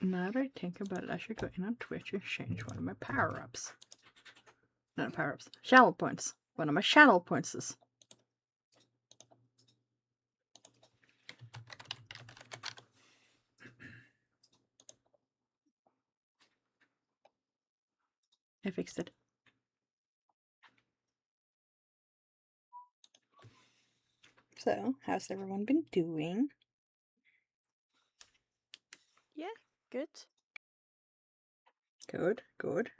Now that I think about it, I should go in on Twitch and change one of my power-ups. Not power-ups. Channel points. One of my channel points is. I fixed it. So, how's everyone been doing? Yeah, good. Good, good.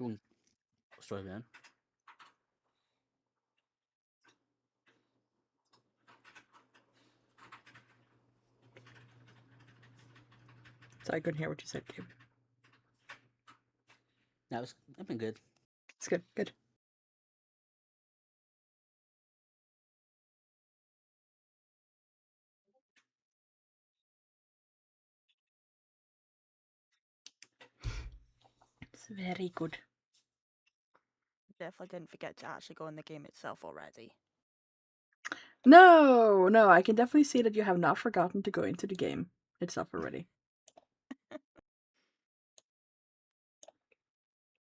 Sorry, man. So I couldn't hear what you said, Gabe. I've been good. It's good, good. It's very good. Definitely didn't forget to actually go in the game itself already. No, I can definitely see that you have not forgotten to go into the game itself already.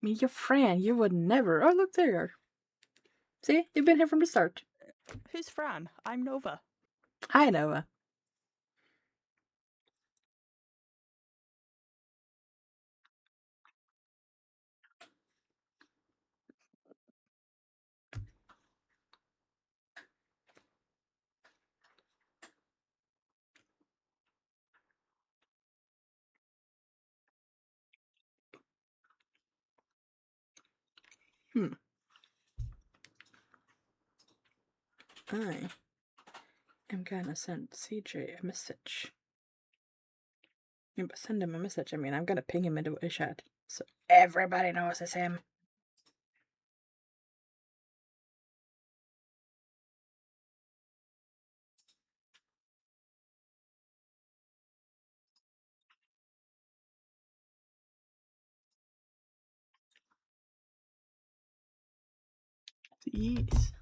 Me, your friend, you would never. Oh, look, there you are. See, you've been here from the start. Who's Fran? I'm Nova. Hi, Nova. I am gonna send CJ a message. Send him a message. I mean, I'm gonna ping him into a chat so everybody knows it's him. Yes.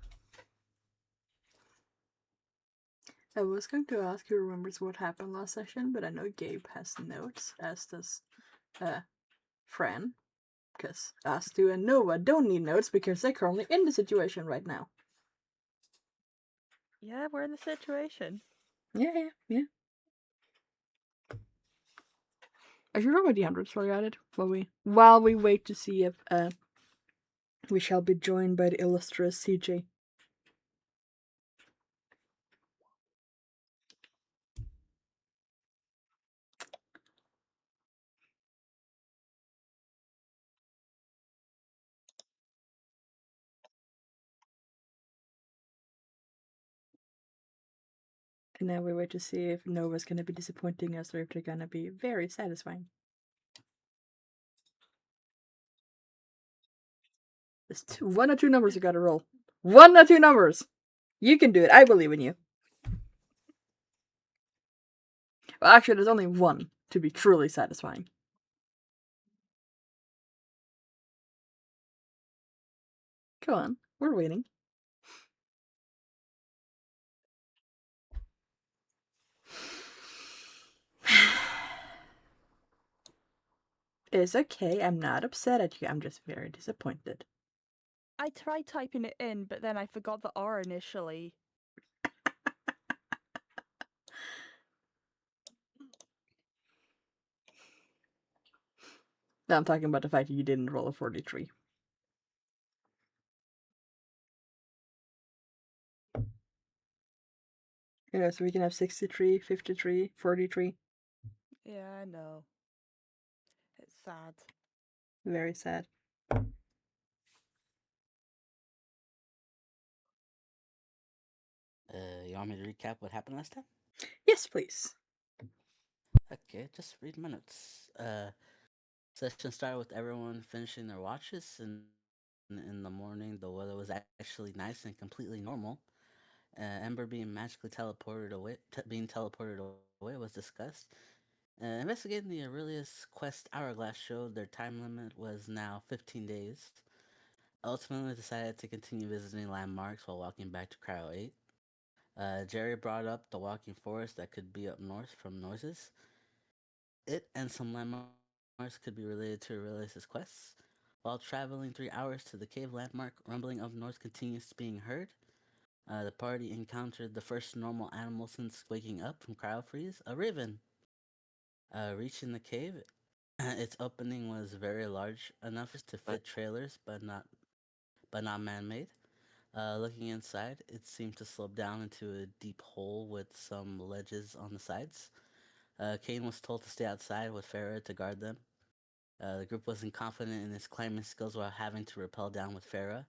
I was going to ask who remembers what happened last session, but I know Gabe has notes, as does Fran. Because Astu and Nova don't need notes because they're currently in the situation right now. Yeah, we're in the situation. Yeah. I should remember the 100 story added while we wait to see if we shall be joined by the illustrious CJ. And now we wait to see if Nova's gonna be disappointing us or if they're gonna be very satisfying. There's one or two numbers you gotta roll. One or two numbers! You can do it, I believe in you. Well, actually, there's only one to be truly satisfying. Come on, we're waiting. It's okay, I'm not upset at you, I'm just very disappointed. I tried typing it in, but then I forgot the R initially. Now I'm talking about the fact that you didn't roll a 43. Yeah, so we can have 63, 53, 43. Yeah, I know. It's sad. Very sad. You want me to recap what happened last time? Yes, please. Okay, just read my notes. Session started with everyone finishing their watches, and in the morning the weather was actually nice and completely normal. Ember being magically teleported away, being teleported away was discussed. Investigating the Aurelius Quest Hourglass showed their time limit was now 15 days. Ultimately decided to continue visiting landmarks while walking back to Cryo 8. Jerry brought up the walking forest that could be up north from noises. It and some landmarks could be related to Aurelius' quests. While traveling 3 hours to the cave landmark, rumbling up north continues being heard. The party encountered the first normal animal since waking up from cryofreeze, a raven. Reaching the cave, its opening was very large enough to fit trailers, but not man-made. Looking inside, it seemed to slope down into a deep hole with some ledges on the sides. Kane was told to stay outside with Farah to guard them. The group wasn't confident in his climbing skills while having to rappel down with Farah.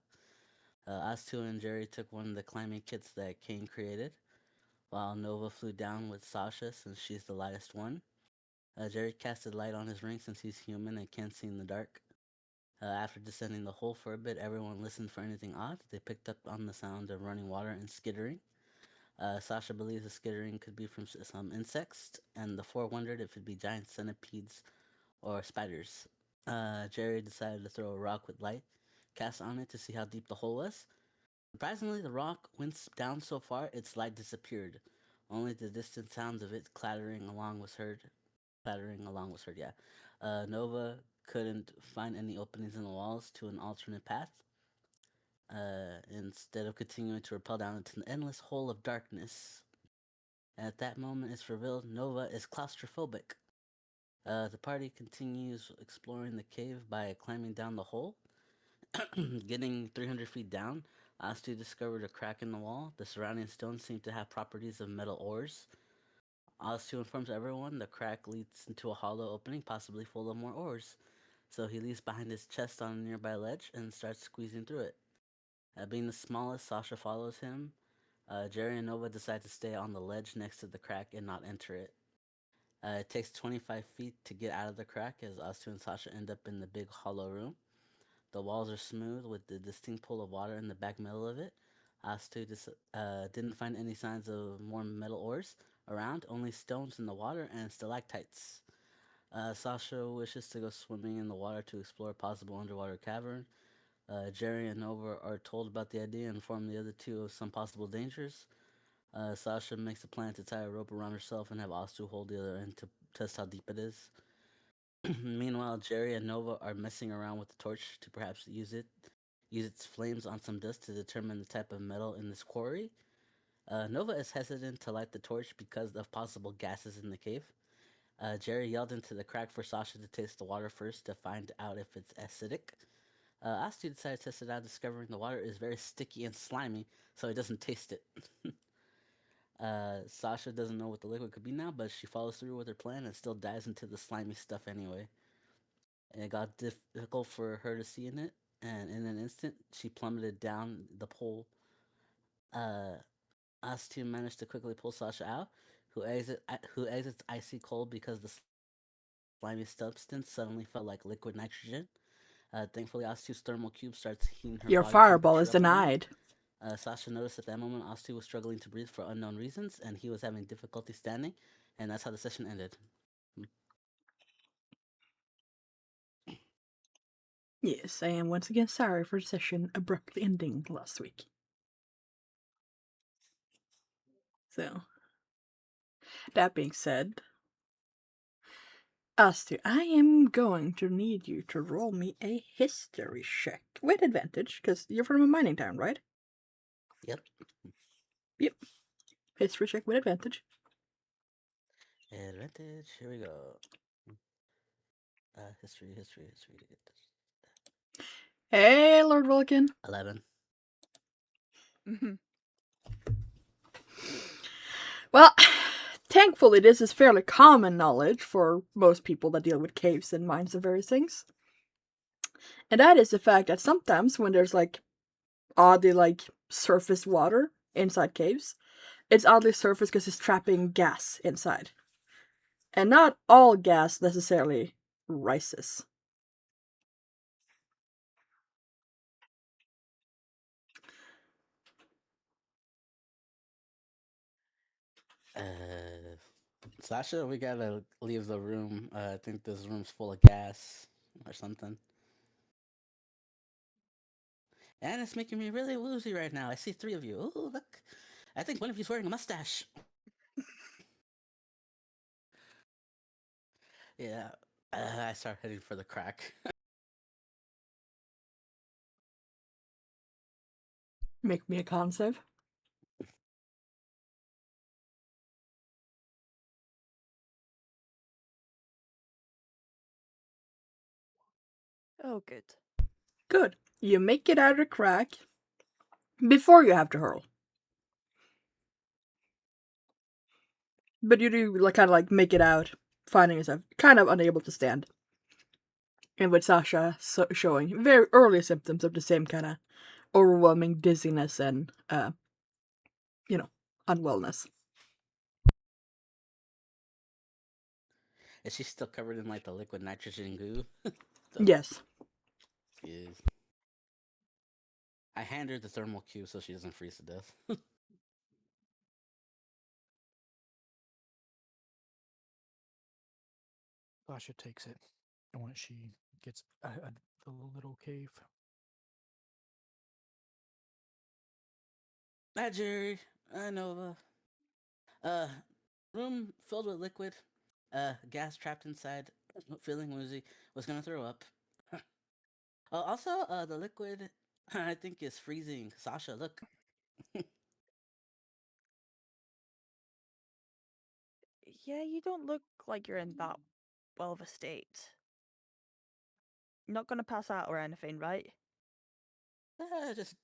Astu and Jerry took one of the climbing kits that Kane created, while Nova flew down with Sasha since she's the lightest one. Jerry casted light on his ring since he's human and can't see in the dark. After descending the hole for a bit, everyone listened for anything odd. They picked up on the sound of running water and skittering. Sasha believes the skittering could be from some insects, and the four wondered if it'd be giant centipedes or spiders. Jerry decided to throw a rock with light cast on it to see how deep the hole was. Surprisingly, the rock went down so far its light disappeared. Only the distant sounds of it clattering along was heard. Yeah. Nova couldn't find any openings in the walls to an alternate path. Instead of continuing to rappel down into an endless hole of darkness. At that moment, it's revealed Nova is claustrophobic. The party continues exploring the cave by climbing down the hole. Getting 300 feet down, Astu discovered a crack in the wall. The surrounding stones seem to have properties of metal ores. Astu informs everyone the crack leads into a hollow opening, possibly full of more ores. So he leaves behind his chest on a nearby ledge and starts squeezing through it. Being the smallest, Sasha follows him. Jerry and Nova decide to stay on the ledge next to the crack and not enter it. It takes 25 feet to get out of the crack as Astu and Sasha end up in the big hollow room. The walls are smooth with the distinct pool of water in the back middle of it. Astu didn't find any signs of more metal ores around, only stones in the water and stalactites. Sasha wishes to go swimming in the water to explore a possible underwater cavern. Jerry and Nova are told about the idea and inform the other two of some possible dangers. Sasha makes a plan to tie a rope around herself and have Astu hold the other end to test how deep it is. Meanwhile, Jerry and Nova are messing around with the torch to perhaps use its flames on some dust to determine the type of metal in this quarry. Nova is hesitant to light the torch because of possible gases in the cave. Jerry yelled into the crack for Sasha to taste the water first to find out if it's acidic. Astu decided to test it out, discovering the water is very sticky and slimy, so he doesn't taste it. Sasha doesn't know what the liquid could be now, but she follows through with her plan and still dives into the slimy stuff anyway. It got difficult for her to see in it, and in an instant, she plummeted down the pole. Uh, Astu managed to quickly pull Sasha out, who exits icy cold because the slimy substance suddenly felt like liquid nitrogen. Thankfully, Astu's thermal cube starts heating her body Your temperature up fireball some is more. denied. Sasha noticed at that moment Astu was struggling to breathe for unknown reasons, and he was having difficulty standing, and that's how the session ended. Yes, I am once again sorry for the session abruptly ending last week. So, that being said, Astu, I am going to need you to roll me a history check with advantage, because you're from a mining town, right? Yep. Yep. History check with advantage. Advantage. Here we go. History. Hey, Lord Vulcan. 11. Mhm. Well, thankfully, this is fairly common knowledge for most people that deal with caves and mines and various things. And that is the fact that sometimes when there's oddly surface water inside caves, it's oddly surface because it's trapping gas inside. And not all gas necessarily rises. Sasha, we gotta leave the room. I think this room's full of gas or something. And it's making me really woozy right now. I see three of you. Ooh, look. I think one of you's wearing a mustache. Yeah. I start heading for the crack. Make me a con save. Oh, good. Good. You make it out of the crack before you have to hurl. But you do kind of make it out, finding yourself kind of unable to stand. And with Sasha showing very early symptoms of the same kind of overwhelming dizziness and, unwellness. Is she still covered in the liquid nitrogen goo? Yes. Is. I hand her the thermal cube so she doesn't freeze to death. Sasha takes it once she gets the little cave. Hi, Jerry. Nova. Room filled with liquid. Gas trapped inside. Feeling woozy. Was gonna throw up. Also, the liquid I think is freezing. Sasha, look. Yeah, you don't look like you're in that well of a state. Not gonna pass out or anything, right? Just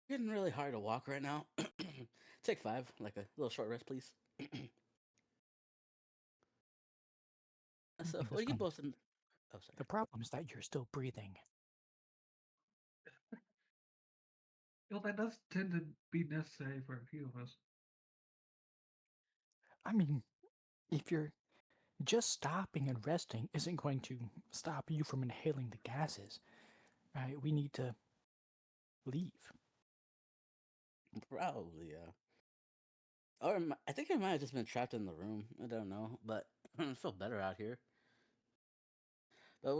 getting really hard to walk right now. Take 5, like a little short rest, please. So, Okay, what are this you one. both in? Oh, sorry. The problem is that you're still breathing. Well, that does tend to be necessary for a few of us. I mean, if you're just stopping and resting isn't going to stop you from inhaling the gases, right? We need to leave. Probably, yeah. Or I think I might have just been trapped in the room. I don't know, but I feel better out here. But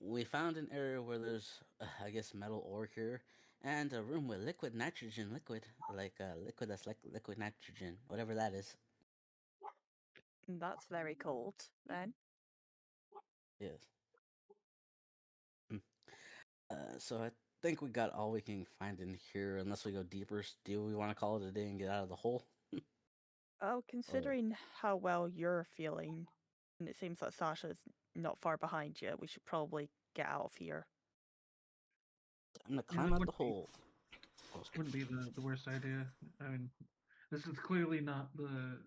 we found an area where there's, I guess, metal ore here, and a room with liquid nitrogen liquid, liquid that's like liquid nitrogen, whatever that is. That's very cold, then. Yes. Mm. So I think we got all we can find in here, unless we go deeper. Do we want to call it a day and get out of the hole? Oh, Or considering how well you're feeling, and it seems like Sasha's not far behind you, we should probably get out of here. I'm gonna Yeah, climb that out the hole. Oh, sorry. wouldn't be the worst idea. I mean, this is clearly not the.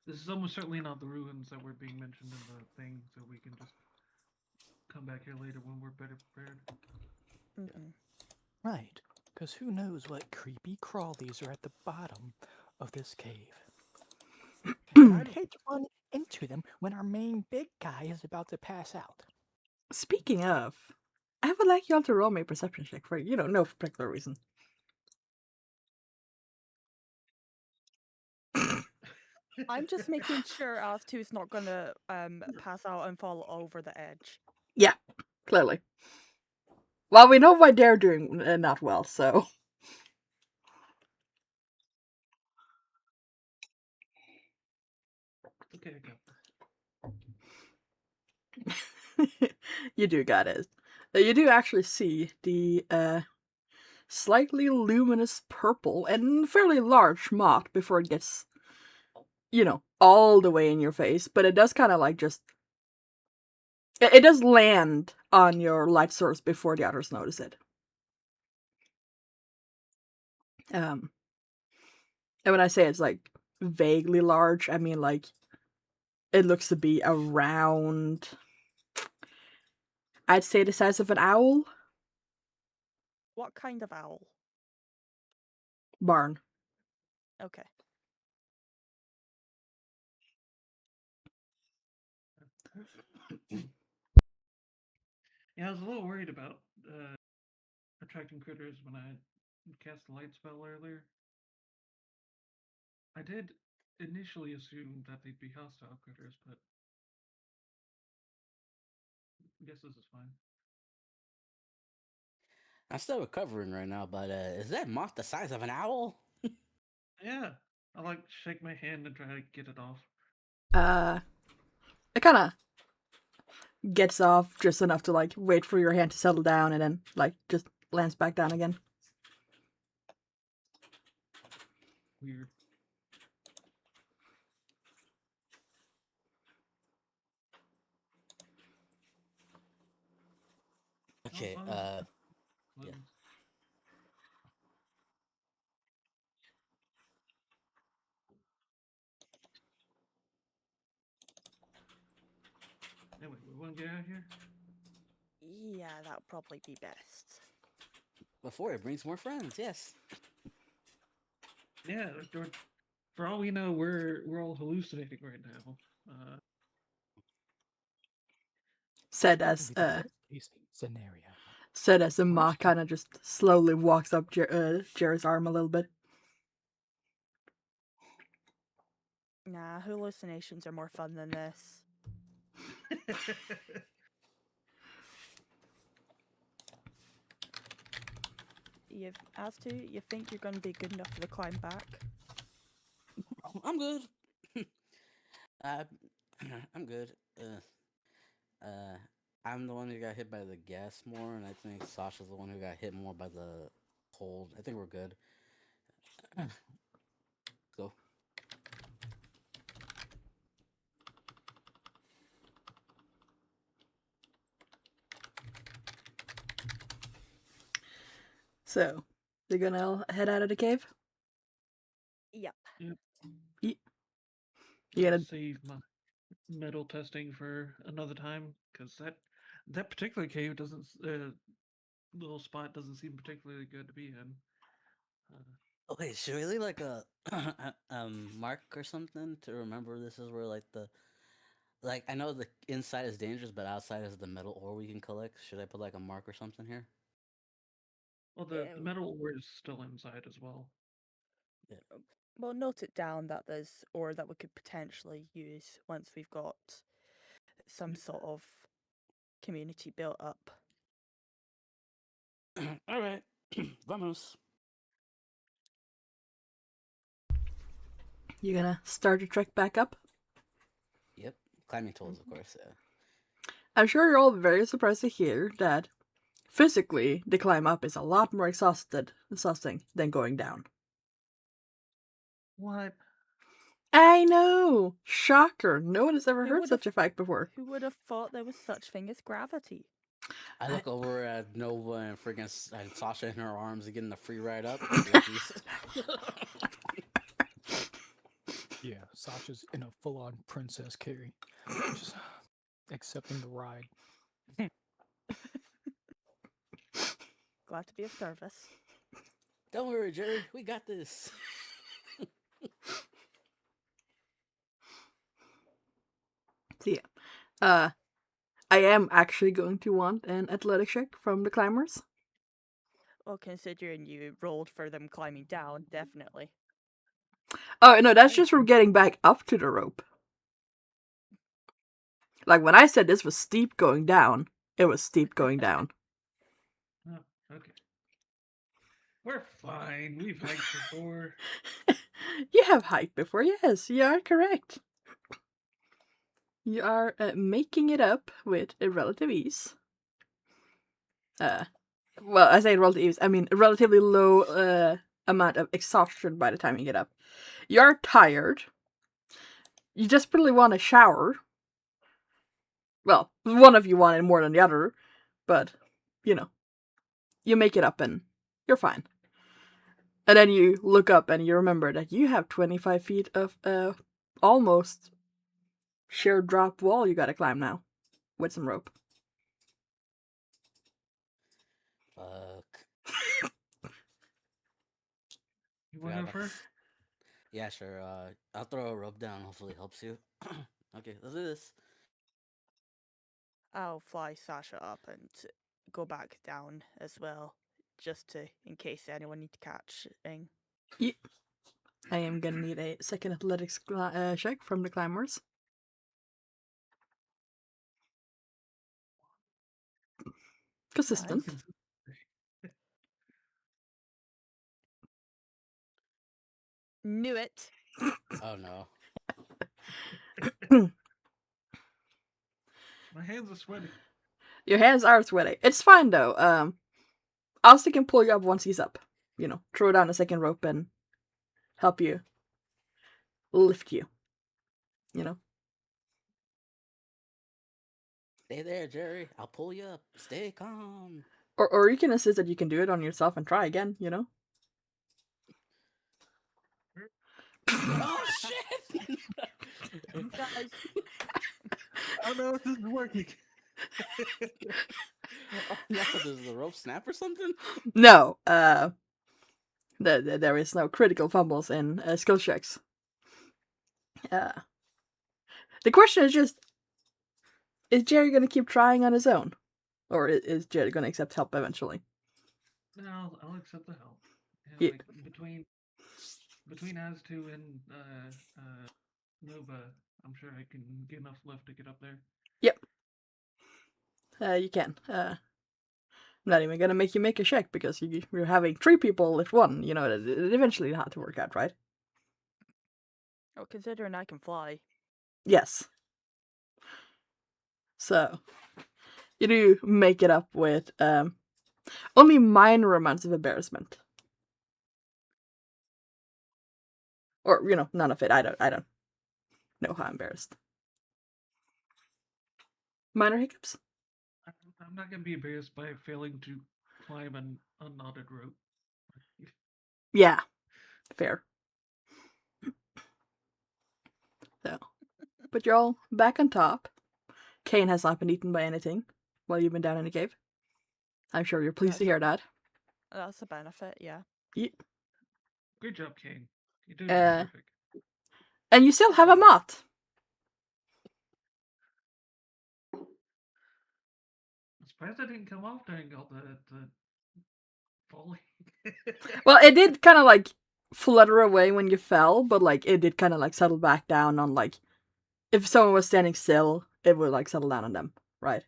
This is almost certainly not the ruins that were being mentioned in the thing, so we can just come back here later when we're better prepared. Mm-hmm. Right. Because who knows what creepy crawlies are at the bottom of this cave. And I'd hate to run into them when our main big guy is about to pass out. Speaking of, I would like y'all to roll me a perception check for, no particular reason. I'm just making sure R2's not gonna pass out and fall over the edge. Yeah, clearly. Well, we know why they're doing not well, so. Okay, I got You do got it. You do actually see the slightly luminous purple and fairly large moth before it gets, all the way in your face, but it does kind of just. It does land on your light source before the others notice it. And when I say it's vaguely large, I mean it looks to be around, I'd say, the size of an owl. What kind of owl? Barn. Okay. Yeah, I was a little worried about attracting critters when I cast the light spell earlier. I did initially assume that they'd be hostile critters, but I guess this is fine. I'm still recovering right now, but is that moth the size of an owl? Yeah, I shake my hand and try to get it off. It kind of gets off just enough to like wait for your hand to settle down, and then like just lands back down again. Weird. Okay. Oh, Yeah. Anyway, we want to get out of here. Yeah, that would probably be best. Before it brings more friends. Yes. Yeah, for all we know, we're all hallucinating right now. Said That'll as be the best case scenario. the Worst moth case- kind of just slowly walks up Jerry's arm a little bit. Nah, hallucinations are more fun than this. You think you're going to be good enough for the climb back? I'm good. uh, I'm good. I'm the one who got hit by the gas more, and I think Sasha's the one who got hit more by the cold. I think we're good. Go. So, they're gonna all head out of the cave. Yep. You gonna Save my metal testing for another time, because that particular cave doesn't little spot doesn't seem particularly good to be in. Oh, wait, should we leave like a mark or something to remember this is where like I know the inside is dangerous, but outside is the metal ore we can collect. Should I put like a mark or something here? Well, the metal ore is still inside as well. Well, note it down that there's ore that we could potentially use once we've got some sort of community built up. All right, vamos. you gonna start your trek back up? Yep, climbing tools, of course. Yeah. I'm sure you're all very surprised to hear that physically the climb up is a lot more exhausting than going down. What? I know! Shocker! No one has ever Who heard would've- such a fact before. Who would have thought there was such thing as gravity? I look over at Nova and freaking and Sasha in her arms and getting the free ride up. Luckies. Yeah, Sasha's in a full-on princess carry, just accepting the ride. Glad to be of service. Don't worry, Jerry. We got this. So yeah, I am actually going to want an athletic check from the climbers. Well, considering you rolled for them climbing down, definitely. Oh no, that's just from getting back up to the rope. Like when I said this was steep going down, it was steep going down. Oh, okay. We're fine. We've hiked before. You have hiked before, yes, you are correct. You are making it up with a relative ease. Well, I say relative ease, I mean a relatively low amount of exhaustion by the time you get up. You're tired. You desperately want a shower. Well, one of you wanted more than the other, but, you know, you make it up and you're fine. And then you look up and you remember that you have 25 feet of almost sheer drop wall you gotta climb now with some rope. Fuck. You Forgot want to go about first? this. Yeah, sure. I'll throw a rope down. Hopefully, it helps you. Okay, let's do this. I'll fly Sasha up and go back down as well, just to in case anyone need to catch thing. Yeah. I am gonna need a second athletics check from the climbers. Consistent. Nice. Knew it. Oh no. My hands are sweaty. Your hands are sweaty. It's fine though. Asti can pull you up once he's up. You know, throw down a second rope and help you lift you. You know. Stay there, Jerry. I'll pull you up. Stay calm. Or you can insist that you can do it on yourself and try again, you know? Oh shit! Guys, I don't know if this is working. Oh no, does the rope snap or something? No, there is no critical fumbles in skill checks. The question is just, is Jerry going to keep trying on his own? Or is Jerry going to accept help eventually? No, I'll accept the help. And Yeah. like between As2 and Nova, I'm sure I can get enough lift to get up there. Yep. You can. I'm not even going to make you make a check because you're having 3 people lift 1. You know, it eventually had to work out, right? oh, considering I can fly. Yes. So, you do make it up with only minor amounts of embarrassment. Or, you know, none of it. I don't know how embarrassed. Minor hiccups? I'm not gonna be embarrassed by failing to climb an unknotted rope. Yeah. Fair. So, but you're all back on top. Kane has not been eaten by anything while you've been down in the cave. I'm sure you're pleased to hear that. That's a benefit, yeah. Great job, Kane. You're doing Uh, terrific. And you still have a moth. I'm surprised I didn't come off during all the falling. Well, it did kind of like flutter away when you fell, but like it did kind of like settle back down on like if someone was standing still, it would like settle down on them, right?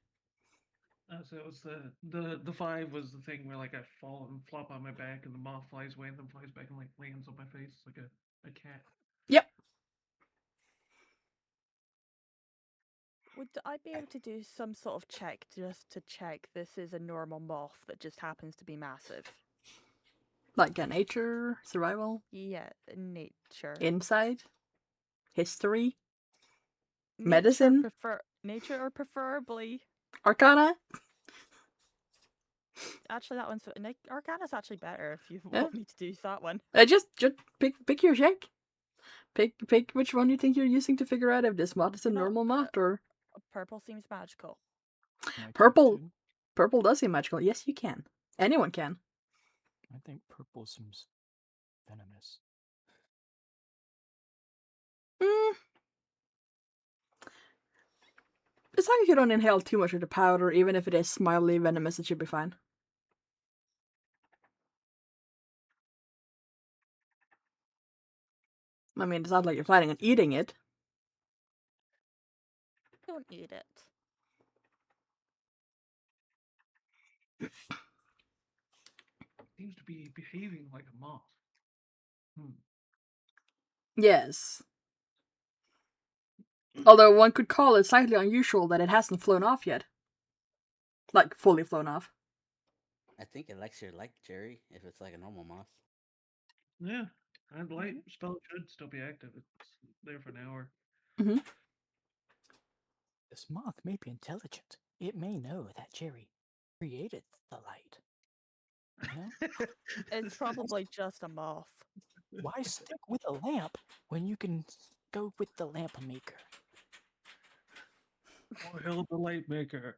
So it was the 5 was the thing where like I fall and flop on my back and the moth flies away and then flies back and like lands on my face like a cat. Yep. Would I be able to do some sort of check just to check this is a normal moth that just happens to be massive? Like a nature, survival, Yeah, nature. insight, history, Nature medicine, nature or preferably. arcana. Actually, that one's Arcana's actually better if you Yeah. want me to do that one. Just pick your check. Pick which one you think you're using to figure out if this moth is a You know, normal moth or Purple seems magical. I think purple. too. Purple does seem magical. Yes, you can. Anyone can. I think purple seems venomous. Mm. As long as you don't inhale too much of the powder, even if it is mildly venomous, it should be fine. I mean, it's not like you're planning on eating it. Don't eat it. Seems to be behaving like a moth. Yes. Although one could call it slightly unusual that it hasn't flown off yet. Like, fully flown off. I think Elixir like Jerry if it's like a normal moth. Yeah, I'd light spell should still be active. It's there for an hour. This moth may be intelligent. It may know that Jerry created the light. You know? It's probably just a moth. Why stick with a lamp when you can go with the lamp maker? Oh, hell, the light maker.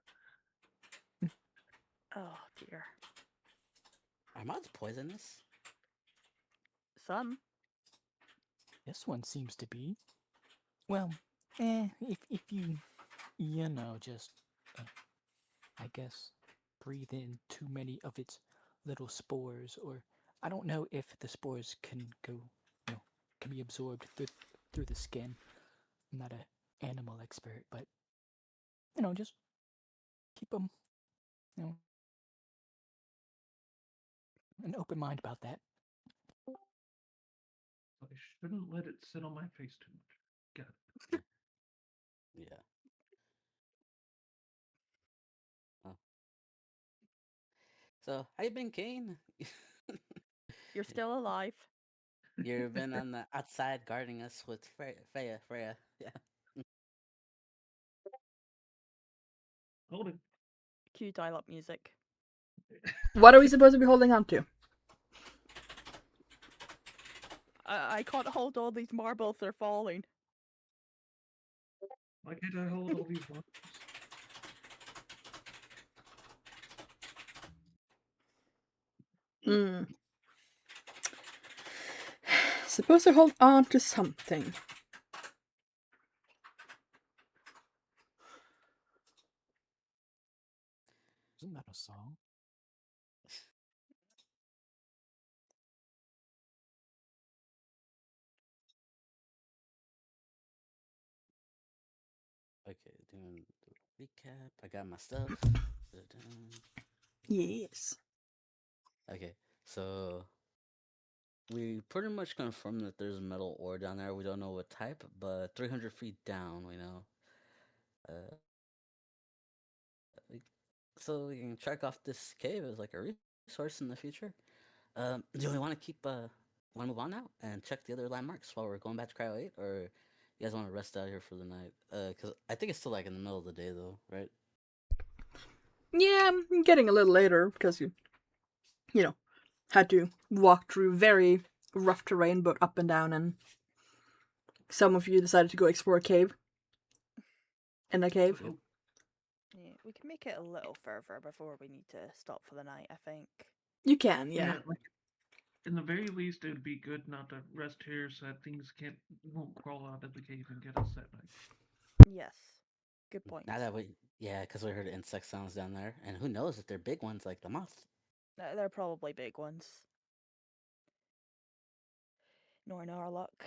Oh dear. Are moths poisonous? Some. This one seems to be. Well, if you just, I guess, breathe in too many of its little spores, or I don't know if the spores can go, can be absorbed through the skin. I'm not an animal expert, but just keep them, an open mind about that. I shouldn't let it sit on my face too much. Got it. Yeah. So, how you been, Kane? You're still alive. You've been on the outside guarding us with Freya. Yeah. Hold it. Cue dial-up music. What are we supposed to be holding on to? I can't hold all these marbles, they're falling. Why can't I hold all these marbles? Hmm. Supposed to hold on to something. Isn't that a song? Okay, doing the recap. I got my stuff. Da-da. Yes. Okay, so we pretty much confirmed that there's metal ore down there. We don't know what type, but 300 feet down, we know. Uh, we- so we can check off this cave as like a resource in the future. Do we want to keep want to move on now and check the other landmarks while we're going back to Cryo 8, or you guys want to rest out here for the night? Because I think it's still like in the middle of the day though, right? Yeah, I'm getting a little later because you know, had to walk through very rough terrain, both up and down, and some of you decided to go explore a cave. In a cave. Yep. Yeah, we can make it a little further before we need to stop for the night, I think. You can, yeah. Like in the very least, it would be good not to rest here so that things won't crawl out of the cave and get us that night. Yes. Good point. Now that yeah, because we heard insect sounds down there, and who knows if they're big ones like the moth. They're probably big ones. Nor our luck.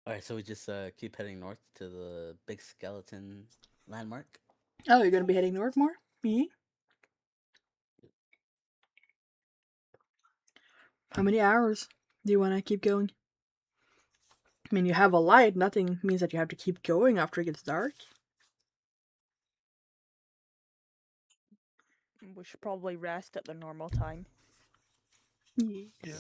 All right, so we just keep heading north to the big skeleton landmark. Oh, you're gonna be heading north more? Me? How many hours do you want to keep going? I mean, you have a light. Nothing means that you have to keep going after it gets dark. We should probably rest at the normal time. Yes. Yeah.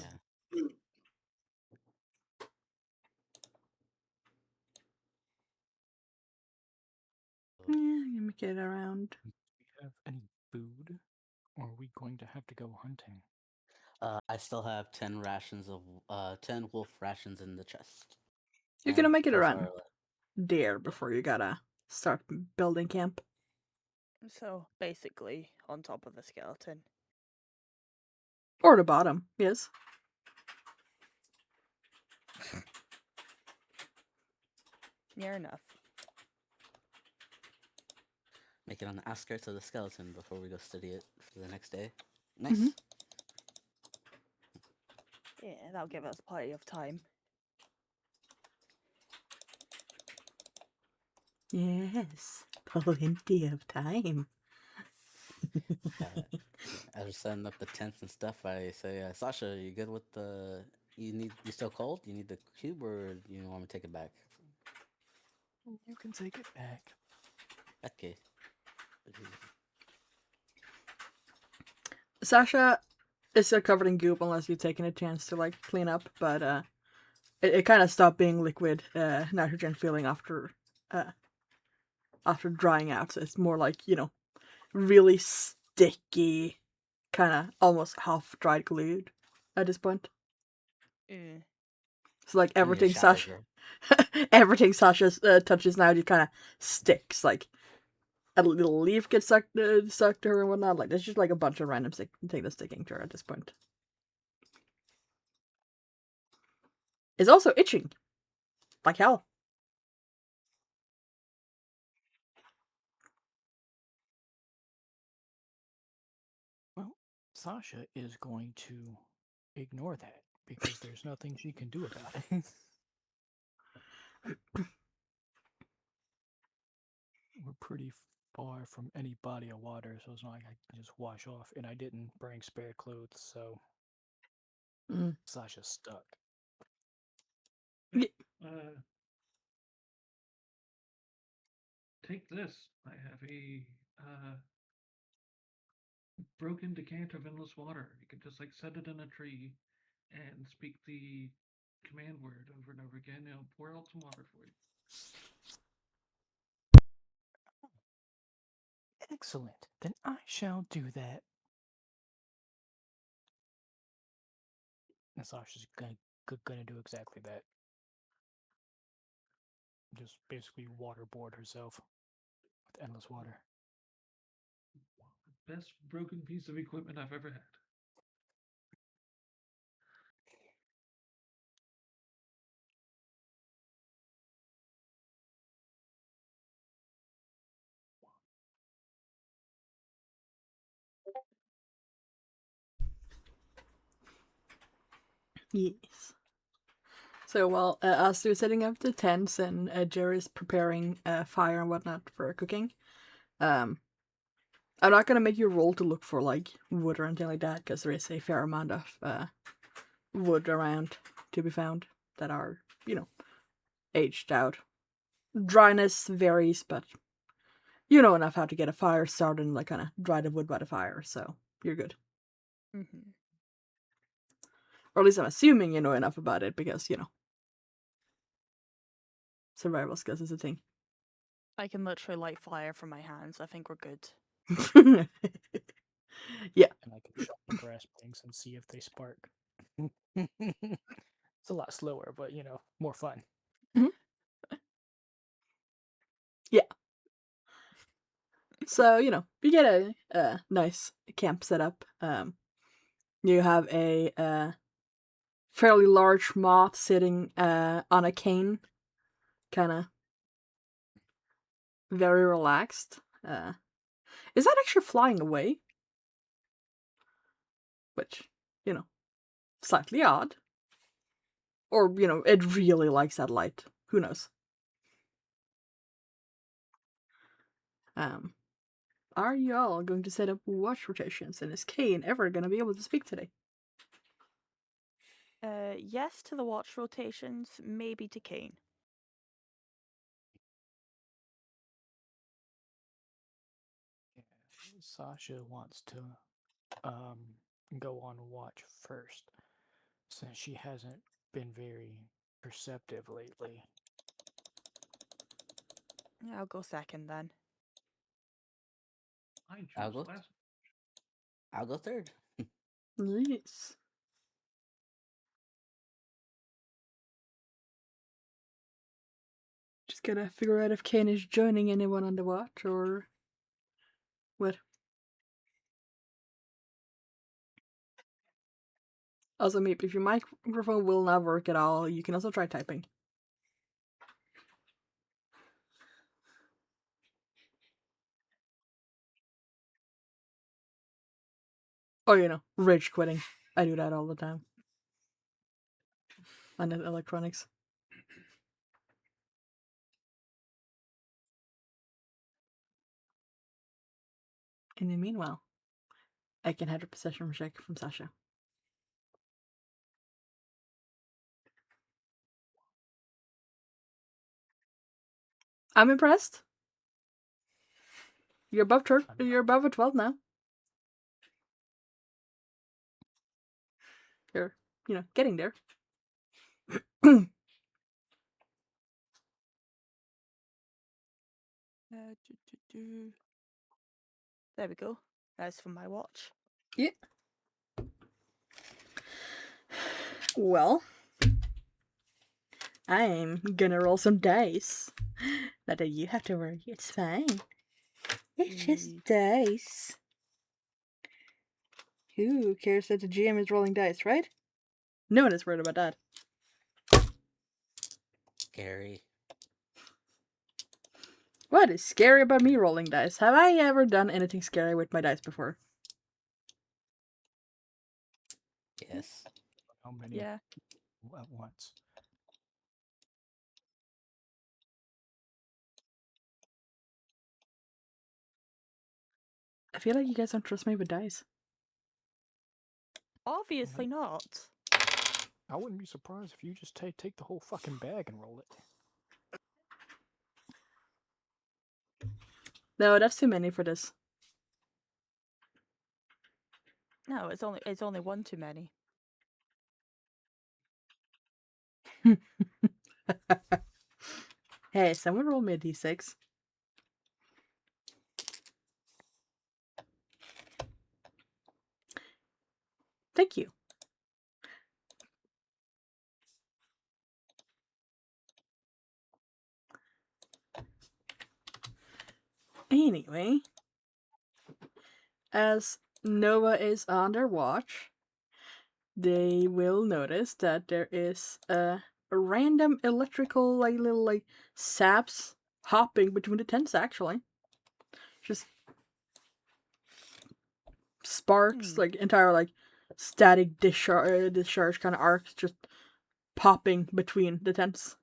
Yeah, you make it around. Do we have any food? Or are we going to have to go hunting? I still have 10 rations of 10 wolf rations in the chest. You're gonna And make it plus around our there before you gotta start building camp. So, basically, on top of the skeleton. Or the bottom, yes. Near enough. make it on the outskirts of the skeleton before we go study it for the next day. Nice. Mhm. Yeah, that'll give us plenty of time. Yes, plenty of time. As we're setting up the tents and stuff, I say, Sasha, you good with the? You still cold? You need the cube, or you want me to take it back? You can take it back. Okay. Sasha is still covered in goop unless you've taken a chance to like clean up, but it kind of stopped being liquid nitrogen feeling after drying out. So it's more like, really sticky, kind of almost half dried glued at this point. Mm. So like You need a everything shower, Sasha, girl. everything Sasha touches now just kind of sticks. Like a little leaf gets stuck to her and whatnot. Like there's just like a bunch of random things that's sticking to her at this point. It's also itching, like hell. Well, Sasha is going to ignore that because there's nothing she can do about it. We're pretty far from any body of water, so it's not like I can just wash off. And I didn't bring spare clothes, so Mm. Sasha's stuck. Take this. I have a broken decanter of endless water. You can just like set it in a tree and speak the command word over and over again. It'll pour out some water for you. Excellent. Then I shall do that. And Sasha's gonna do exactly that. Just basically waterboard herself with endless water. Best broken piece of equipment I've ever had. Yes. So while Astu is setting up the tents and Jerry's preparing fire and whatnot for cooking, I'm not gonna make you roll to look for like wood or anything like that because there is a fair amount of wood around to be found that are, aged out. Dryness varies, but you know enough how to get a fire started and like kind of dry the wood by the fire, so you're good. Mm-hmm. Or at least I'm assuming you know enough about it because, survival skills is a thing. I can literally light fire from my hands. I think we're good. Yeah. And I can shot the grass things and see if they spark. It's a lot slower, but more fun. Yeah. So, you get a nice camp set up. You have a fairly large moth sitting on a cane, kind of very relaxed. Is that actually flying away? Which, slightly odd. Or, it really likes that light. Who knows? Are y'all going to set up watch rotations? And is Kane ever going to be able to speak today? Yes to the watch rotations, maybe to Kane. Yeah, Sasha wants to go on watch first, since she hasn't been very perceptive lately. Yeah, I'll go second then. I I'll choose go. last. I'll go third. Yes. Just gotta figure out if Kane is joining anyone on the watch or what. Also, Meep, if your microphone will not work at all, you can also try typing. Or, rage quitting. I do that all the time. On electronics. In the meanwhile, I can have a possession check from Sasha. I'm impressed. You're above You're above a 12 now. You're, getting there. There we go. That's for my watch. Yeah. Well, I'm gonna roll some dice. Not that you have to worry. It's fine. It's just dice. Who cares that the GM is rolling dice, right? No one is worried about that. Scary. What is scary about me rolling dice? Have I ever done anything scary with my dice before? Yes. How many Yeah. at once? I feel like you guys don't trust me with dice. Obviously not. I wouldn't be surprised if you just take the whole fucking bag and roll it. No, that's too many for this. No, it's only one too many. Hey, someone roll me a d6. Thank you. Anyway, as Nova is on their watch, they will notice that there is a random electrical, like, little, like, saps hopping between the tents, actually. Just sparks, like, entire, like, static discharge kind of arcs just popping between the tents.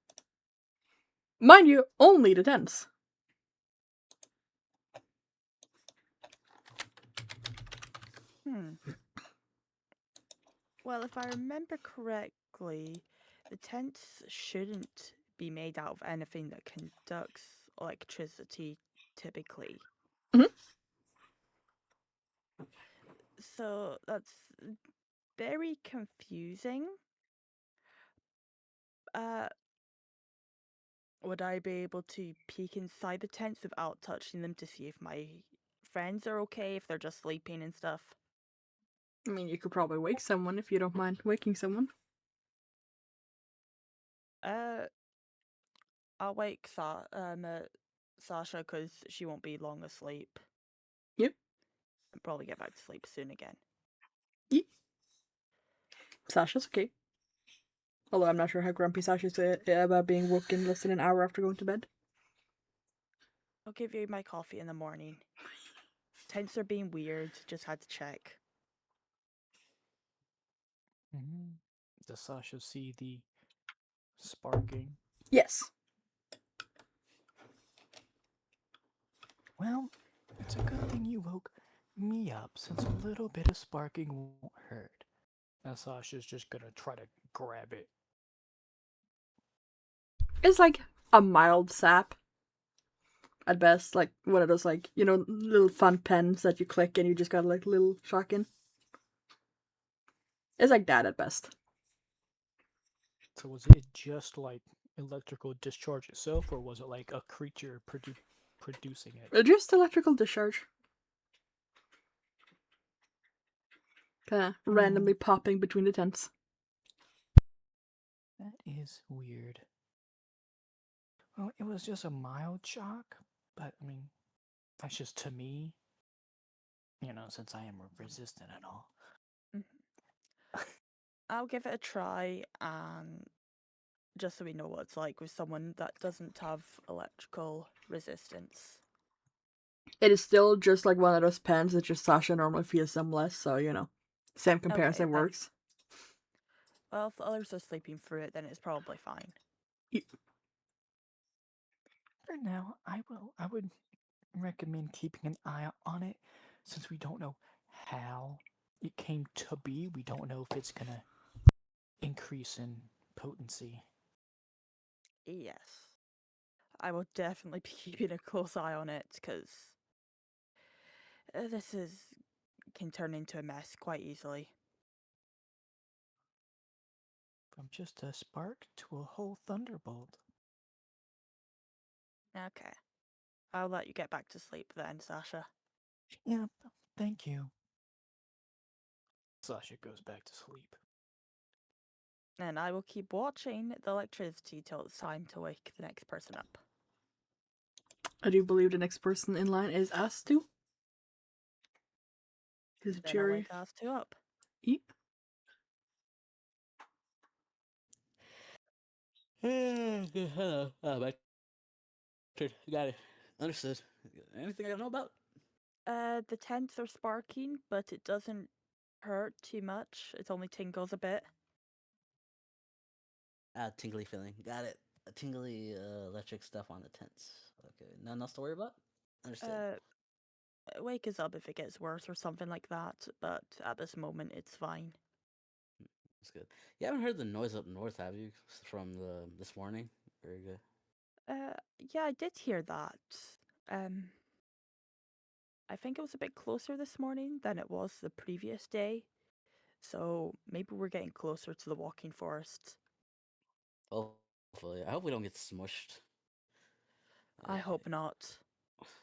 Mind you, only the tents. Well, if I remember correctly, the tents shouldn't be made out of anything that conducts electricity typically. Mhm. So that's very confusing. Would I be able to peek inside the tents without touching them to see if my friends are okay, if they're just sleeping and stuff? I mean, you could probably wake someone if you don't mind waking someone. Uh, I'll wake Sasha because she won't be long asleep. Yep. And probably get back to sleep soon again. Yep. Sasha's okay. Although I'm not sure how grumpy Sasha's about being woken less than an hour after going to bed. I'll give you my coffee in the morning. Tents are being weird, just had to check. Does Sasha see the sparking? Yes. Well, it's a good thing you woke me up, since a little bit of sparking won't hurt. Now Sasha's just gonna try to grab it. It's like a mild sap. At best, like one of those, like, little fun pens that you click and you just got like little shock in. It's like that at best. So was it just like electrical discharge itself, or was it like a creature producing it? Just electrical discharge. Kinda randomly popping between the tents. That is weird. Well, it was just a mild shock, but I mean, that's just to me. Since I am resistant and all. I'll give it a try, and just so we know what it's like with someone that doesn't have electrical resistance. It is still just like one of those pens that just Sasha normally feels them less, so same comparison Okay, works. Well, if the others are sleeping through it, then it's probably fine. For now, I would recommend keeping an eye on it, since we don't know how it came to be. We don't know if it's gonna increase in potency. Yes. I will definitely be keeping a close eye on it, because this can turn into a mess quite easily. From just a spark to a whole thunderbolt. Okay. I'll let you get back to sleep then, Sasha. Yeah, thank you. Sasha goes back to sleep. And I will keep watching the electricity till it's time to wake the next person up. I do believe the next person in line is Astu. His Then I'll jury. wake us two up. Yep. Hello. My turn. Got it. Understood. Anything I don't know about? The tents are sparking, but it doesn't hurt too much. It only tingles a bit. Tingly feeling. Got it. A tingly electric stuff on the tents. Okay, nothing else to worry about. Understood. Wake us up if it gets worse or something like that, but at this moment it's fine. That's good. You haven't heard the noise up north, have you? From this morning. Very good. Yeah, I did hear that. Um, I think it was a bit closer this morning than it was the previous day. So maybe we're getting closer to the walking forest. Hopefully, I hope we don't get smushed. I Okay. hope not.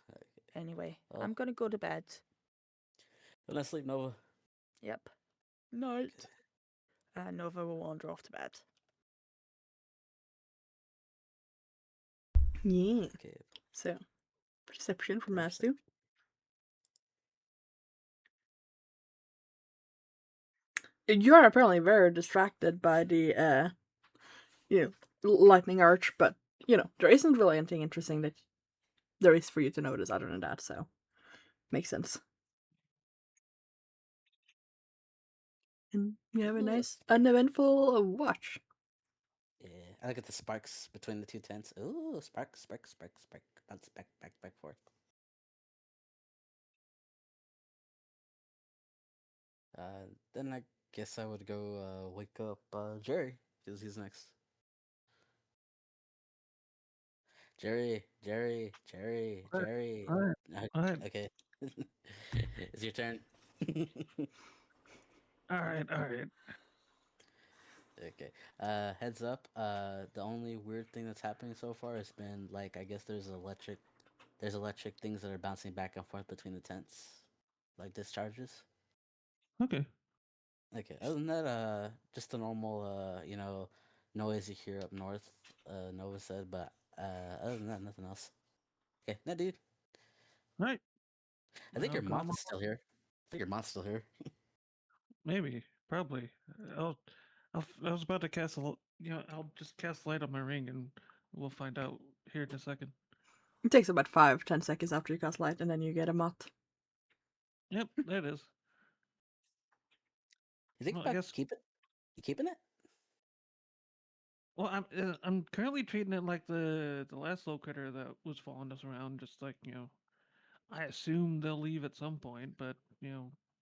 Okay. Anyway, Well, I'm gonna go to bed. good night, sleep, Nova. Yep. Night. Nova will wander off to bed. Yeah. Okay. So, perception from Perception. Astu. You are apparently very distracted by the, lightning arch, but, there isn't really anything interesting that there is for you to notice other than that, so makes sense. And you have a nice, uneventful watch. Yeah, I look at the sparks between the two tents. Ooh, spark, spark, spark, spark. Bounce back, forth. Then I guess I would go wake up Jerry, because he's next. Jerry, Jerry, Jerry, Alright, Jerry. alright, alright, Okay. It's your turn. alright. Okay. Heads up. The only weird thing that's happening so far has been like I guess there's electric things that are bouncing back and forth between the tents, like discharges. Okay. Okay. Other than that, just the normal noise you hear up north. Nova said, but other than that, nothing else. Okay, now, dude. Alright. I think I'll your get on moth my is still here. I think your moth's still here. maybe. Probably. I was about to cast I'll just cast light on my ring and we'll find out here in a second. It takes about 5-10 seconds after you cast light, and then you get a moth. Yep, there it is. You think Well, I about guess. you keeping it? Well, I'm currently treating it like the last little critter that was following us around. Just like I assume they'll leave at some point, but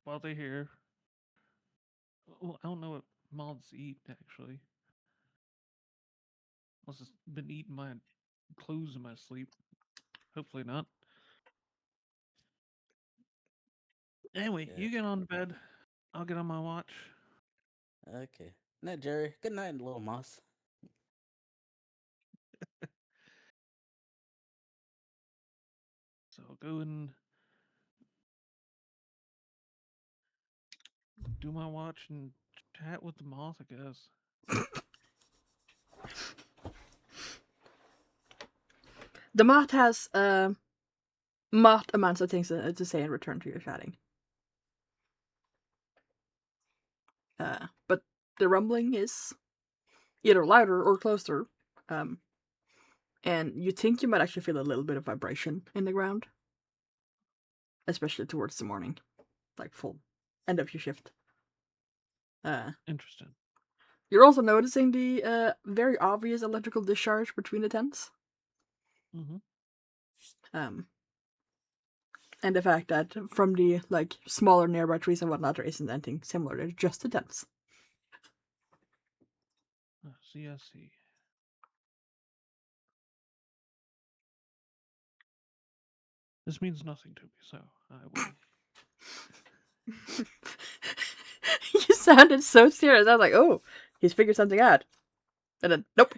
while they're here, well, I don't know what moths eat actually. Unless it's been eating my clothes in my sleep. Hopefully not. Anyway, Yeah. you get on to bed. I'll get on my watch. Okay. Night, Jerry. Good night, little moth. So I'll go and do my watch and chat with the moth, I guess. The moth has moth amounts of things to say in return to your chatting. But the rumbling is either louder or closer. And you think you might actually feel a little bit of vibration in the ground, especially towards the morning, like full end of your shift. Interesting. You're also noticing the very obvious electrical discharge between the tents. Mm-hmm. And the fact that from the smaller nearby trees and whatnot, there isn't anything similar. They're just the tents. I see. This means nothing to me, so I will. You sounded so serious. I was like, oh, he's figured something out. And then, nope.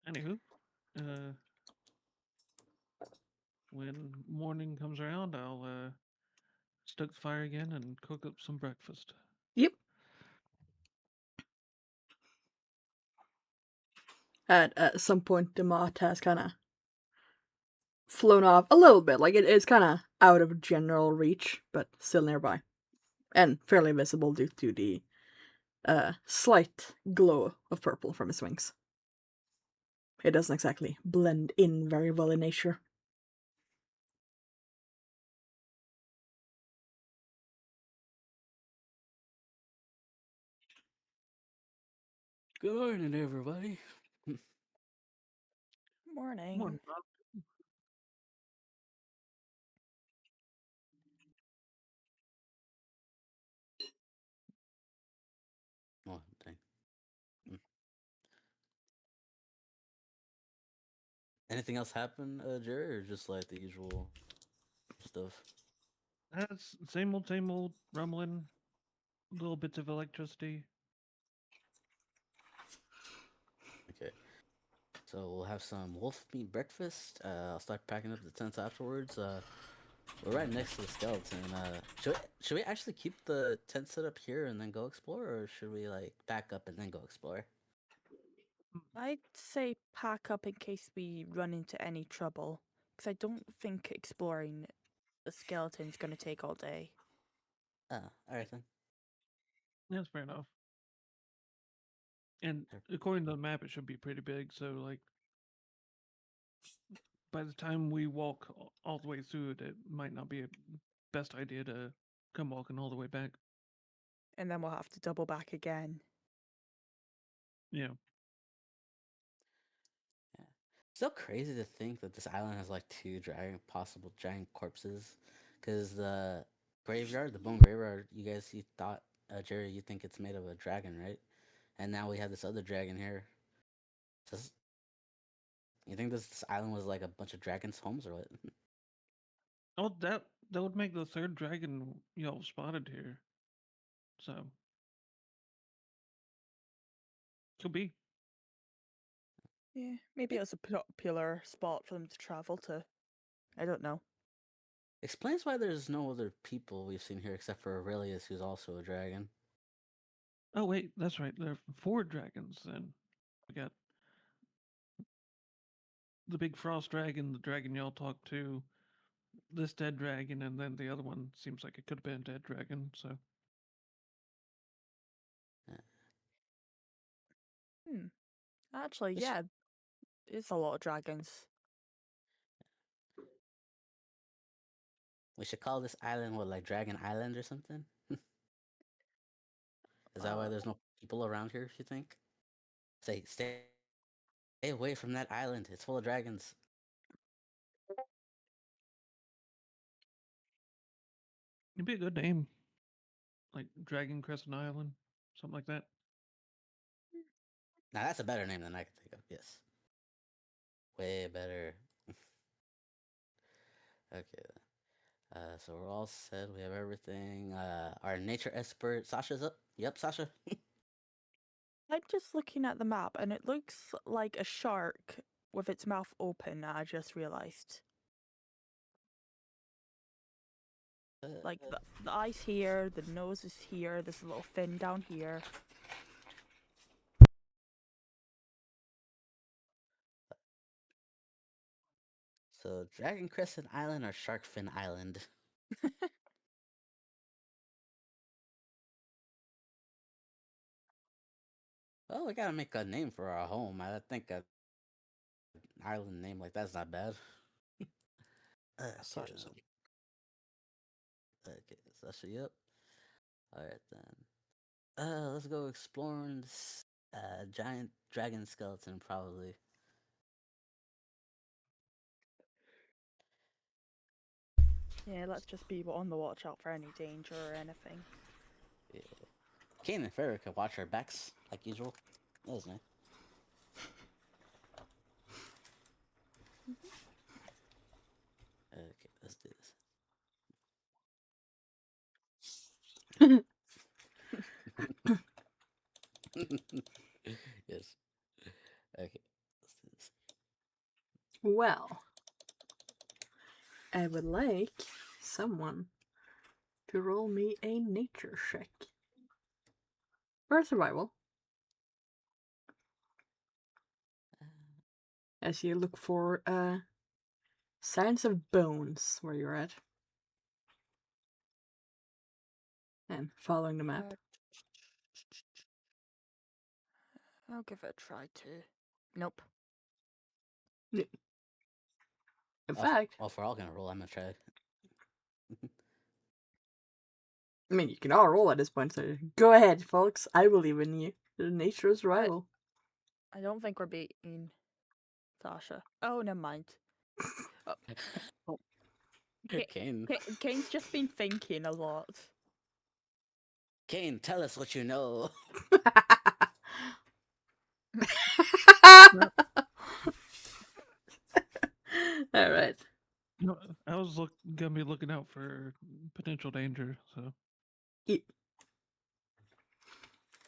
Anywho, when morning comes around, I'll stoke the fire again and cook up some breakfast. Yep. At some point, the moth has kind of flown off a little bit. Like, it is kind of out of general reach, but still nearby. And fairly visible due to the a slight glow of purple from his wings. It doesn't exactly blend in very well in nature. Good morning, everybody. Morning. Morning, Bob. Oh, dang. Mm. Anything else happen, Jerry, or just like the usual stuff? That's same old rumbling, little bits of electricity. Okay. So we'll have some wolf meat breakfast. I'll start packing up the tents afterwards. We're right next to the skeleton. Should we actually keep the tent set up here and then go explore, or should we like back up and then go explore? I'd say pack up in case we run into any trouble, because I don't think exploring the skeleton's going to take all day. All right then. That's fair enough. And Sure. according to the map, it should be pretty big. So, like, by the time we walk all the way through it, it might not be a best idea to come walking all the way back. And then we'll have to double back again. Yeah. Yeah. So crazy to think that this island has like two possible giant corpses, because the graveyard, the bone graveyard, you thought, Jerry, you think it's made of a dragon, right? And now we have this other dragon here. Does you think this island was like a bunch of dragons' homes or what? Oh, that would make the third dragon spotted here. So could be. Yeah, maybe it was a popular spot for them to travel to. I don't know. Explains why there's no other people we've seen here except for Aurelius, who's also a dragon. Oh wait, that's right. There are four dragons. Then we got the big frost dragon, the dragon y'all talked to, this dead dragon, and then the other one seems like it could have been a dead dragon. So Hmm. Actually, Which yeah, it's a lot of dragons. we should call this island what, like Dragon Island or something? Is that why Uh, there's no people around here? You think? Stay away from that island. It's full of dragons. it'd be a good name, like Dragon Crescent Island, something like that. Now that's a better name than I could think of. Yes, way better. Okay. So we're all set. We have everything. Our nature expert Sasha's up. Yep, Sasha. I'm just looking at the map, and it looks like a shark with its mouth open. I just realized. Like the eyes here, the nose is here. There's a little fin down here. So Dragon Crescent Island or Sharkfin Island? Well, we gotta make a name for our home. I think an island name like that's not bad. Okay, Sasha's up. okay, Sasha, yep. All right then. Let's go exploring this giant dragon skeleton, probably. Yeah, let's just be on the watch out for any danger or anything. Yeah. Kane and Farrah could watch our backs like usual. That was nice. Okay, let's do this. Yes. Okay, let's do this. Well, I would like someone to roll me a nature check. Or survival. As you look for signs of bones where you're at. And following the map. I'll give it a try too. Nope. In Oh, fact, if we're all gonna roll, I'm gonna try. I mean, you can all roll at this point, so go ahead, folks. I believe in you. The nature's rival. I don't think we're beating Sasha. Oh, never mind. Kane, Kane's just been thinking a lot. Kane, tell us what you know. All right. No, I was gonna be looking out for potential danger. So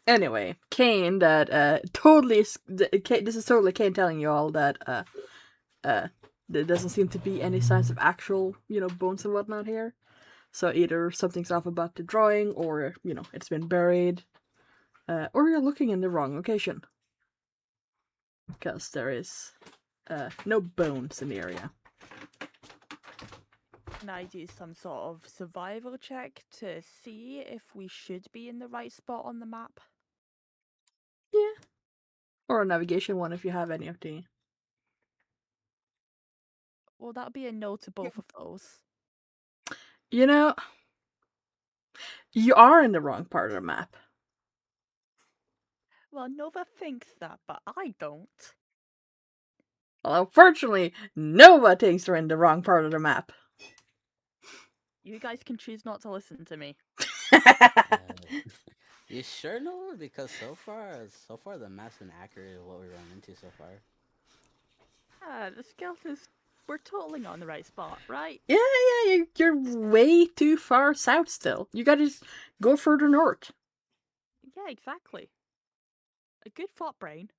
Anyway, Kane, that totally. This is totally Kane telling you all that there doesn't seem to be any signs of actual, bones and whatnot here. So either something's off about the drawing, or it's been buried, or you're looking in the wrong location. Because there is no bones in the area. Can I do some sort of survival check to see if we should be in the right spot on the map? Yeah. Or a navigation one if you have any of the. Well, that'll be a no to both of those. You are in the wrong part of the map. Well, Nova thinks that, but I don't. Well, unfortunately, Nova thinks we're in the wrong part of the map. You guys can choose not to listen to me. You sure know? Because so far the map's been accurate of what we run into so far. The skeletons, we're totally not in the right spot, right? Yeah, you're way too far south still. You gotta just go further north. Yeah, exactly. A good thought, brain.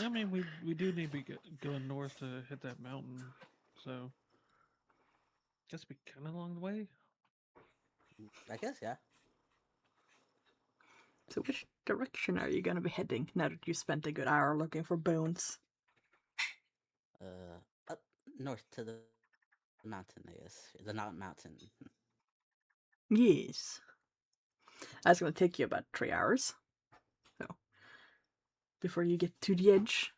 I mean, we do need to be going north to hit that mountain. So guess we kind of along the way. I guess, yeah. So which direction are you gonna be heading now that you spent a good hour looking for bones? Up north to the mountain, I guess. The not mountain. Yes. That's gonna take you about 3 hours. So before you get to the edge.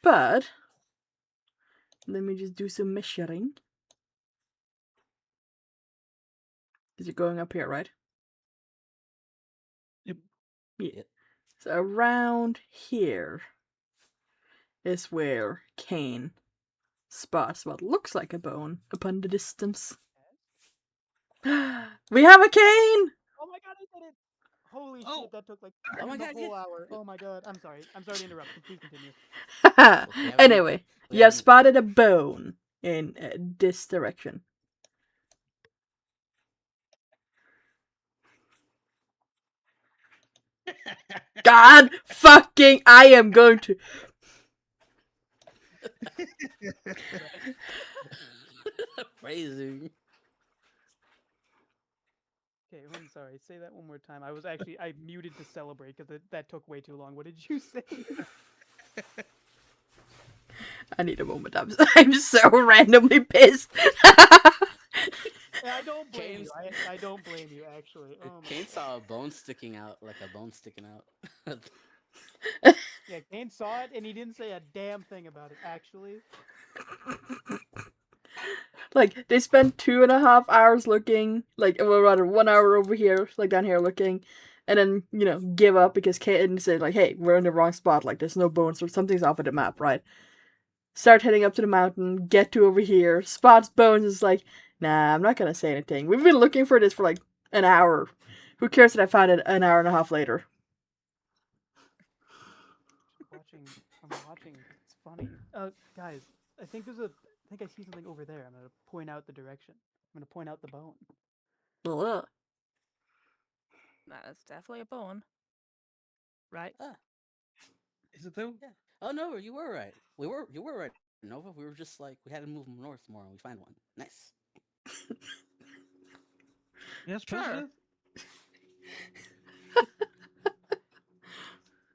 But let me just do some measuring. Because you're going up here, right? Yep. Yeah. Yep. So around here is where Kane spots what looks like a bone upon the distance. We have a Kane! Oh my god, I did it! Holy Oh. shit, that took like Oh my the god, whole hour. Oh my god, I'm sorry. I'm sorry to interrupt. Please continue. Anyway, you have spotted a bone in this direction. God fucking, I am going to. Phrasing. Okay, I'm sorry. Say that one more time. I muted to celebrate because that took way too long. What did you say? I need a moment. I'm so randomly pissed. I don't blame Kane's- you. I don't blame you, actually. Oh my Kane god. saw a bone sticking out, like a bone sticking out. Yeah, Kane saw it and he didn't say a damn thing about it, actually. Like, they spent 2.5 hours looking, like, well, rather 1 hour over here, like down here looking, and then, give up because Kaden said, like, hey, we're in the wrong spot, like, there's no bones, or something's off of the map, right? Start heading up to the mountain, get to over here, spots bones, is like, nah, I'm not gonna say anything. We've been looking for this for, like, an hour. Who cares that I found it an hour and a half later? I'm watching. It's funny. Guys, I think I see something over there. I'm gonna point out the direction. I'm gonna point out the bone. Ugh. That's definitely a bone. Right? Is it though? Yeah. Oh no, you were right. You were right, Nova. We were just like we had to move north more, and we find one. Nice. Yes, Sure. President.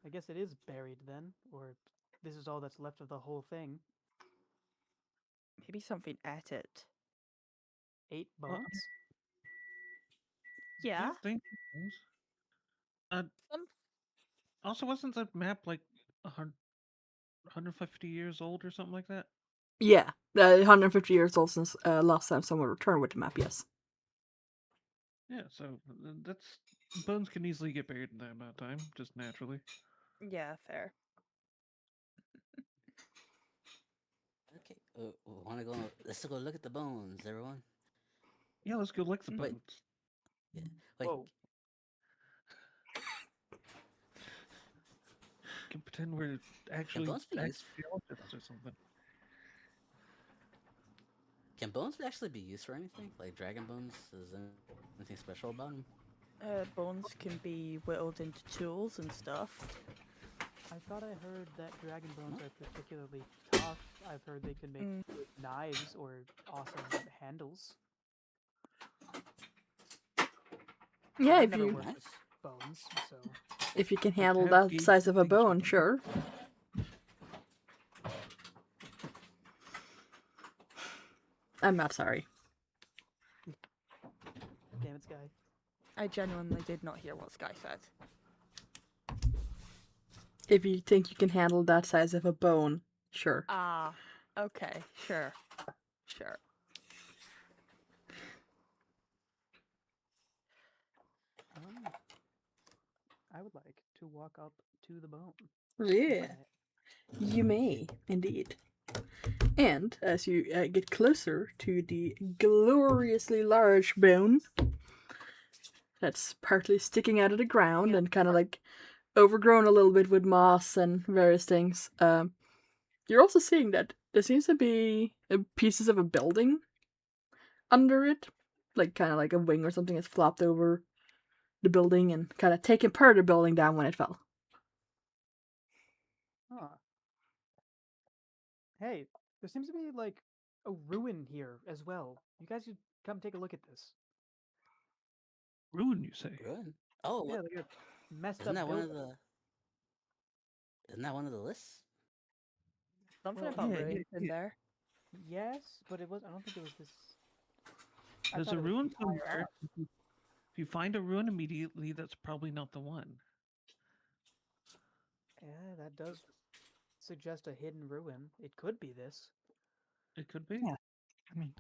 I guess it is buried then, or this is all that's left of the whole thing. Maybe something ate it. 8 bones? Yeah. Thank you. Some Also, wasn't the map like 150 years old or something like that? Yeah, 150 years old since last time someone returned with the map. Yes. Yeah, so that's bones can easily get buried in that amount of time, just naturally. Yeah, fair. Okay, want to go? Let's go look at the bones, everyone. Yeah, let's go lick the Wait, bones. yeah, wait. Whoa. Can pretend we're Can actually bones be used? archaeologists or something. Can bones actually be used for anything? Like dragon bones? Is anything special about them? Bones can be whittled into tools and stuff. I thought I heard that dragon bones are particularly tough. I've heard they can make Mm. good knives or awesome handles. Yeah, I've if never you worked with Nice. bones, so can Like to handle have that gauge size of a things bone, something. sure. I'm not sorry. damn it, Sky. I genuinely did not hear what Sky said. If you think you can handle that size of a bone, sure. Ah, okay, sure. Sure. I would like to walk up to the bone. Yeah, you may indeed. And as you get closer to the gloriously large bone that's partly sticking out of the ground Yeah. and kind of like overgrown a little bit with moss and various things, you're also seeing that there seems to be pieces of a building under it, like kind of like a wing or something has flopped over the building and kind of taken part of the building down when it fell. Huh. Hey, there seems to be like a ruin here as well. You guys should come take a look at this. Ruin, you say? Ruin. Oh, Yeah, like a messed isn't up that one of building. the? Isn't that one of the lists? Something Well, about Yeah, ruins yeah, in yeah. there. yes, but it was. I don't think it was this. I There's thought a it would ruin be higher somewhere. up. If you find a ruin immediately, that's probably not the one. Yeah, that does suggest a hidden ruin. It could be this. It could be. Yeah. I mean,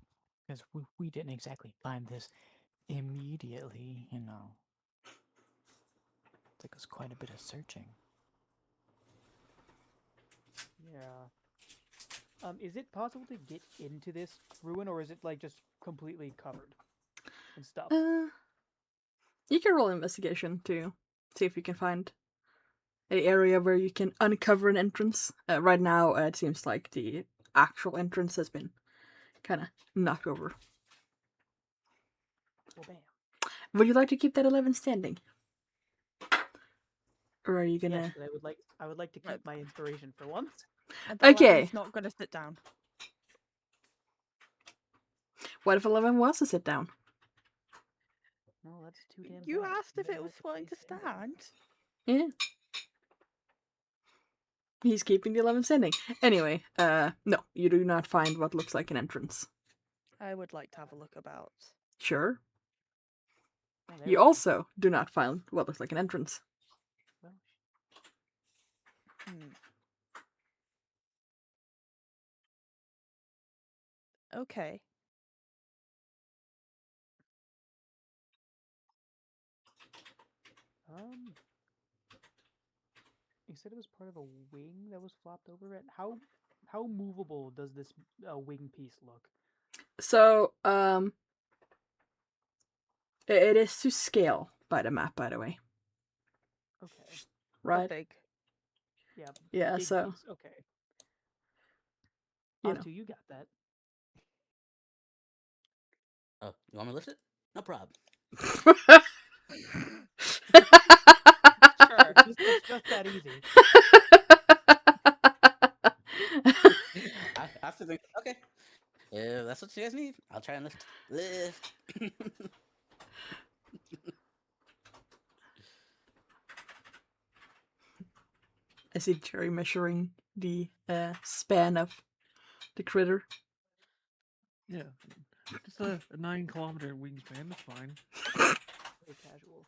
because we didn't exactly find this immediately, you know. Took us quite a bit of searching. Yeah. Is it possible to get into this ruin, or is it like just completely covered in stuff? You can roll investigation to see if you can find an area where you can uncover an entrance. Right now, it seems like the actual entrance has been kind of knocked over. Well, bam. Would you like to keep that 11 standing? Or are you Yes, gonna... but I would like to Right. keep my inspiration for once. And the Okay. 11's not going to sit down. What if 11 was to sit down? No, that's too damn You bad. asked if Better it was let wanting to stay standing. stand. Yeah. He's keeping the 11 standing. Anyway, no, you do not find what looks like an entrance. I would like to have a look about. Sure. Oh, there You we go. also do not find what looks like an entrance. Well, Hmm. Okay. you said it was part of a wing that was flopped over it. How movable does this wing piece look? So, it is to scale by the map, by the way. Okay. How Right? big? Yeah. Yeah, Big so, piece. Okay. you know. Atu, you got that. Oh, you want me to lift it? No problem. Sure. It's just that easy. I have to think. Okay, if that's what you guys need, I'll try and lift. I see Jerry measuring the span of the critter. Yeah. Just a 9-kilometer wingspan. That's fine. Very casual.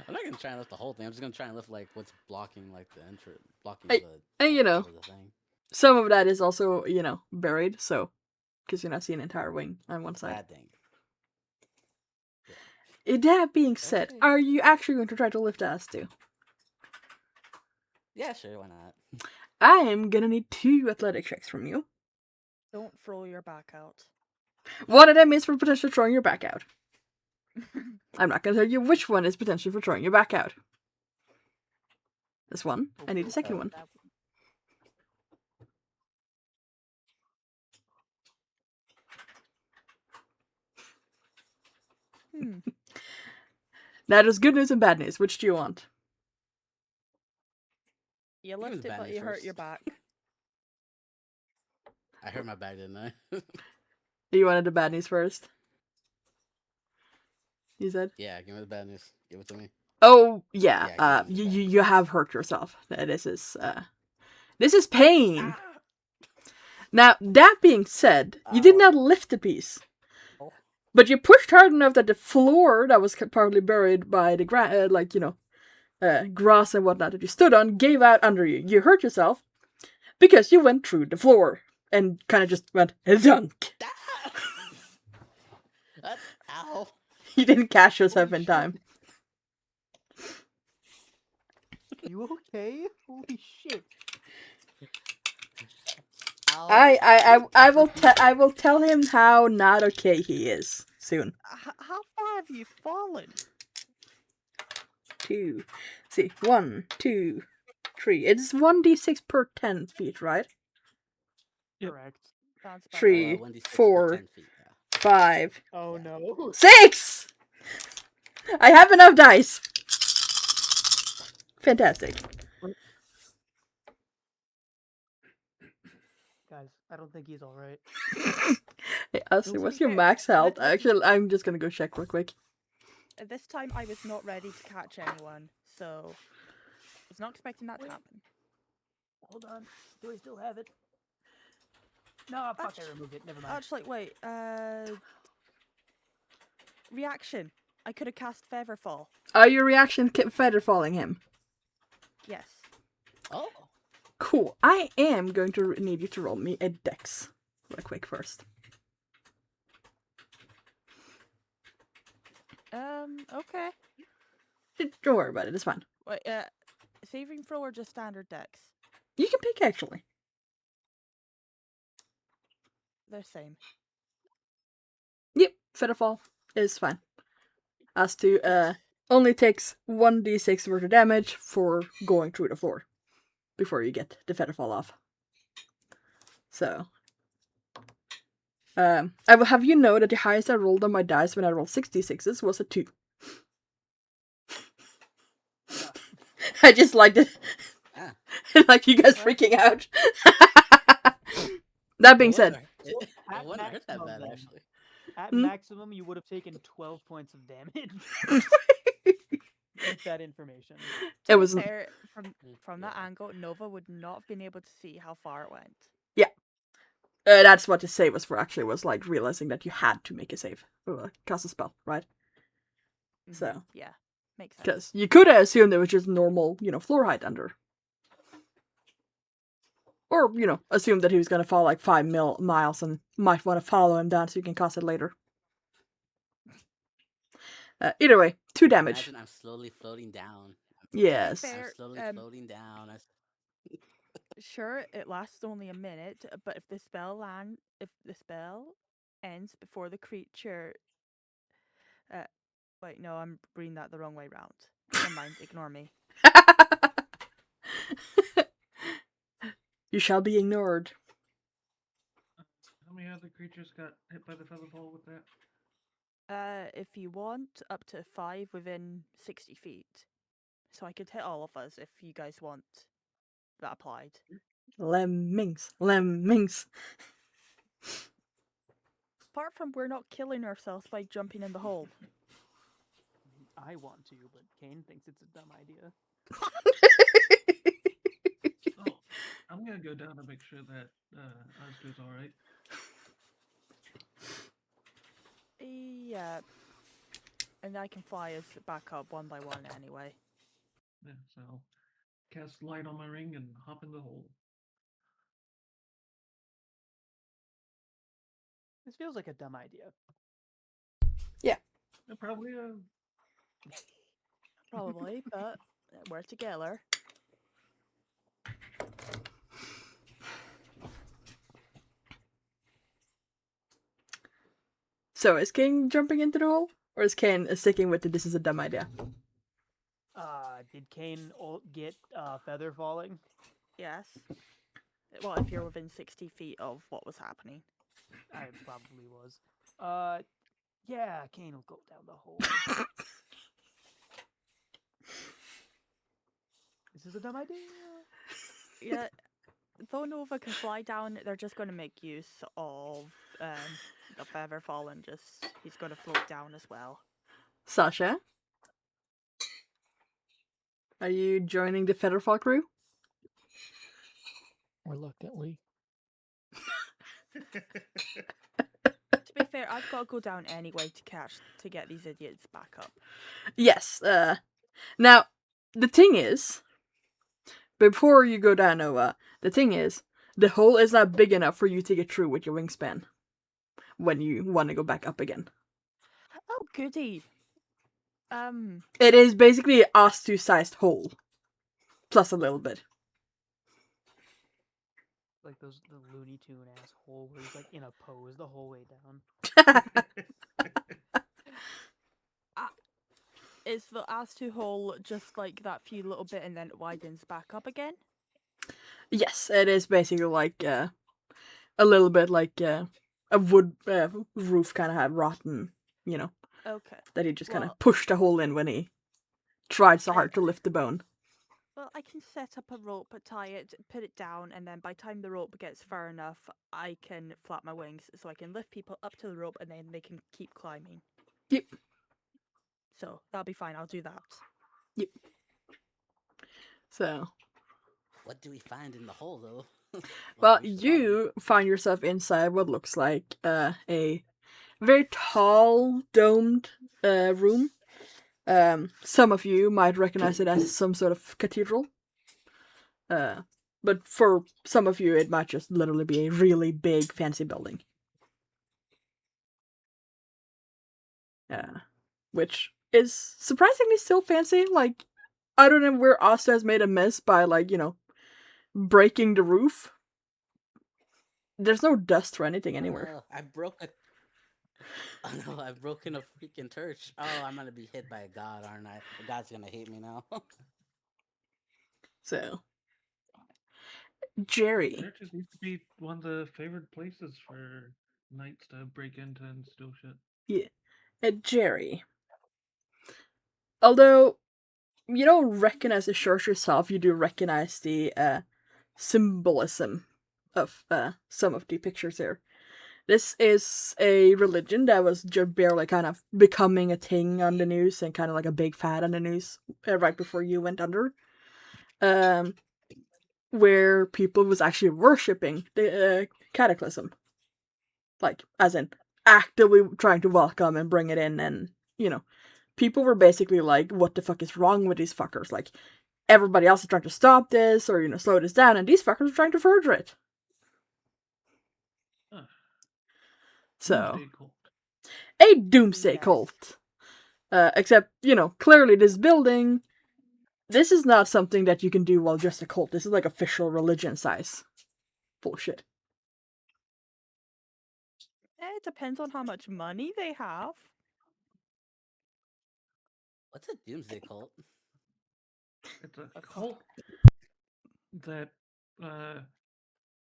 I'm not gonna try and lift the whole thing. I'm just gonna try and lift like what's blocking like the entrance, blocking I- the and, you know, top of the thing. some of that is also, buried, so because you're not seeing an entire wing on one side. Bad thing. That being said, Okay. are you actually going to try to lift us too? Yeah, sure. Why not? I am gonna need 2 athletic checks from you. Don't throw your back out. One of them is for potentially throwing your back out. I'm not gonna tell you which one is potentially for throwing your back out. This one. I need a second one. That Now there's good news and bad news. Which do you want? You me the lift it, bad but news you hurt first. your back. I hurt my back, didn't I? You wanted the bad news first? You said? Yeah, give me the bad news. Give it to me. Oh yeah. Yeah, give me the You bad you have hurt yourself. This is pain. Ah! Now that being said, you did Ow. not lift the piece, Oh. but you pushed hard enough that the floor that was partly buried by the grass and whatnot that you stood on gave out under you. You hurt yourself because you went through the floor and kind of just went dunk. Ow. You didn't catch yourself Holy in shit. time. You okay? Holy shit. Ow. I will tell him how not okay he is soon. How far have you fallen? 2. See, 1, 2, 3. It's 1d6 per 10 feet, right? Yep. Correct. Sounds about 3, 1d6 per 4, 10 feet. Yeah. 5, Oh Yeah. no. 6. I have enough dice. Fantastic. Guys, I don't think he's alright. Hey, Ashley, To what's be your fair, max health? let me- Actually, I'm just gonna go check real quick. This time I was not ready to catch anyone, so I was not expecting that to happen. Hold on. Do I still have it? No, fuck, I Actu- removed it. Never mind. Actually, wait. Reaction. I could have cast Featherfall. Are your reaction feather falling him? Yes. Oh. Cool. I am going to need you to roll me a dex real quick first. Okay. Don't worry about it. It's fine. Wait, saving throw or just standard dex? You can pick actually. They're same. Yep, feather fall is fine. As to only takes 1d6 worth of damage for going through the floor before you get the feather fall off. So, I will have you know that the highest I rolled on my dice when I rolled 66s was a 2. I just liked it. Ah. Like you guys freaking out. That being said, It At wouldn't hurt that maximum, bad, then. actually. At Hmm? maximum, you would have taken 12 points of damage. With that information. it To be was fair, from that Yeah. angle, Nova would not have been able to see how far it went. that's what the save was for. Actually, was like realizing that you had to make a save, cast a spell, right? So, Yeah, makes sense. because you could have assumed it was just normal, floor height under, or assume that he was gonna fall like 5 miles and might want to follow him down so you can cast it later. Either way, 2 damage. Imagine I'm slowly floating down. Yes. To be I'm fair, slowly floating down. sure, it lasts only a minute, but if the spell ends before the creature, wait, no, I'm reading that the wrong way round. Never mind, ignore me. You shall be ignored. How many other creatures got hit by the feather fall with that? If you want, up to 5 within 60 feet. So I could hit all of us if you guys want that applied. Lemmings. Apart from we're not killing ourselves by jumping in the hole. I want to, but Kane thinks it's a dumb idea. Oh, I'm gonna go down to make sure that Osgood's alright. Yeah. And I can fly us back up one by one anyway. Yeah, so I'll cast light on my ring and hop in the hole. This feels like a dumb idea. Yeah, probably. Probably, but we're together. So is King jumping into the hole, or is Kane sticking with this is a dumb idea? Did Kane get feather falling? Yes. Well, if you're within 60 feet of what was happening. I probably was. Yeah, Kane will go down the hole. This is a dumb idea. Yeah, though Nova can fly down, they're just going to make use of the feather fall and just he's going to float down as well. Sasha, are you joining the Featherfall crew? Reluctantly. To be fair, I've got to go down anyway to get these idiots back up. Yes. Now, the thing is, before you go down, Nova, the thing is, the hole is not big enough for you to get through with your wingspan when you want to go back up again. Oh, goody. It is basically an us2-sized hole, plus a little bit. Like the Looney Tune ass hole where he's like in a pose the whole way down. Is the as-to hole just like that few little bit and then it widens back up again? Yes, it is basically like a little bit like a wood roof kind of had rotten, you know, Okay. that he just kind Well, of pushed a hole in when he tried so hard to lift the bone. Well, I can set up a rope, tie it, put it down, and then by the time the rope gets far enough, I can flap my wings so I can lift people up to the rope and then they can keep climbing. Yep. So that'll be fine, I'll do that. Yep. So. What do we find in the hole, though? Well, you find yourself inside what looks like a very tall, domed room. Some of you might recognize it as some sort of cathedral. But for some of you, it might just literally be a really big, fancy building. Which is surprisingly still fancy. Like, I don't know where Asta has made a mess by, like, you know, breaking the roof. There's no dust or anything anywhere. I broke a. Oh no, I've broken a freaking torch. Oh, I'm gonna be hit by a god, aren't I? The god's gonna hate me now. So, Jerry. Churches used to be one of the favorite places for knights to break into and steal shit. Yeah. Jerry. Although you don't recognize the church yourself, you do recognize the symbolism of some of the pictures here. This is a religion that was just barely kind of becoming a thing on the news and kind of like a big fad on the news right before you went under. Where people was actually worshipping the cataclysm. Like, as in, actively trying to welcome and bring it in, and, you know, people were basically like, what the fuck is wrong with these fuckers? Like, everybody else is trying to stop this, or, you know, slow this down, and these fuckers are trying to further it. So, Doomsday cult. a doomsday Yes. cult. Except, you know, clearly this building, this is not something that you can do while just a cult. This is like official religion size bullshit. It depends on how much money they have. What's a doomsday cult? It's a cult that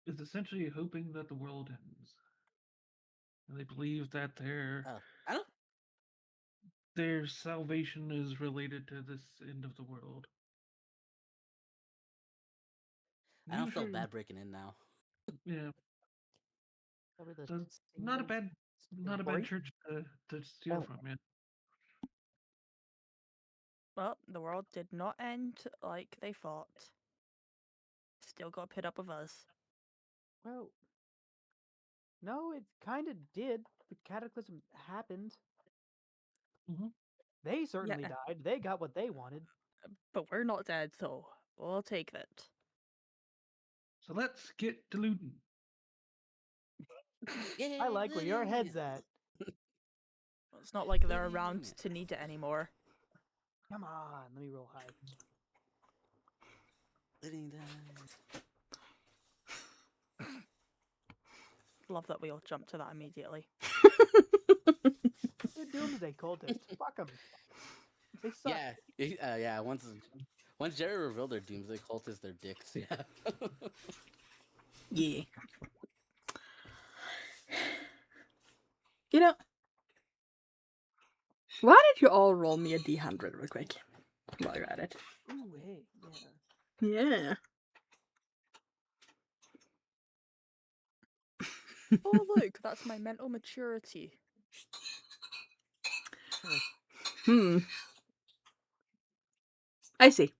is essentially hoping that the world ends. And they believe that Oh, I don't. their salvation is related to this end of the world. I don't feel Usually, bad breaking in now. yeah, Probably the so not a single not a bad story. church to steal from. Yeah, Well, the world did not end like they thought. Still got put up with us. Well, no, it kind of did. The cataclysm happened. Mhm. They certainly died. They got what they wanted. But we're not dead, so we'll take that. So let's get to looting. I like where your head's at. It's not like they're around to need it anymore. Come on, let me roll high. Looting time. Love that we all jumped to that immediately. They're doomsday cultists. Fuck them. They suck. Yeah. Once Jerry revealed their doomsday cultists, their dicks. Yeah. Yeah. You know, why don't you all roll me a D100 real quick while you're at it? Ooh, hey, yeah. Yeah. Oh, look, that's my mental maturity. I see.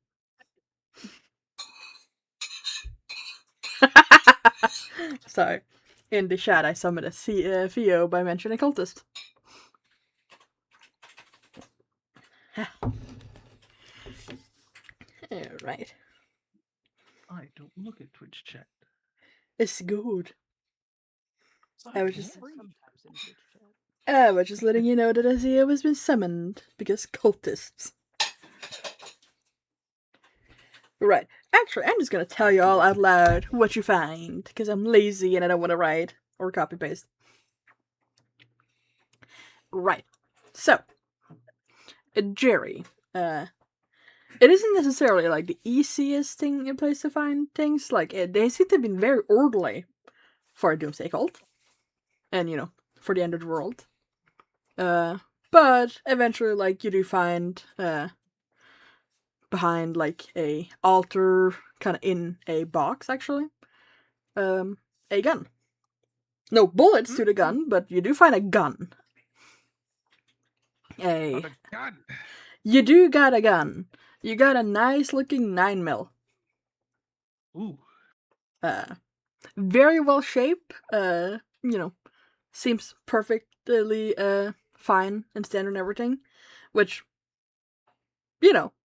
Sorry. In the chat, I summoned a Theo by mentioning cultist. Alright. I don't look at Twitch chat. It's good. I was just Sometimes in Twitch chat. I was just letting you know that a Theo has been summoned because cultists. Right. Actually, I'm just gonna tell you all out loud what you find because I'm lazy and I don't want to write or copy paste. Right. So, Jerry. It isn't necessarily like the easiest place to find things. Like they seem to have been very orderly for a doomsday cult, and for the end of the world. But eventually, like you do find behind like a altar, kind of in a box, actually, a gun. No bullets to the gun, but you do find a gun. Not a gun. You do got a gun. You got a nice looking 9mm. Ooh. Very well shaped. Seems perfectly fine and standard and everything. Which,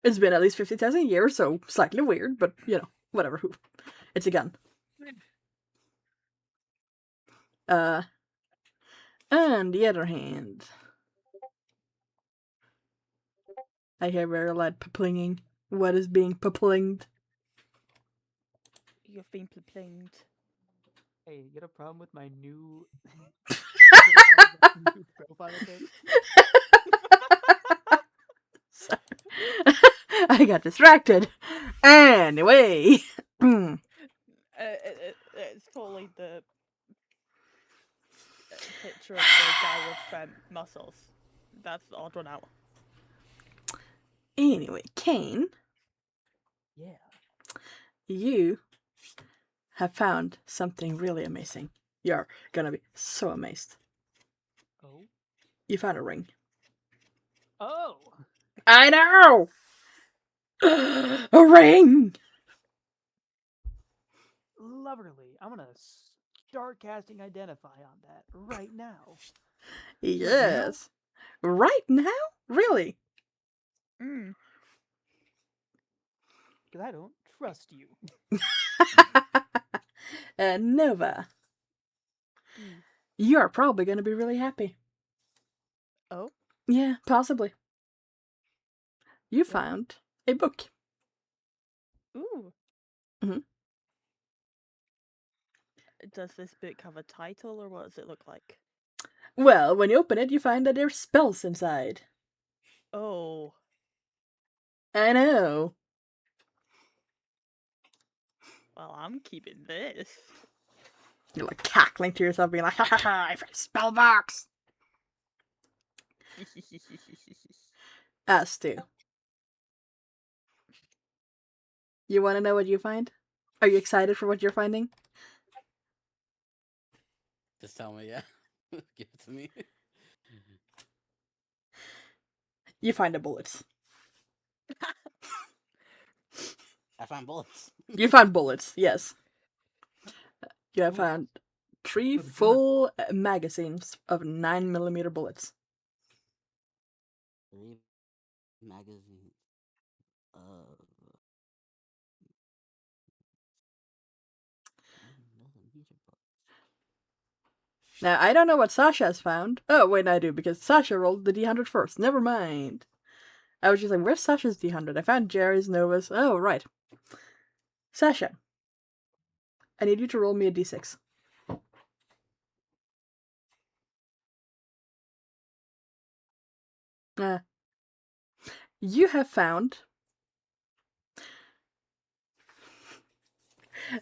it's been at least 50,000 years, so slightly weird, but whatever. It's a gun. On the other hand, I hear very loud paplinging. What is being paplinged? You've been plinged. Hey, you got a problem with my new, new profile pic? I got distracted. Anyway. It's totally the picture of the guy with muscles. That's the odd one out. Anyway, Kane. Yeah. You have found something really amazing. You're gonna be so amazed. Oh. You found a ring. Oh. I know! A ring! Lovely. I'm gonna start casting Identify on that right now. Yes. Right now? Really? Mm. Because I don't trust you. Nova. You are probably gonna be really happy. Oh? Yeah, possibly. You found a book. Ooh. Mm-hmm. Does this book have a title, or what does it look like? Well, when you open it, you find that there's spells inside. Oh. I know. Well, I'm keeping this. You're like cackling to yourself, being like, ha ha ha, I found a spell box! Us too. You want to know what you find? Are you excited for what you're finding? Just tell me, yeah. Give it to me. You find the bullets. I found bullets. You found bullets, yes. You have found 3 full magazines of 9mm bullets. 3 magazine. Now, I don't know what Sasha has found. Oh, wait, I do, because Sasha rolled the D100 first. Never mind. I was just like, where's Sasha's D100? I found Jerry's, Nova's. Oh, right. Sasha, I need you to roll me a D6. You have found...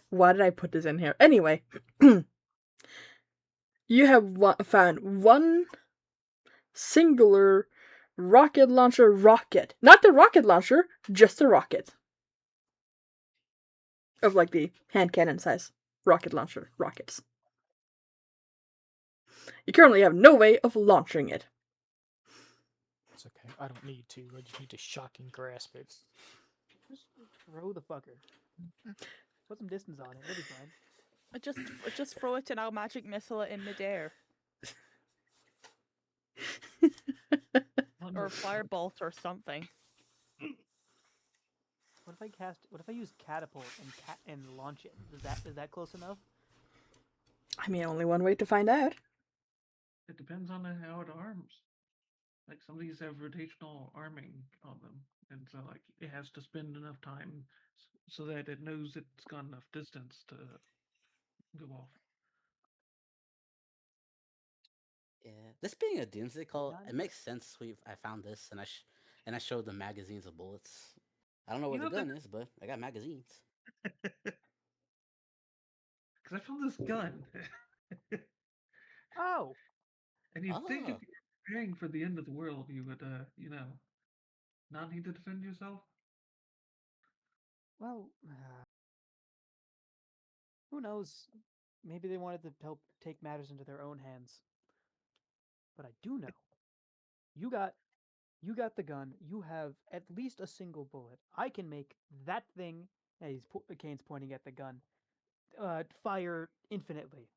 Why did I put this in here? Anyway. You have found one singular rocket launcher rocket. Not the rocket launcher, just the rocket. Of like the hand cannon size rocket launcher rockets. You currently have no way of launching it. It's okay. I don't need to. I just need to shock and grasp it. Just throw the fucker. Put some distance on it. It'll be fine. Just throw it and I'll magic missile it in midair. Or firebolt or something. What if I use catapult and launch it? Is that close enough? I mean, only one way to find out. It depends on how it arms. Like some of these have rotational arming on them, and so like it has to spend enough time so that it knows it's got enough distance to go off. Yeah, this being a doomsday call, None. it makes sense. I found this and I showed them magazines of bullets. I don't know where You the know gun is, but I got magazines. Because I found this gun, Oh, and you'd think if Oh, you were preparing for the end of the world, you would, not need to defend yourself. well, who knows? Maybe they wanted to help take matters into their own hands. But I do know. You got the gun. You have at least a single bullet. I can make that thing. And Kane's pointing at the gun. Fire infinitely.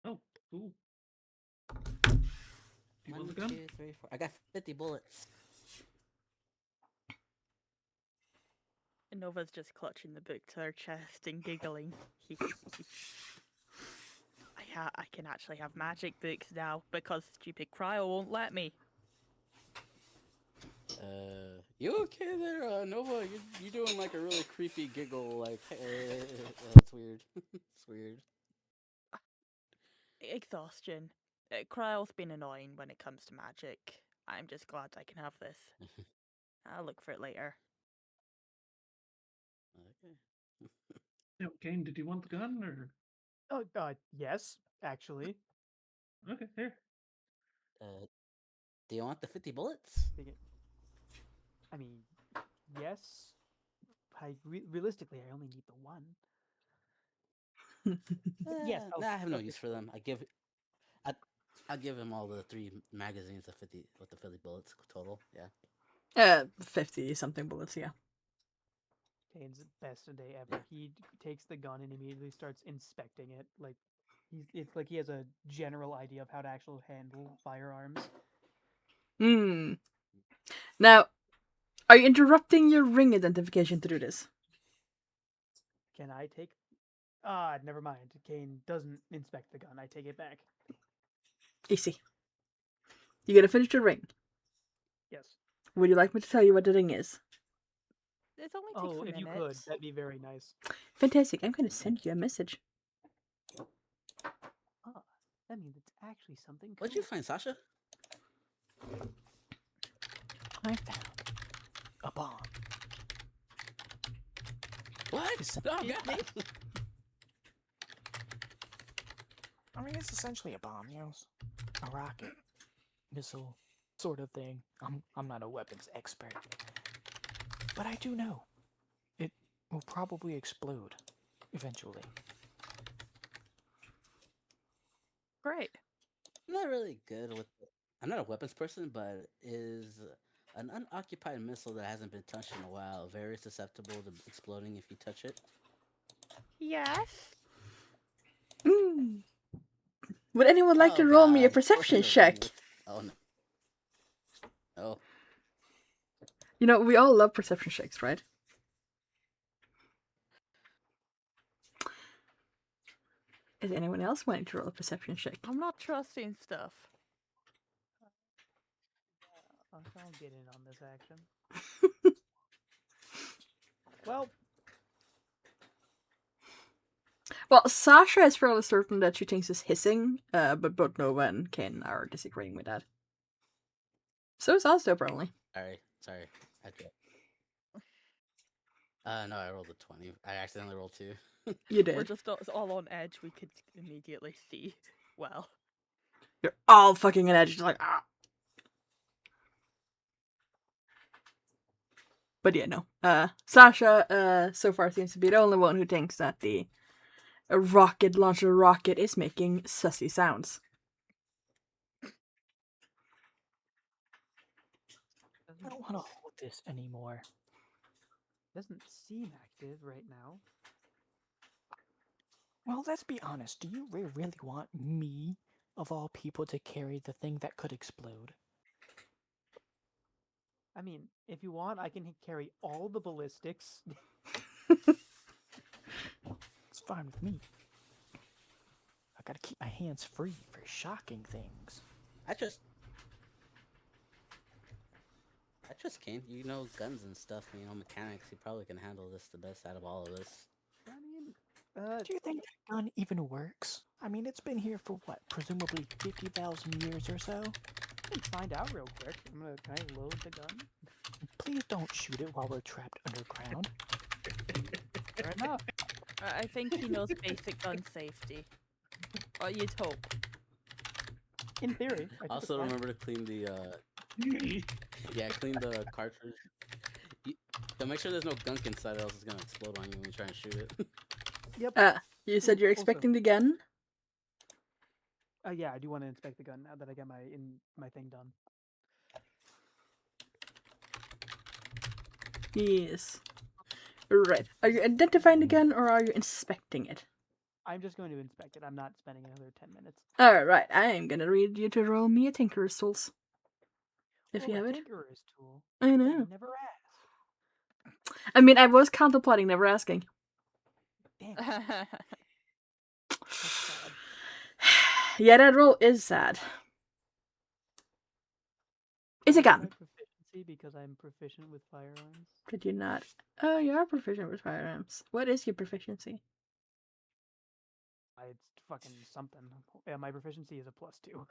Oh, cool. Do you want the 1, gun? 2, 3, 4. I got 50 bullets. Nova's just clutching the book to her chest and giggling. I can actually have magic books now because stupid Cryo won't let me. You okay there, Nova? You doing like a really creepy giggle, like, that's weird. It's weird. Exhaustion. Cryo's been annoying when it comes to magic. I'm just glad I can have this. I'll look for it later. Okay. No, Kane, did you want the gun or? Oh, yes, actually. Okay, here. Do you want the 50 bullets? I mean, yes. Realistically, I only need the one. Yes, Nah, I have no I'll use take for them. I'll give him all the 3 magazines of 50 with the 50 bullets total. Yeah. 50 something bullets, yeah. Kane's best day ever. He takes the gun and immediately starts inspecting it. Like it's like he has a general idea of how to actually handle firearms. Now, are you interrupting your ring identification to do this? Can I take? Never mind. Kane doesn't inspect the gun. I take it back. Easy. You gotta finish your ring. Yes. Would you like me to tell you what the ring is? It only takes Oh, a if you minute. could, that'd be very nice. Fantastic. I'm gonna send you a message. Ah, that means it's actually something cool. What'd you find, Sasha? I found a bomb. What? Oh, God. I mean, it's essentially a bomb, you know, a rocket, missile, sort of thing. I'm not a weapons expert, but I do know it will probably explode eventually. Great. I'm not really good with it. I'm not a weapons person, but is an unoccupied missile that hasn't been touched in a while very susceptible to exploding if you touch it? Yes. Would anyone like to roll me a God, perception forcing the ring check? with... Oh, no. Oh. You know, we all love perception checks, right? Is anyone else wanting to roll a perception check? I'm not trusting stuff. I'll get in on this action. Well, Well, Sasha is fairly certain that she thinks it's hissing, but both Nova and Ken are disagreeing with that. So is Asta, apparently. Sorry. I did. No, I rolled a 20. I accidentally rolled 2. You We're did. just all on edge. We could immediately see. Well, You're all fucking on edge, just like, ah. But yeah, no. Sasha, so far seems to be the only one who thinks that the rocket launcher rocket is making sussy sounds. I don't want to hold this anymore. doesn't seem active right now. Well, let's be honest. Do you really want me, of all people, to carry the thing that could explode? I mean, if you want, I can carry all the ballistics. It's fine with me. I gotta keep my hands free for shocking things. I trust Kane. You know guns and stuff, and mechanics. He probably can handle this the best out of all of us. I mean, Do you think that gun even works? I mean, it's been here for what, presumably 50,000 years or so? we can find out real quick. Can I load the gun? Please don't shoot it while we're trapped underground. Fair enough. I think he knows basic gun safety. Or you'd hope. In theory. I took a Also, class. remember to clean the clean the cartridge. Make sure there's no gunk inside, or else it's gonna explode on you when you try and shoot it. Yep. You said you're Also- expecting the gun? Yeah, I do want to inspect the gun now that I got my thing done. Yes. Right. Are you identifying the gun or are you inspecting it? I'm just going to inspect it. I'm not spending another 10 minutes. Alright, I am gonna read you to roll me a Tinker's Tools. If you a have it. Tinkerer's tool. I I know. never asked. I mean, I was contemplating never asking. Damn. That's sad. Yeah, that roll is sad. It's a Can I get gun. my proficiency because I'm proficient with firearms. Could you not? Oh, you are proficient with firearms. What is your proficiency? It's fucking something. Yeah, my proficiency is a +2.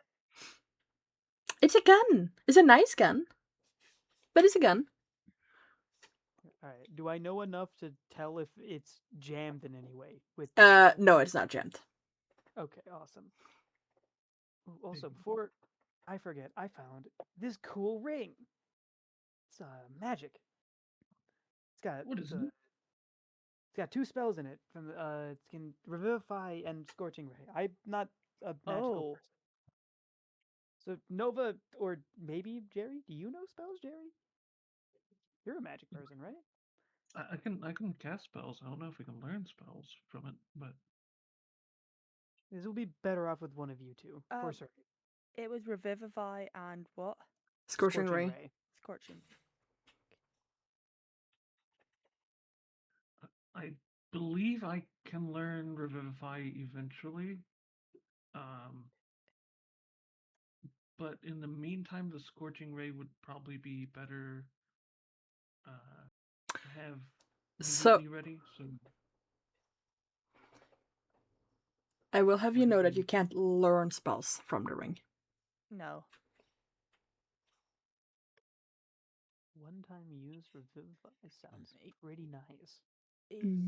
It's a gun. It's a nice gun. But it's a gun. Alright, do I know enough to tell if it's jammed in any way? With No, it's not jammed. Okay, awesome. Ooh, also, before I forget, I found this cool ring. It's magic. It's got What is it? It's got 2 spells in it. From it can revivify and scorching ray. I'm not a magical Oh. person. So Nova or maybe Jerry, do you know spells, Jerry? You're a magic person, right? I can cast spells. I don't know if we can learn spells from it, but This will be better off with one of you two, for certain. It was Revivify and what? Scorching ray. Scorching. I believe I can learn Revivify eventually. But in the meantime, the Scorching Ray would probably be better to have immediately ready. So I will have you know that you can't learn spells from the ring. No. One time use revivify sounds pretty nice.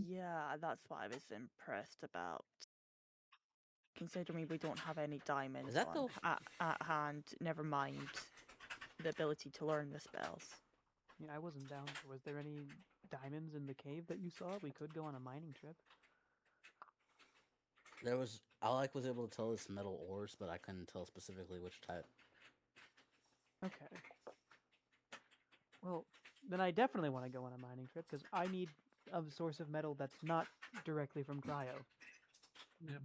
Yeah, that's what I was impressed about. Considering we don't have any diamonds that on at hand, never mind the ability to learn the spells. I mean, I wasn't down. Was there any diamonds in the cave that you saw? We could go on a mining trip. There was. I was able to tell it's metal ores, but I couldn't tell specifically which type. Okay. Well, then I definitely want to go on a mining trip because I need a source of metal that's not directly from cryo. yeah.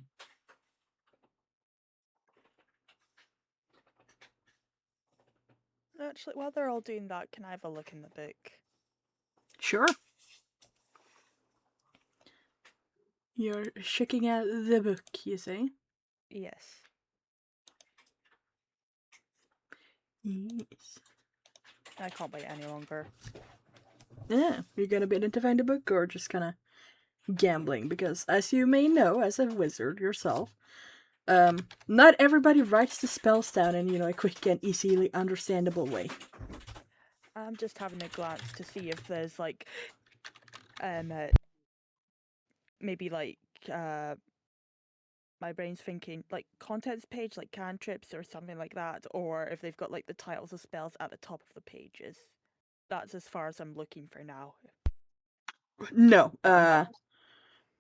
Actually, while they're all doing that, can I have a look in the book? Sure. You're checking out the book, you say? Yes. Yes. I can't wait any longer. Yeah, you're gonna be identifying the book or just kinda gambling? Because as you may know, as a wizard yourself, not everybody writes the spells down in, a quick and easily understandable way. I'm just having a glance to see if there's like, maybe like, my brain's thinking like contents page, like cantrips or something like that, or if they've got like the titles of spells at the top of the pages. That's as far as I'm looking for now. No,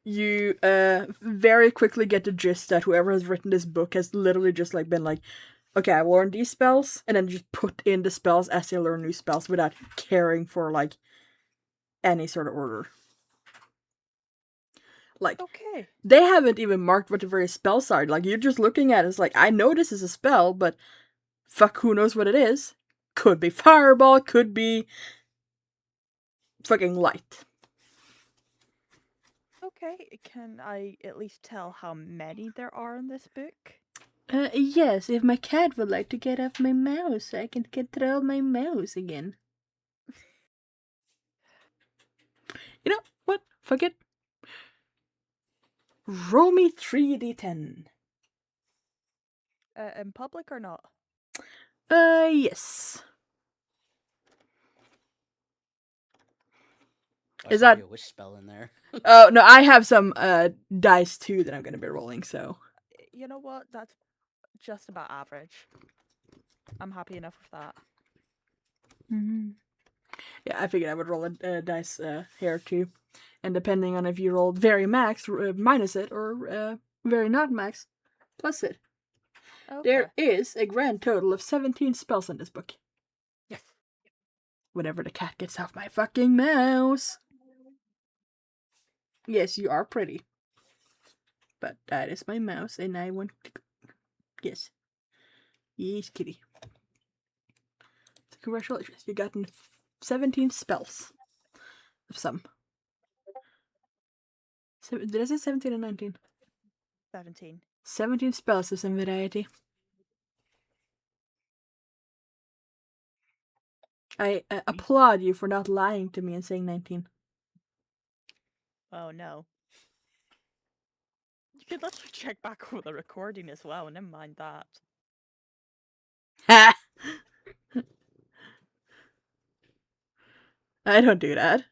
you very quickly get the gist that whoever has written this book has literally just like been like, okay, I learned these spells, and then just put in the spells as they learn new spells without caring for like any sort of order. Like, Okay. they haven't even marked what the various spells are. Like, you're just looking at it, it's like, I know this is a spell, but fuck, who knows what it is? Could be fireball, could be fucking light. Okay, can I at least tell how many there are in this book? Yes, if my cat would like to get off my mouse, I can control my mouse again. You know what? Fuck it. Roll me 3d10. In public or not? Yes. Or Is should there that- be a wish spell in there? Oh, no, I have some, dice too that I'm gonna be rolling, so. You know what? That's just about average. I'm happy enough with that. Mm-hmm. Yeah, I figured I would roll a dice here too. And depending on if you rolled very max, minus it, or very not max, plus it. Okay. There is a grand total of 17 spells in this book. Yes. Whenever the cat gets off my fucking mouse. Yes, you are pretty. But that is my mouse, and I want to... Yes. Yes, kitty. So congratulations, you gotten 17 spells. Of some. Did I say 17 or 19? 17. 17 spells of some variety. I applaud you for not lying to me and saying 19. Oh no. You could literally check back over the recording as well, never mind that. Ha! I don't do that.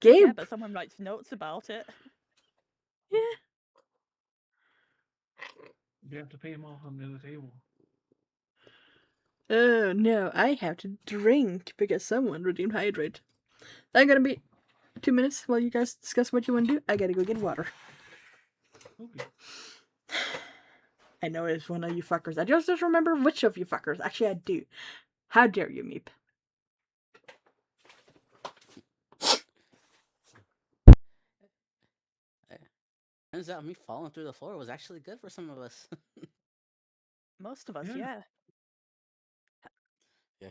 Gabe? Yeah, but someone writes notes about it. Yeah. You have to pay him off under the table. Oh no, I have to drink because someone redeemed hydrate. I'm gonna be 2 minutes while you guys discuss what you want to do. I gotta go get water. Okay. I know it's one of you fuckers. I just don't remember which of you fuckers. Actually, I do. How dare you, Meep? Turns out me falling through the floor was actually good for some of us. Most of us, Yeah. yeah. Yeah.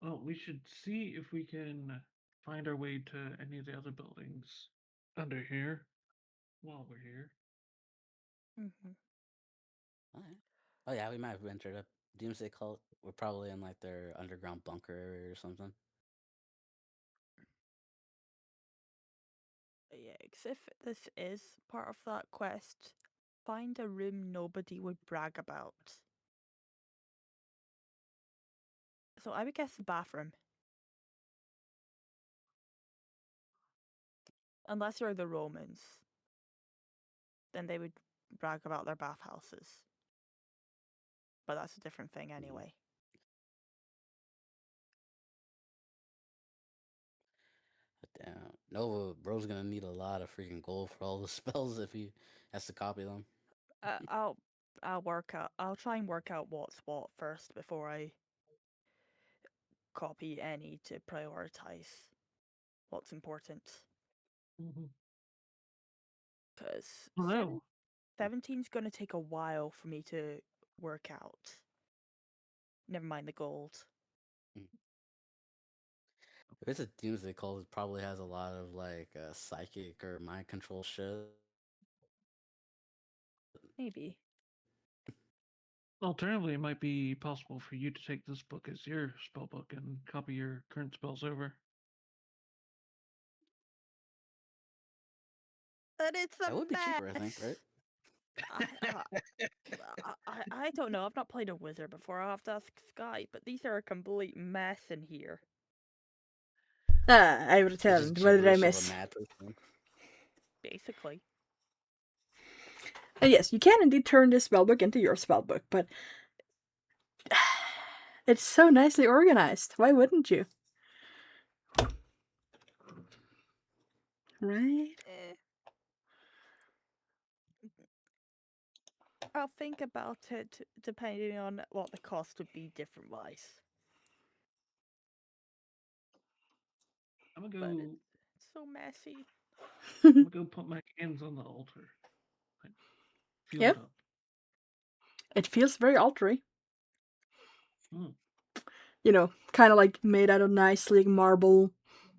Well, we should see if we can find our way to any of the other buildings under here while we're here. Mm-hmm. Alright. Oh yeah, we might have entered a doomsday cult. We're probably in like their underground bunker area or something. Yeah, 'cause if this is part of that quest, find a room nobody would brag about. So I would guess the bathroom. Unless you're the Romans. Then they would brag about their bathhouses. But that's a different thing anyway. But damn, Nova bro's gonna need a lot of freaking gold for all the spells if he has to copy them. I'll work out. I'll try and work out what's what first before I copy any to prioritize what's important. Mm-hmm. Because Hello. 17's gonna take a while for me to work out. Never mind the gold. Mm. If it's a doomsday cult, it probably has a lot of like psychic or mind control shit. Maybe. Alternatively, it might be possible for you to take this book as your spell book and copy your current spells over. But it's a That would be cheaper, I think, mess. right? I don't know. I've not played a wizard before. I'll have to ask Sky. But these are a complete mess in here. I It's just returned. What did I gibberish of a miss? mad person. Basically. Yes, you can indeed turn this spellbook into your spellbook, but it's so nicely organized. Why wouldn't you? Right? Eh. I'll think about it depending on what the cost would be different wise. I'm gonna But go. it's so messy. I'm gonna go put my hands on the altar. Like, feel Yep. it up. It feels very altery. Hmm. You know, kind of like made out of nice, sleek marble.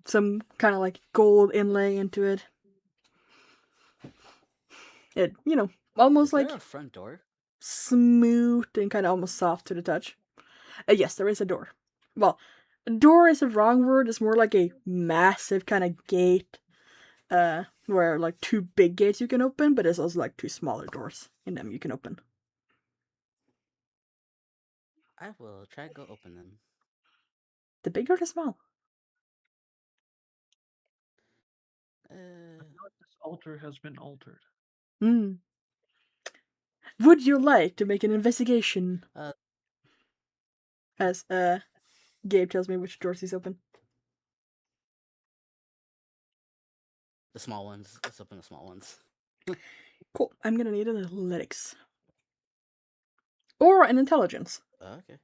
Some kind of like gold inlay into it. It, almost Is there like a front door? smooth and kind of almost soft to the touch. Yes, there is a door. Well, door is a wrong word. It's more like a massive kind of gate, where like two big gates you can open, but there's also like two smaller doors in them you can open. I will try to go open them. The big or the small? I thought this altar has been altered. Hmm. Would you like to make an investigation? As Gabe tells me which doors he's open. the small ones. Let's open the small ones. Cool. I'm gonna need an athletics. Or an intelligence. Okay.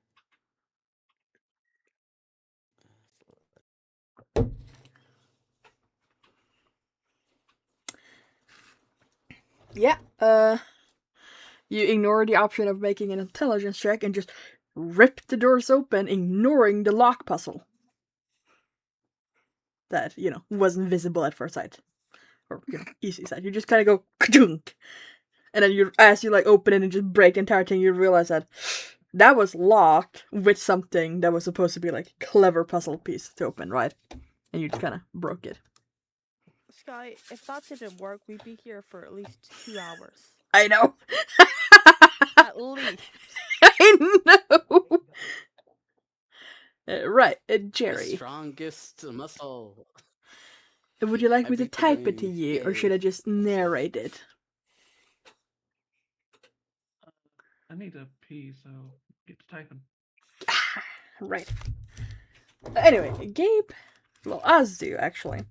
Yeah, you ignore the option of making an intelligence check and just rip the doors open, ignoring the lock puzzle. That, wasn't visible at first sight. Or, easy sight. You just kind of go ka-chunk. And then as you like open it and just break the entire thing, you realize that was locked with something that was supposed to be like a clever puzzle piece to open, right? And you just kind of broke it. Sky, if that didn't work, we'd be here for at least 2 hours. I know. At least. I know. Right, The Jerry. strongest muscle. Would you like I me to beat the type it to brain. you, or Yay. should I just narrate it? I need to pee, so get to typing. Right. Anyway, Gabe, well, us do, actually.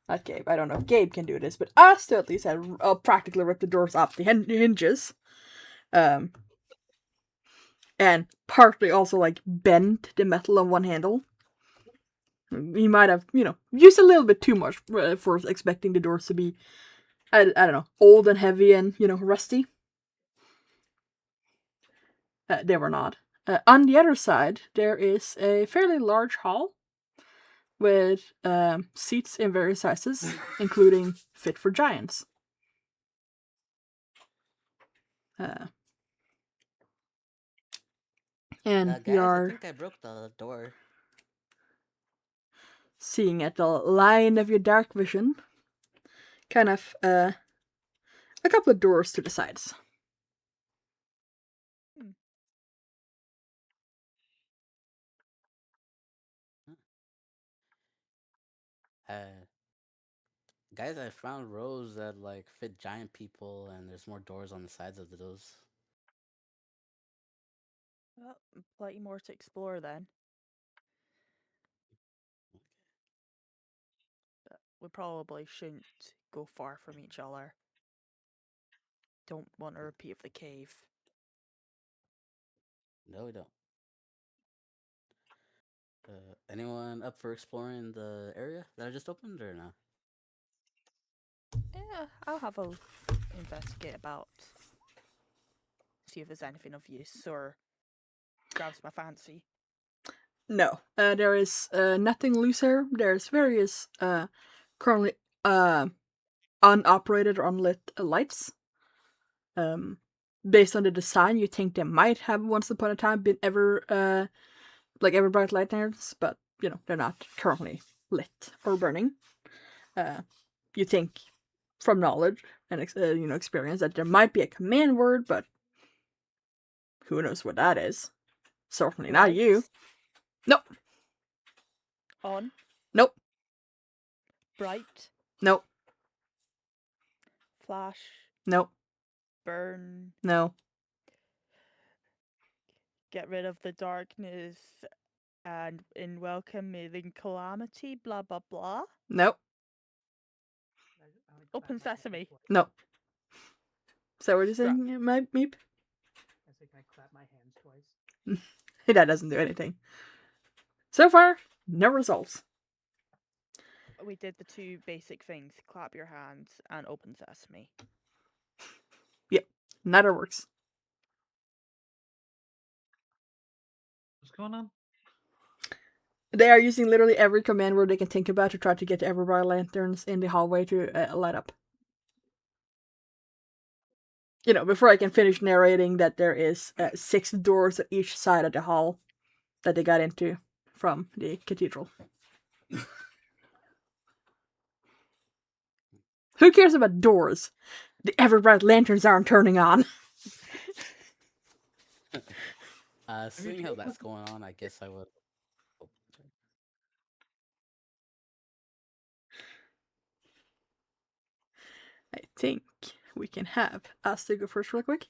Not Gabe, I don't know if Gabe can do this, but us do at least had practically ripped the doors off the hinges. And partly also, like, bent the metal on one handle. We might have, used a little bit too much for expecting the doors to be, I don't know, old and heavy and, rusty. They were not. On the other side, there is a fairly large hall with seats in various sizes, including fit for giants. And Guys, I you're think I broke the door. seeing at the line of your dark vision, kind of a couple of doors to the sides. Uh, guys, I found rows that like fit giant people, and there's more doors on the sides of those. Well, plenty more to explore then. But we probably shouldn't go far from each other. Don't want a repeat of the cave. No, we don't. Anyone up for exploring the area that I just opened, or not? Yeah, I'll have a investigate about. see if there's anything of use or grabs my fancy. No, there is nothing loose here. There's various currently unoperated or unlit lights. Based on the design, you think they might have once upon a time been ever bright lanterns, but they're not currently lit or burning. You think from knowledge and experience that there might be a command word, but who knows what that is? Certainly not you. Lights. Nope. On. Nope. Bright. Nope. Flash. Nope. Burn. No. Get rid of the darkness and in welcoming calamity, blah blah blah. Nope. I only clap Open my hands sesame. twice. No. So what are you Right. saying, Meep? I say, can I clap my hands twice? That doesn't do anything. So far, no results. We did the two basic things: clap your hands and open sesame. Yep, neither works. What's going on? They are using literally every command word they can think about to try to get everybody lanterns in the hallway to light up. Before I can finish narrating that there is 6 doors at each side of the hall that they got into from the cathedral. Who cares about doors? The ever-bright lanterns aren't turning on. Seeing how that's going on, I guess I would. Oh, sorry. I think we can have Asta go first real quick.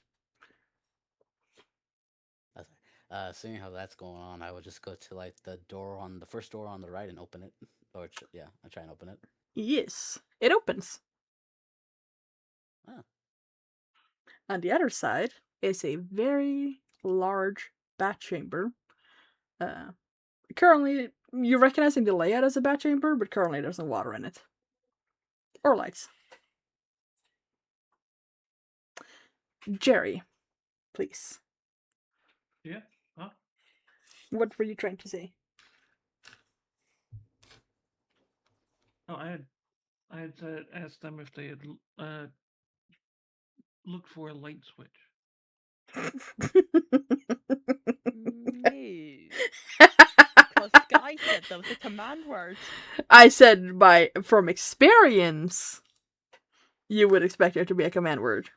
Seeing how that's going on, I would just go to like the first door on the right and open it, or I try and open it. Yes, it opens. Oh. On the other side is a very large bat chamber. Currently, you're recognizing the layout as a bat chamber, but currently there's no water in it. Or lights. Jerry, please. Yeah. Huh? What were you trying to say? Oh, I had asked them if they had looked for a light switch. No. Because Sky said that was a command word. I said from experience, you would expect there to be a command word.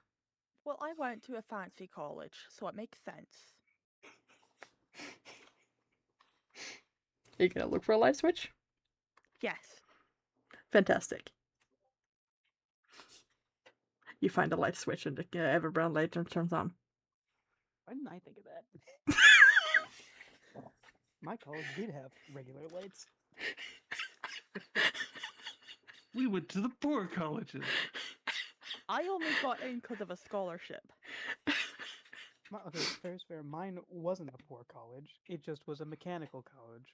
Well, I went to a fancy college, so it makes sense. Are you gonna look for a light switch? Yes. Fantastic. You find a light switch and the ever-brown lantern turns on. Why didn't I think of that? My college did have regular lights. We went to the poor colleges. I only got in because of a scholarship. Okay, fair's fair. Mine wasn't a poor college. It just was a mechanical college.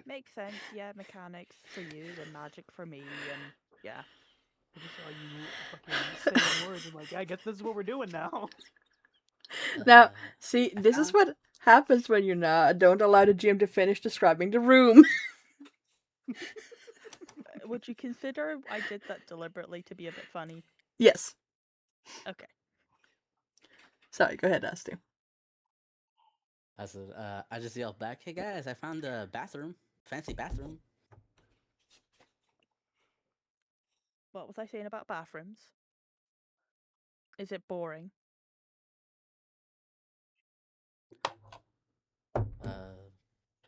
Makes sense, yeah, mechanics for you and magic for me, and yeah. I just saw you fucking saying words. I'm like, I guess this is what we're doing now. Now, see, this is what happens when you don't allow the GM to finish describing the room. Would you consider I did that deliberately to be a bit funny? Yes. Okay. Sorry, go ahead, Stu. I just yelled back, "Hey guys, I found a bathroom, fancy bathroom." What was I saying about bathrooms? Is it boring?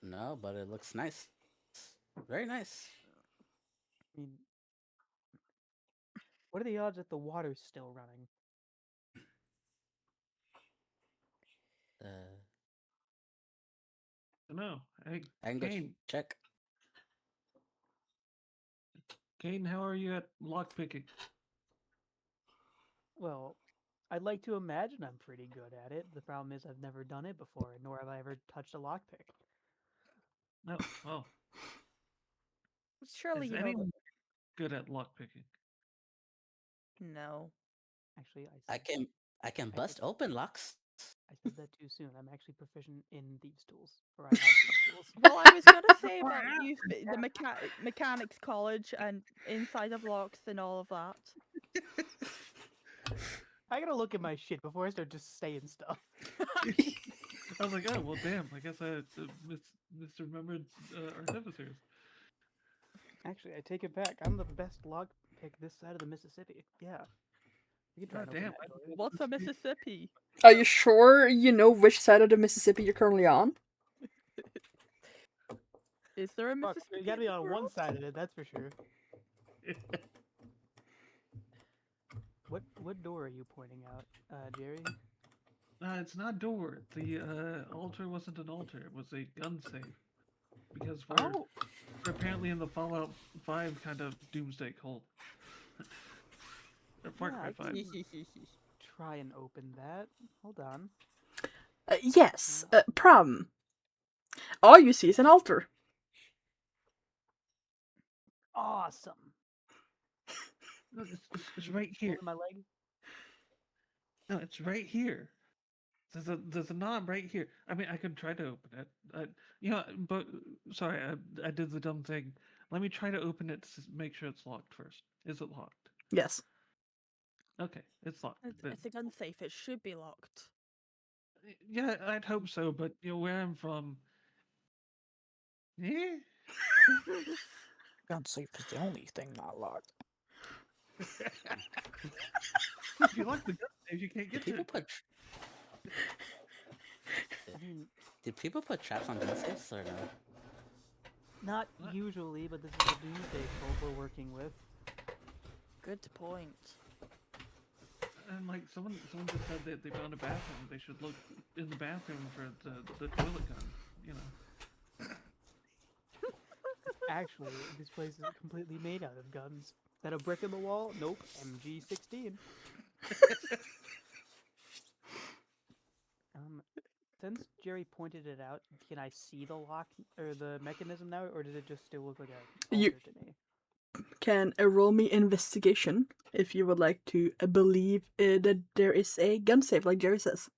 No, but it looks nice, very nice. I mean, what are the odds that the water's still running? No. Hey, I can go Kane. check. Kane, how are you at lockpicking? Well, I'd like to imagine I'm pretty good at it. The problem is I've never done it before, nor have I ever touched a lockpick. No. Oh. Surely Is you know anyone good at lockpicking? No. Actually, I can I bust said open locks. I said that too soon. I'm actually proficient in thieves' tools, or I have thieves' tools. Well, I was gonna say What about happened? the mechanics college and inside of locks and all of that. I gotta look at my shit before I start just saying stuff. I was like, oh well, damn. I guess I misremembered artificers. Actually, I take it back. I'm the best lock pick this side of the Mississippi. Yeah, we can try God and open damn. that door. What's a Mississippi? Are you sure you know which side of the Mississippi you're currently on? Is there a Fuck, Mississippi you gotta in be the on one world? side of it. That's for sure. What door are you pointing out, Jerry? It's not door. The altar wasn't an altar. It was a gun safe. Because Oh, we're apparently in the Fallout 5 kind of doomsday cult. Or Far yeah, Cry I 5. can try and open that. Hold on. Yes. Problem. All you see is an altar. Awesome. No, it's right here. Holding my leg. No, it's right here. There's a knob right here. I mean, I could try to open it. But sorry, I did the dumb thing. Let me try to open it to make sure it's locked first. Is it locked? Yes. Okay, it's locked. Then It's a gun safe. It should be locked. yeah, I'd hope so. But where I'm from, eh? Gun safe is the only thing not locked. If you lock the gun safe, you can't Did get to people it. put I mean, did people put traps on gun safes or no? not What? usually, but this is a doomsday cult we're working with. Good point. And like someone just said that they found a bathroom. They should look in the bathroom for the toilet gun. You know. Actually, this place is completely made out of guns. Is that a brick in the wall? Nope. MG16. Since Jerry pointed it out, can I see the lock or the mechanism now, or does it just still look like a You- altar to me? Can roll me investigation if you would like to believe that there is a gun safe, like Jerry says.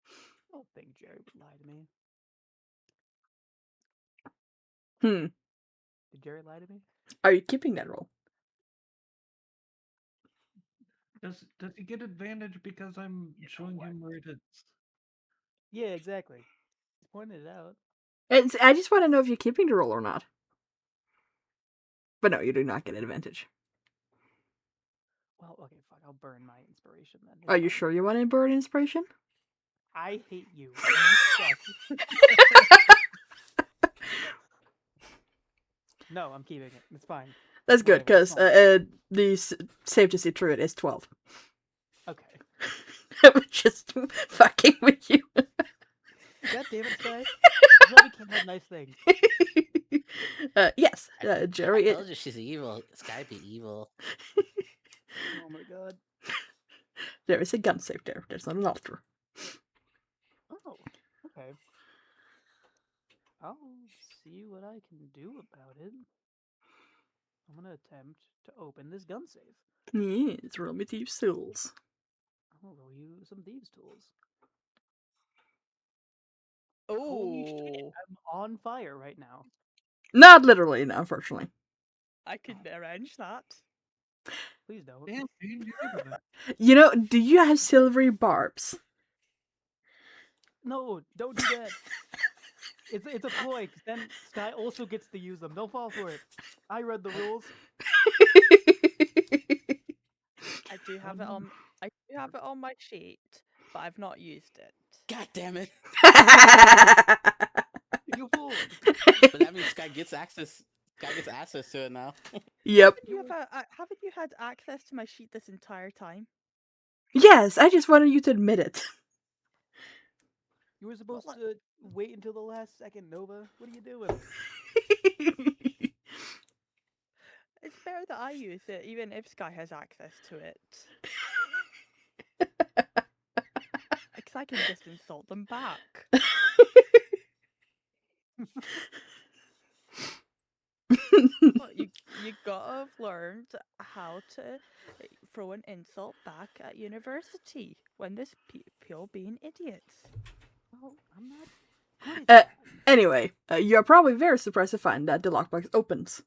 I don't think Jerry would lie to me. Hmm. Did Jerry lie to me? Are you keeping that roll? Does he get advantage because I'm showing him where it is? Yeah, exactly. He pointed it out. I just want to know if you're keeping the roll or not. But no, you do not get advantage. Well, okay, fuck. I'll burn my inspiration then. It's Are you fine. sure you want to burn inspiration? I hate you. You suck. No, I'm keeping it. It's fine. That's good, Whatever, it's because the safe to see through it is 12. Okay. I'm just fucking with you. God damn it, Sky. That's why we can't have nice things. Yes, I Jerry. told you she's evil. It's gotta be evil. Oh my god. There is a gun safe there. There's not an altar. Oh, okay. I'll see what I can do about it. I'm gonna attempt to open this gun safe. Yes, roll me thieves' tools. I'll roll you some thieves' tools. Oh, Holy shit, I'm on fire right now. Not literally, no, unfortunately. I could arrange that. Please don't. Damn, dude, you're good with that. You know, do you have silvery barbs? No, don't do that. It's a ploy, 'cause then Sky also gets to use them. Don't fall for it. I read the rules. I do have it on. I do have it on my sheet, but I've not used it. God damn it! You fool. But that means Sky gets access. Sky gets access to it now. Yep. Haven't you had access to my sheet this entire time? Yes, I just wanted you to admit it. You were supposed look- to wait until the last second, Nova. What are you doing? It's better that I use it, even if Sky has access to it. Because I can just insult them back. Well, you gotta have learned how to throw an insult back at university when there's people being idiots. Well, I'm not good at Uh, that. anyway, you're probably very surprised to find that the lockbox opens.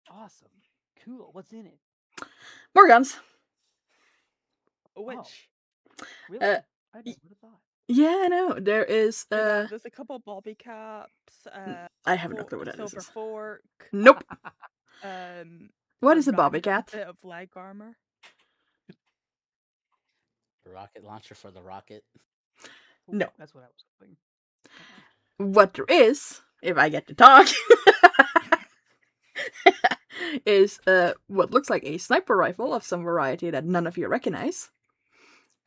Awesome. Cool. What's in it? More guns. Which, Really? Uh, I y- never would have thought. yeah, I know. There is. there's a couple Bobby caps, I have no clue what a that is. silver fork, Nope. What a is a bobby random cat? bit of leg armor. A rocket launcher for the rocket. Ooh, No. That's what I was hoping. What there is, if I get to talk, is what looks like a sniper rifle of some variety that none of you recognize.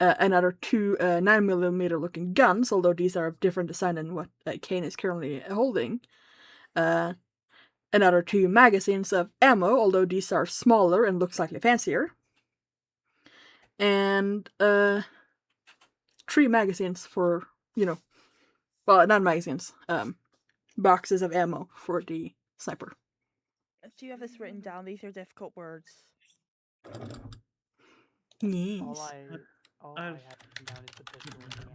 Another two 9mm looking guns, although these are of different design than what Kane is currently holding. Another two magazines of ammo, although these are smaller and look slightly fancier. And three magazines for, well, not magazines, boxes of ammo for the sniper. Do you have this written down? These are difficult words. Yes. All I I've- have written down is the pistol and the ammo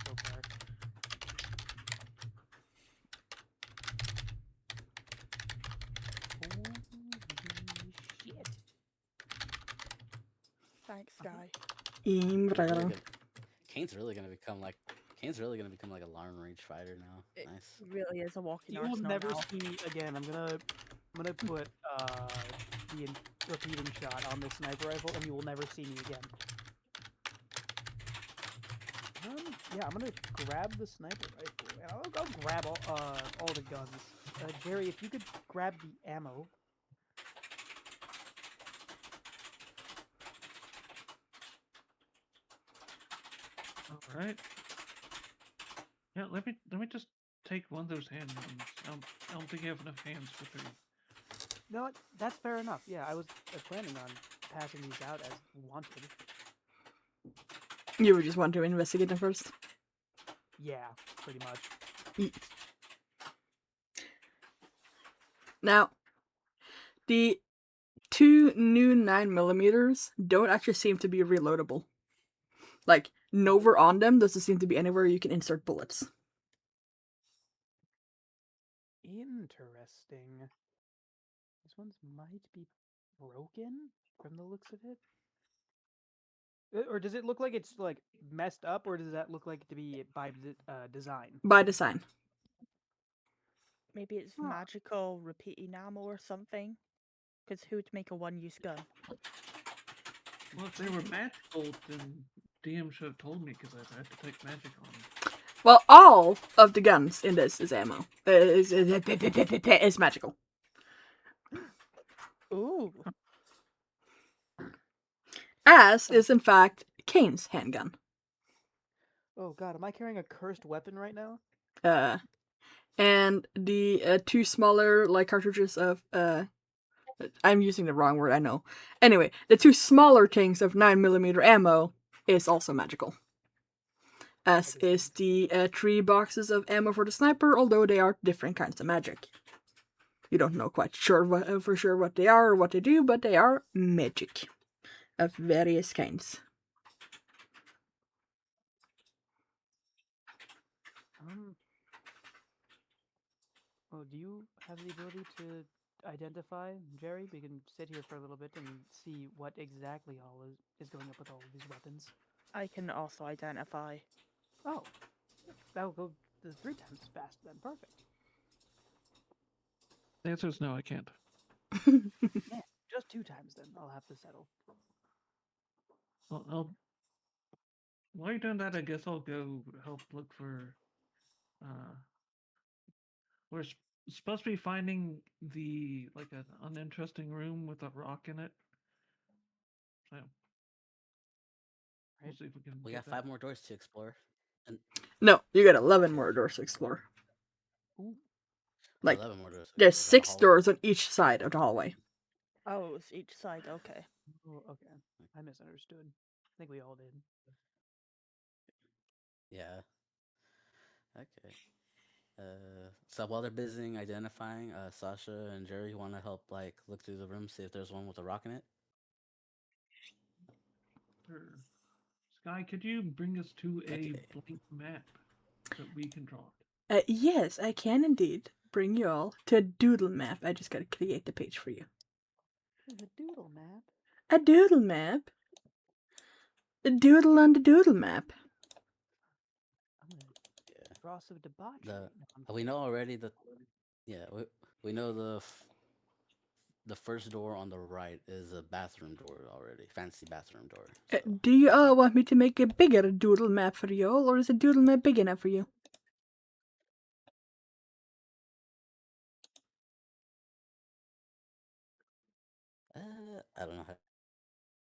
so far. Holy shit. Thanks, Guy. Kane's really gonna become like a long range fighter now. It Nice. really is a walking You will arsenal never now. see me again. I'm gonna put the repeating shot on this sniper rifle, and you will never see me again. Yeah, I'm gonna grab the sniper rifle. And I'll grab all the guns. Jerry, if you could grab the ammo. All right. Yeah, let me just take one of those handguns. I don't think I have enough hands for three. No, that's fair enough. Yeah, I was planning on passing these out as wanted. You would just want to investigate them first? Yeah, pretty much. Now, the two new 9mm don't actually seem to be reloadable. Like, nowhere on them does it seem to be anywhere you can insert bullets. Interesting. This one's might be broken from the looks of it. Or does it look like it's like messed up, or does that look like it to be by design? By design. Maybe it's Huh. magical repeating ammo or something. Because who would make a one-use gun? Well, if they were magical, then DM should have told me because I've had to take magic on them. Well, all of the guns in this is ammo. Is magical. Ooh. As is, in fact, Kane's handgun. Oh god, am I carrying a cursed weapon right now? And the two smaller, like, cartridges of, I'm using the wrong word, I know. Anyway, the two smaller things of 9mm ammo is also magical. As is the three boxes of ammo for the sniper, although they are different kinds of magic. You don't know quite for sure what they are or what they do, but they are magic of various kinds. Oh, do you have the ability to identify, Jerry? We can sit here for a little bit and see what exactly all is going up with all of these weapons. I can also identify. Oh, that'll go the 3 times as fast then. Perfect. The answer is no, I can't. Yeah, just 2 times then. I'll have to settle. I'll while you're doing that, I guess I'll go help look for. We're supposed to be finding the like an uninteresting room with a rock in it. So we'll see if we can. We get got 5 that. more doors to explore. And No, you got 11 more doors to explore. Ooh. Like, 11 more doors. there's Is that a 6 hallway? doors on each side of the hallway. Oh, it's each side. Okay. Oh, okay. I misunderstood. I think we all did. Yeah. Okay. So while they're busy identifying, Sasha and Jerry want to help like look through the room, see if there's one with a rock in it. Sky, could you bring us to a Okay. blank map that we can draw? Yes, I can indeed bring you all to a doodle map. I just gotta create the page for you. There's a doodle map. A doodle map? A doodle on the doodle map. I'm gonna Yeah. draw some debauchery. The No, I'm we know already that. Yeah, we know the first door on the right is a bathroom door already, fancy bathroom door. So Do you all want me to make a bigger doodle map for you all, or is a doodle map big enough for you? I don't know how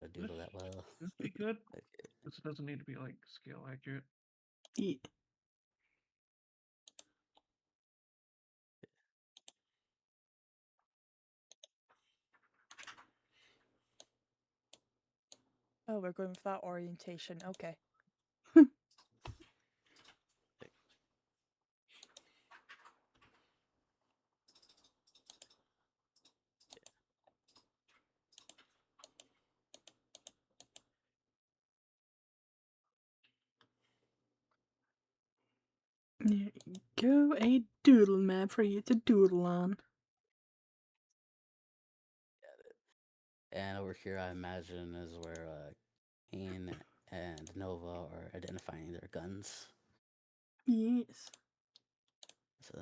to doodle that well. This be good. Okay. This doesn't need to be like scale accurate. Yeah. Oh, we're going with that orientation. Okay. There you go, a doodle map for you to doodle on. And over here, I imagine is where Kane and Nova are identifying their guns. Yes. So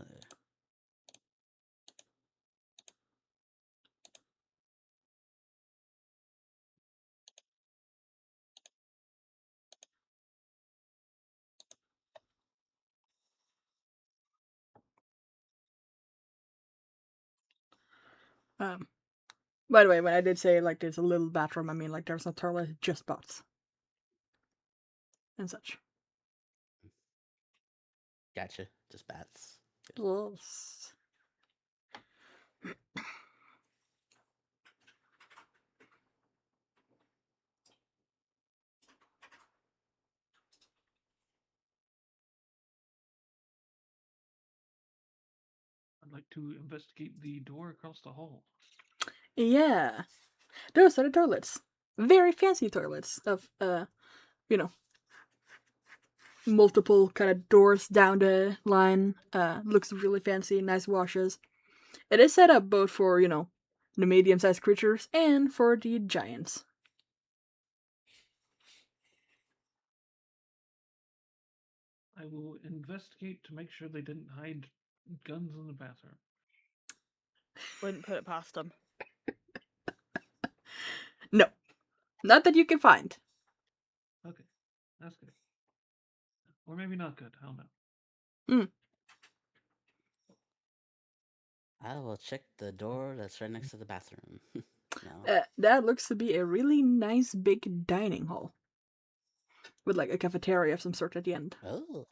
By the way, when I did say like there's a little bathroom, I mean like there's no toilet, just bots and such. gotcha, just bats. Yes. I'd like to investigate the door across the hall. Yeah, those are the toilets. Very fancy toilets of you know, multiple kind of doors down the line. Looks really fancy, nice washes. It is set up both for, the medium-sized creatures and for the giants. I will investigate to make sure they didn't hide guns in the bathroom. Wouldn't put it past them. No, not that you can find. Okay, that's good. Or maybe not good. I don't know. I will check the door that's right next to the bathroom. No. That looks to be a really nice big dining hall. With like a cafeteria of some sort at the end. Oh,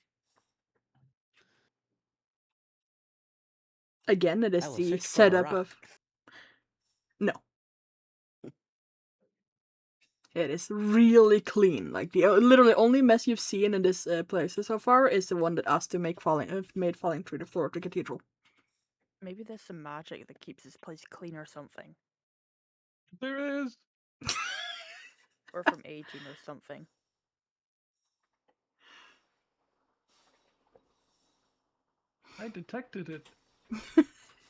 Again, it I is will the search for a setup rock. of. No. It is really clean. Like the literally only mess you've seen in this place so far is the one that Astu made falling through the floor of the cathedral. Maybe there's some magic that keeps this place clean or something. There is. Or from aging or something. I detected it.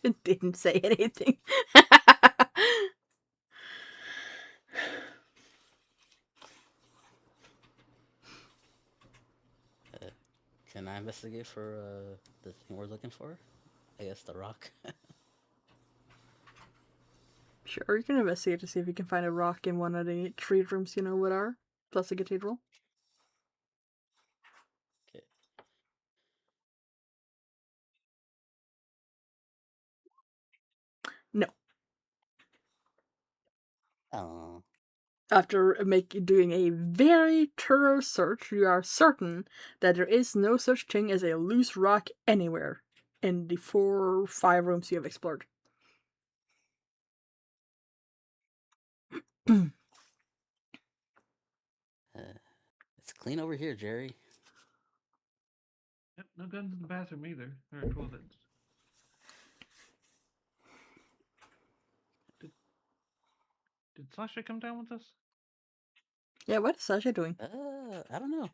It didn't say anything. Can I investigate for the thing we're looking for? I guess the rock. Sure, you can investigate to see if you can find a rock in one of the tree rooms you know what are, plus the cathedral. Okay. No. Oh. After doing a very thorough search, you are certain that there is no such thing as a loose rock anywhere in the 4 or 5 rooms you have explored. It's clean over here, Jerry. Yep, no guns in the bathroom either. Or toilets. Did Sasha come down with us? Yeah, what is Sasha doing? I don't know.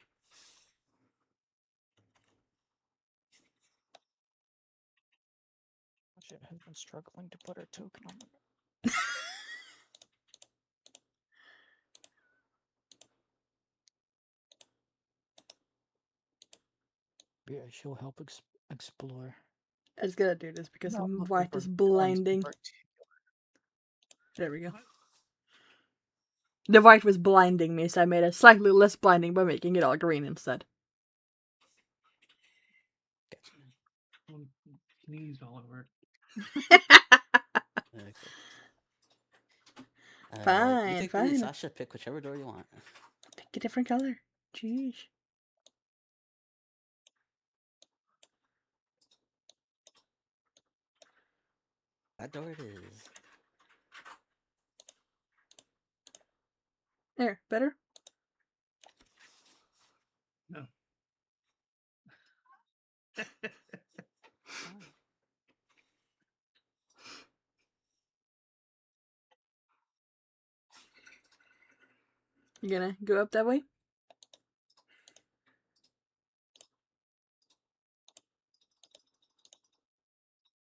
Sasha has been struggling to put her token on the. Yeah, she'll help explore. I just gotta do this because the Not looking white for is guns in blinding. particular. There we go. What? The white was blinding me, so I made it slightly less blinding by making it all green instead. Gotcha. Someone sneezed all over. Okay. You Fine, take the lead, fine. Sasha. Pick whichever door you want. Pick a different color. Jeez. That door it is. There, better? No. Fine. You gonna go up that way?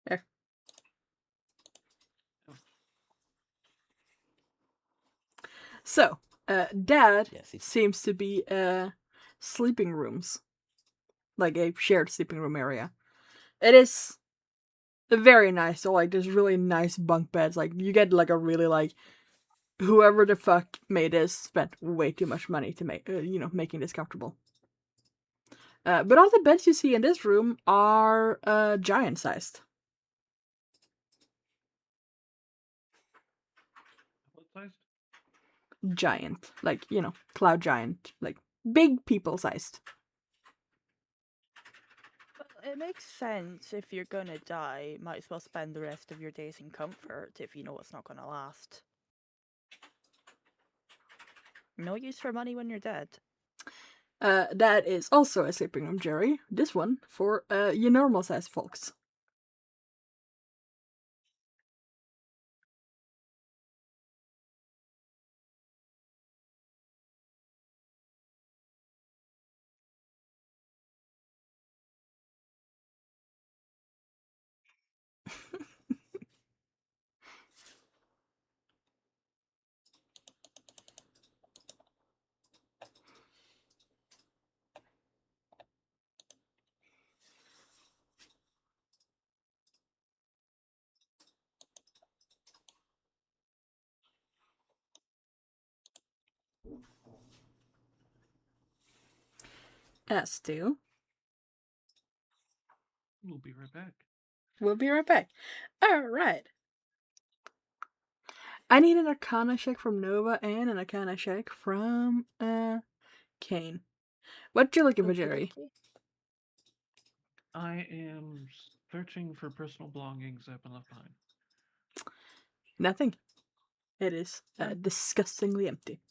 There. Oh. So, Dad Yes. He, seems to be sleeping rooms, like a shared sleeping room area. It is very nice. So like, there's really nice bunk beds. Like you get like a really like whoever the fuck made this spent way too much money to make making this comfortable. But all the beds you see in this room are giant sized. What sized? Giant, like cloud giant, like big people sized. Well, it makes sense if you're gonna die, might as well spend the rest of your days in comfort if you know it's not gonna last. No use for money when you're dead. That is also a sleeping room, Jerry. This one for your normal sized folks. As to. We'll be right back. We'll be right back. Alright. I need an Arcana check from Nova and an Arcana check from Kane. What you looking for, Jerry? Okey-dokey. I am searching for personal belongings that have been left behind. Nothing. It is disgustingly empty.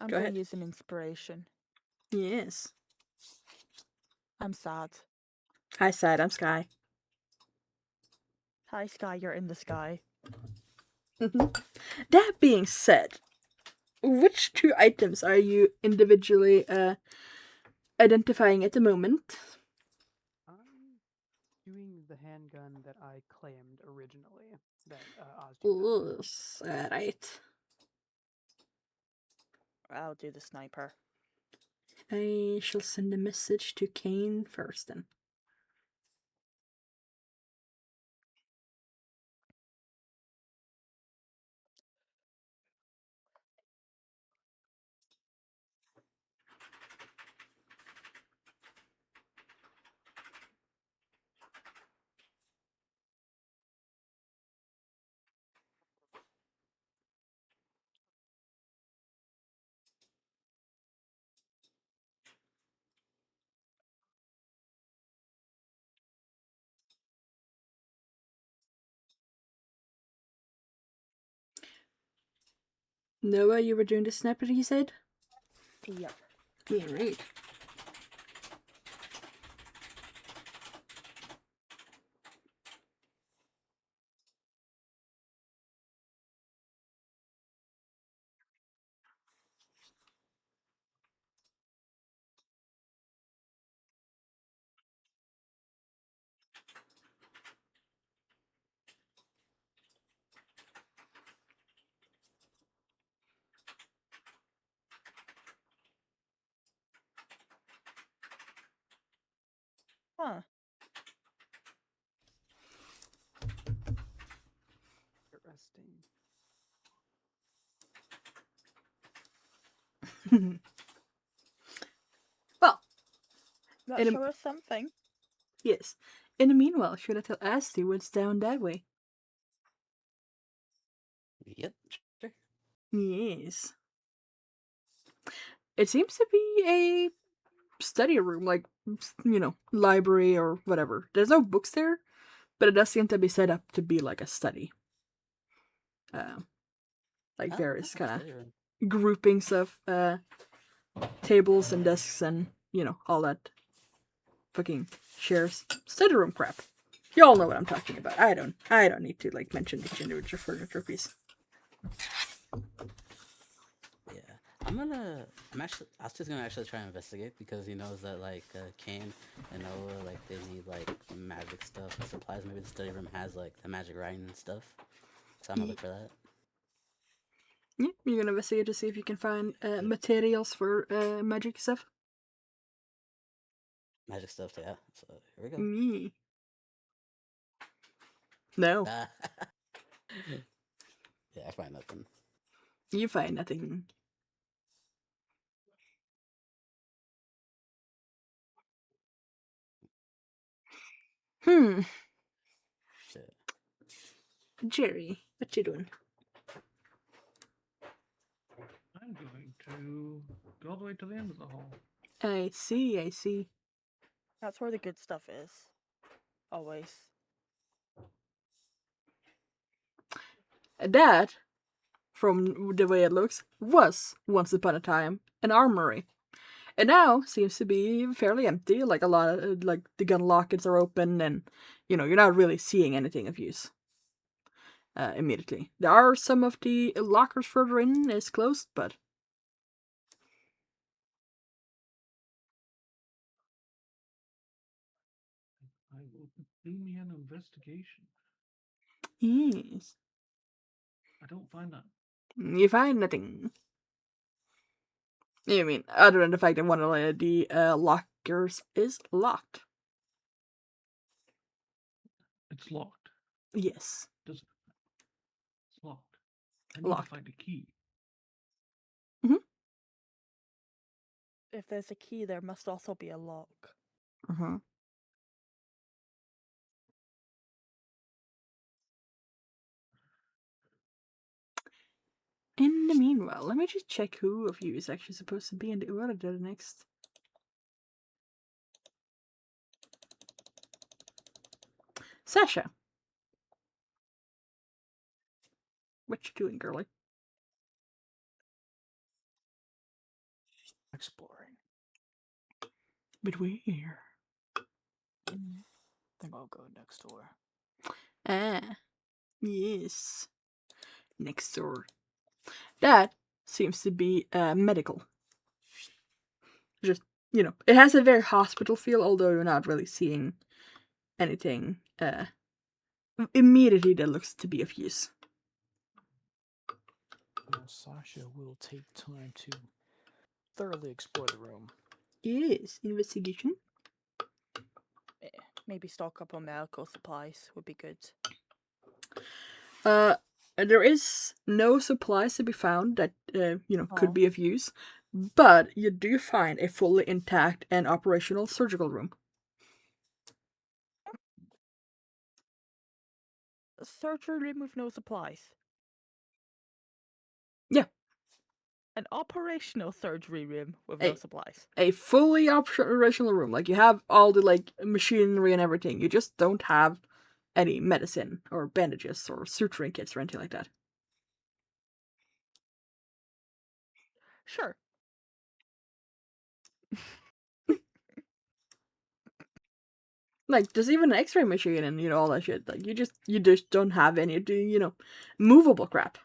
I'm Go gonna ahead. use an inspiration. Yes. I'm sad. Hi, Side. I'm Sky. Hi, Sky, you're in the sky. That being said, which two items are you individually identifying at the moment? I'm doing the handgun that I claimed originally. That Ozzy found. Right. I'll do the sniper. I shall send a message to Kane first then. Noah, you were doing the sniper, he said? Yep. Yeah, right. Huh. Interesting. Well, That In a- show us something. yes. In the meanwhile, should I tell Asti what's down that way? Yep, sure. Yes. It seems to be a study room, like, library or whatever. There's no books there, but it does seem to be set up to be like a study. Like Oh, various kind study room. of groupings of tables and desks and, all that fucking chairs. Study room crap. You all know what I'm talking about. I don't need to like mention each individual furniture piece. Yeah, I was just gonna actually try and investigate because he knows that like Kane and Noah like they need like magic stuff and supplies. Maybe the study room has like the magic writing and stuff. So I'm gonna look for that. Yeah, you're gonna investigate to see if you can find materials for magic stuff. Magic stuff, yeah. So here we go. Me. No, Yeah, I find nothing. you find nothing. Shit. Jerry, what you doing? I'm going to go all the way to the end of the hall. I see. That's where the good stuff is. Always. That, from the way it looks, was once upon a time an armory. And now seems to be fairly empty. Like a lot of like the gun lockets are open, and you're not really seeing anything of use. Immediately, there are some of the lockers further in is closed, but I will do me an investigation. yes, I don't find that. you find nothing. I mean, other than the fact that one of the lockers is locked. It's locked. Yes, Does it's locked? I need locked. to find a key. If there's a key, there must also be a lock. Uh-huh. In the meanwhile, let me just check who of you is actually supposed to be in the order the next. Sasha. What you doing, girlie? Exploring. But where? I think I'll go next door. Ah, yes. Next door. That seems to be medical. Just, it has a very hospital feel, although you're not really seeing anything immediately that looks to be of use. Well, Sasha will take time to thoroughly explore the room. Yes, investigation. Maybe stock up on medical supplies would be good. There is no supplies to be found that could Aw. be of use, but you do find a fully intact and operational surgical room. A surgery room with no supplies. Yeah. An operational surgery room with no supplies. A fully operational room. Like, you have all the like machinery and everything. You just don't have any medicine or bandages or suturing kits or anything like that. Sure. Like, there's even an X-ray machine and all that shit. Like, you just don't have any of the movable crap.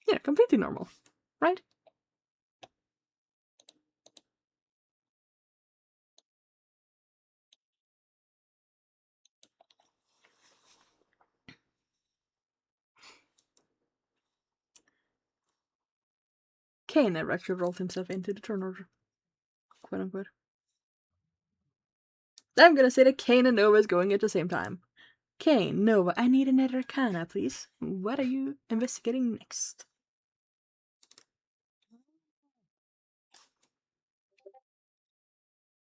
Yeah, completely normal, right? Kane never actually rolled himself into the turn order. Quote unquote. I'm gonna say that Kane and Nova is going at the same time. Kane, Nova, I need another arcana, please. What are you investigating next?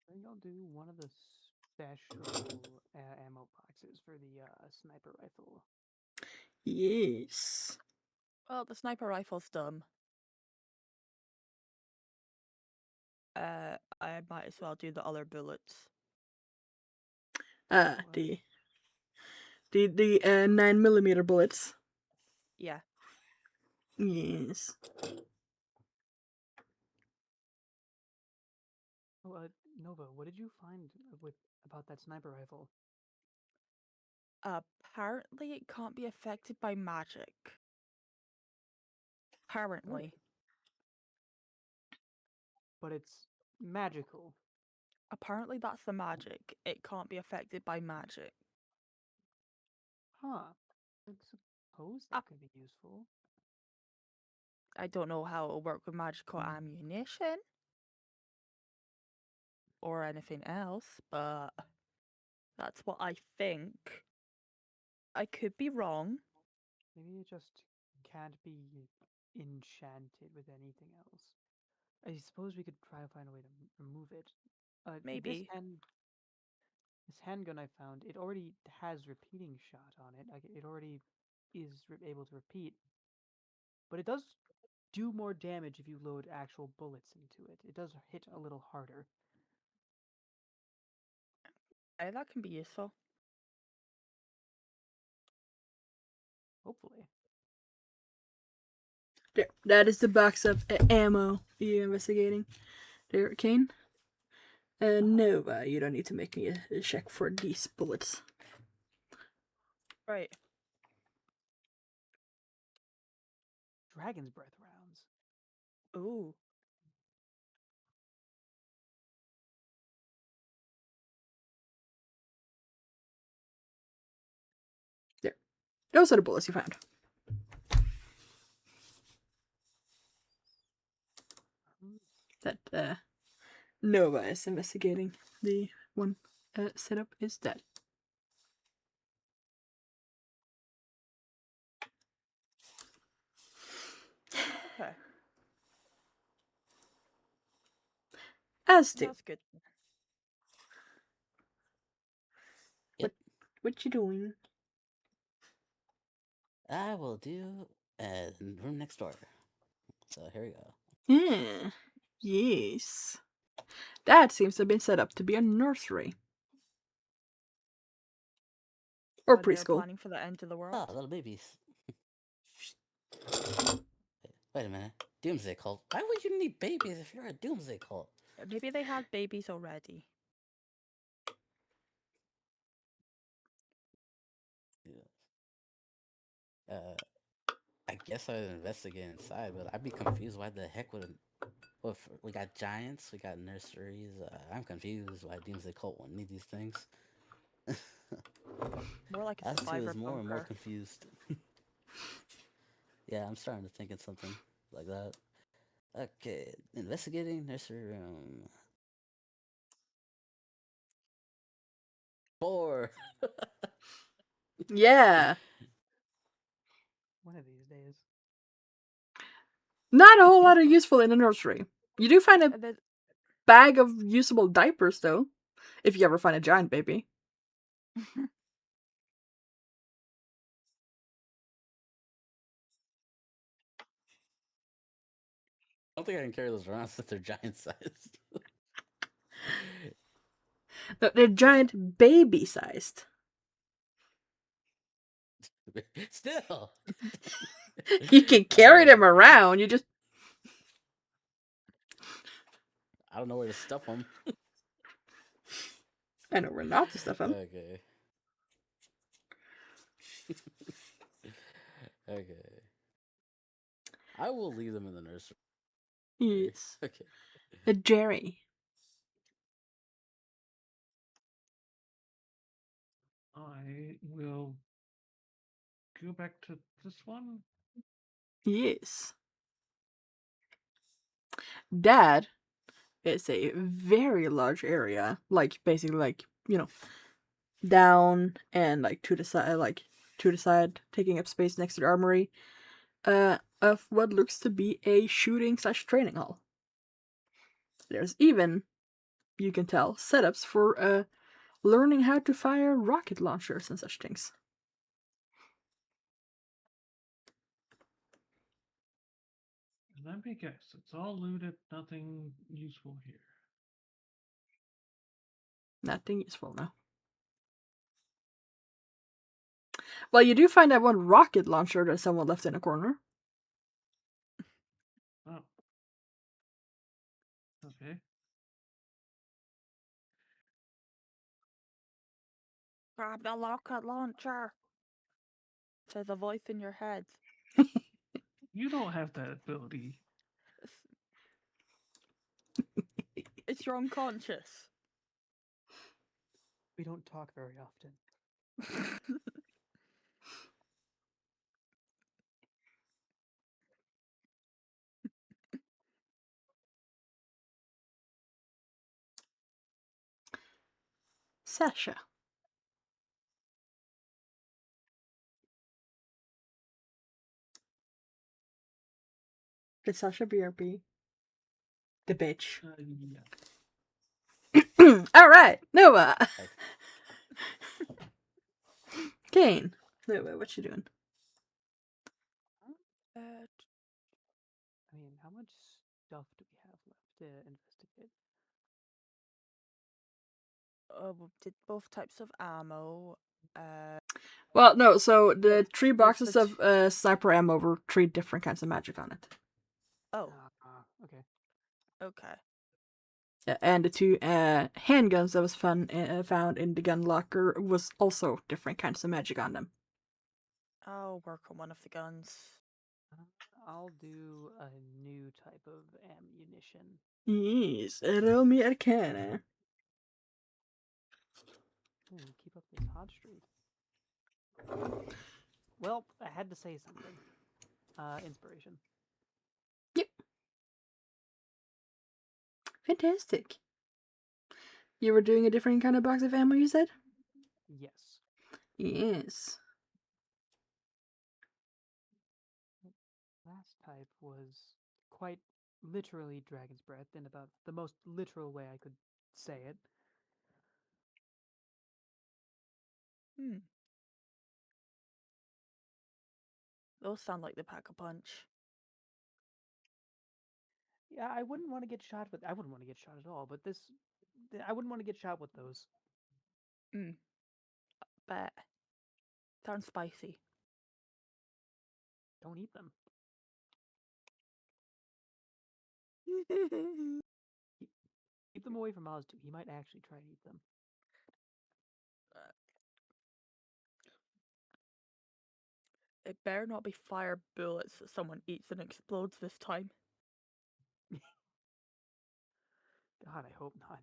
I think I'll do one of the special ammo boxes for the sniper rifle. Yes. Well, the sniper rifle's dumb. I might as well do the other bullets. Ah, the 9mm bullets. Yeah. Yes. Oh, Nova, what did you find about that sniper rifle? Apparently, it can't be affected by magic. Apparently. But it's magical. Apparently, that's the magic. It can't be affected by magic. Huh. I suppose Ah. that could be useful. I don't know how it'll work with magical ammunition or anything else, but that's what I think. I could be wrong. Maybe it just can't be enchanted with anything else. I suppose we could try to find a way to remove it. Maybe. This handgun I found, it already has repeating shot on it. Like it already is able to repeat, but it does do more damage if you load actual bullets into it. It does hit a little harder. That can be useful. Hopefully. There, that is the box of ammo you're investigating. There, Kane. Nova, you don't need to make me a check for these bullets. Right. Dragon's breath rounds. Ooh. There. Those are the bullets you found. That Nova is investigating. The one setup is dead. Okay. As to That's good. what you doing? I will do room next door. So here we go. Yeah. Yes. That seems to have been set up to be a nursery. Or When they're preschool. planning for the end of the world. Oh, little babies. Wait a minute. Doomsday cult. Why would you need babies if you're a doomsday cult? Maybe they had babies already. I guess I'd investigate inside, but I'd be confused why the heck would. Well, we got giants, we got nurseries. I'm confused why Doomsday Cult wouldn't need these things. More like a As to survivor is more and more bunker. confused. Yeah, I'm starting to think of something like that. Okay, investigating nursery room. 4. Yeah. One of these days. Not a whole lot of useful in a nursery. You do find a bag of usable diapers, though. If you ever find a giant baby. I don't think I can carry those around since they're giant sized. No, they're giant baby sized. Still. You can carry them around. You just. I don't know where to stuff them. I know where not to stuff them. Okay. Okay. I will leave them in the nursery. Yes. Okay. A Jerry. I will go back to this one. Yes. Dad is a very large area, like basically like down and like to the side, taking up space next to the armory, of what looks to be a shooting/training hall. There's even, you can tell, setups for learning how to fire rocket launchers and such things. Let me guess. It's all looted. Nothing useful here. Nothing useful, no. Well, you do find that one rocket launcher that someone left in a corner. Oh. Okay. Grab the rocket launcher. Says a voice in your head. You don't have that ability. It's your unconscious. We don't talk very often. Sasha. Did Sasha BRB? The bitch. Yes. Alright, Noah. Right. Kane. Noah, what you doing? Uh, I mean, how much stuff do we have left to investigate? we did both types of ammo. Well, no, so the There's- 3 there's boxes the of sniper ammo were 3 different kinds of magic on it. Oh, Okay. okay. Yeah, and the 2 handguns that was found in the gun locker was also different kinds of magic on them. I'll work on one of the guns. I'll do a new type of ammunition. Yes, roll me Arcana. Keep up this hot streak. Well, I had to say something. Inspiration. Yep. Fantastic. You were doing a different kind of box of ammo, you said? Yes. Yes. Last type was quite literally dragon's breath in about the most literal way I could say it. Hmm. Those sound like the pack a punch. Yeah, I wouldn't want to get shot with. I wouldn't want to get shot at all, but I wouldn't want to get shot with those. Bet. Sounds spicy. Don't eat them. Keep them away from Ozdu. He might actually try to eat them. It better not be fire bullets that someone eats and explodes this time. God, I hope not.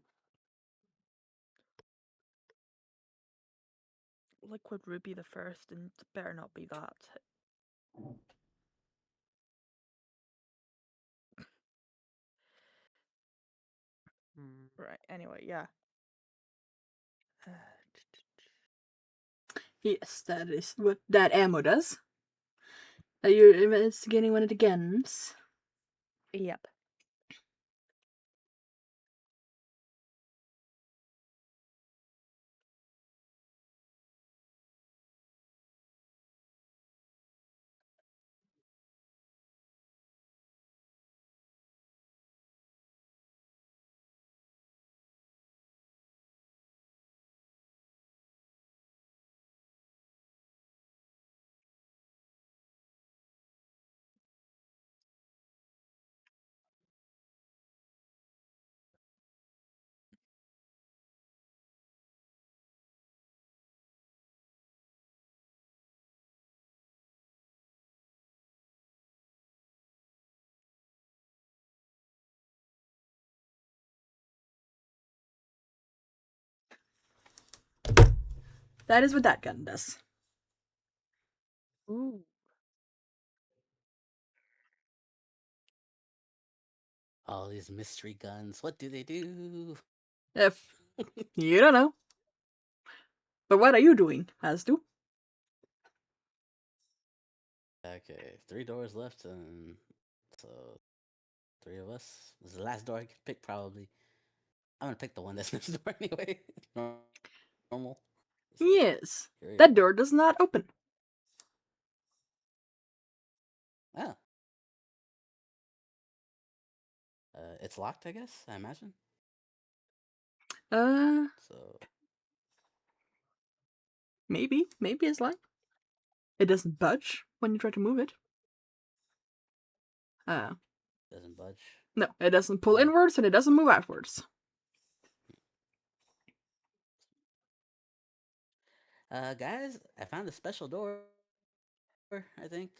Liquid Ruby the first, and it better not be that. Right, anyway, yeah. Yes, that is what that ammo does. Are you investigating one of the guns? Yep. That is what that gun does. Ooh. All these mystery guns. What do they do? If you don't know. But what are you doing, Asdu? Okay, 3 doors left, and so 3 of us. This is the last door I could pick, probably. I'm gonna pick the one that's next door anyway. Normal. So Yes. here we That go. door does not open. Oh, it's locked, I guess. I imagine. Uh, So maybe. Maybe it's like it doesn't budge when you try to move it. doesn't budge. No, it doesn't pull Oh, inwards and it doesn't move outwards. guys, I found a special door. I think.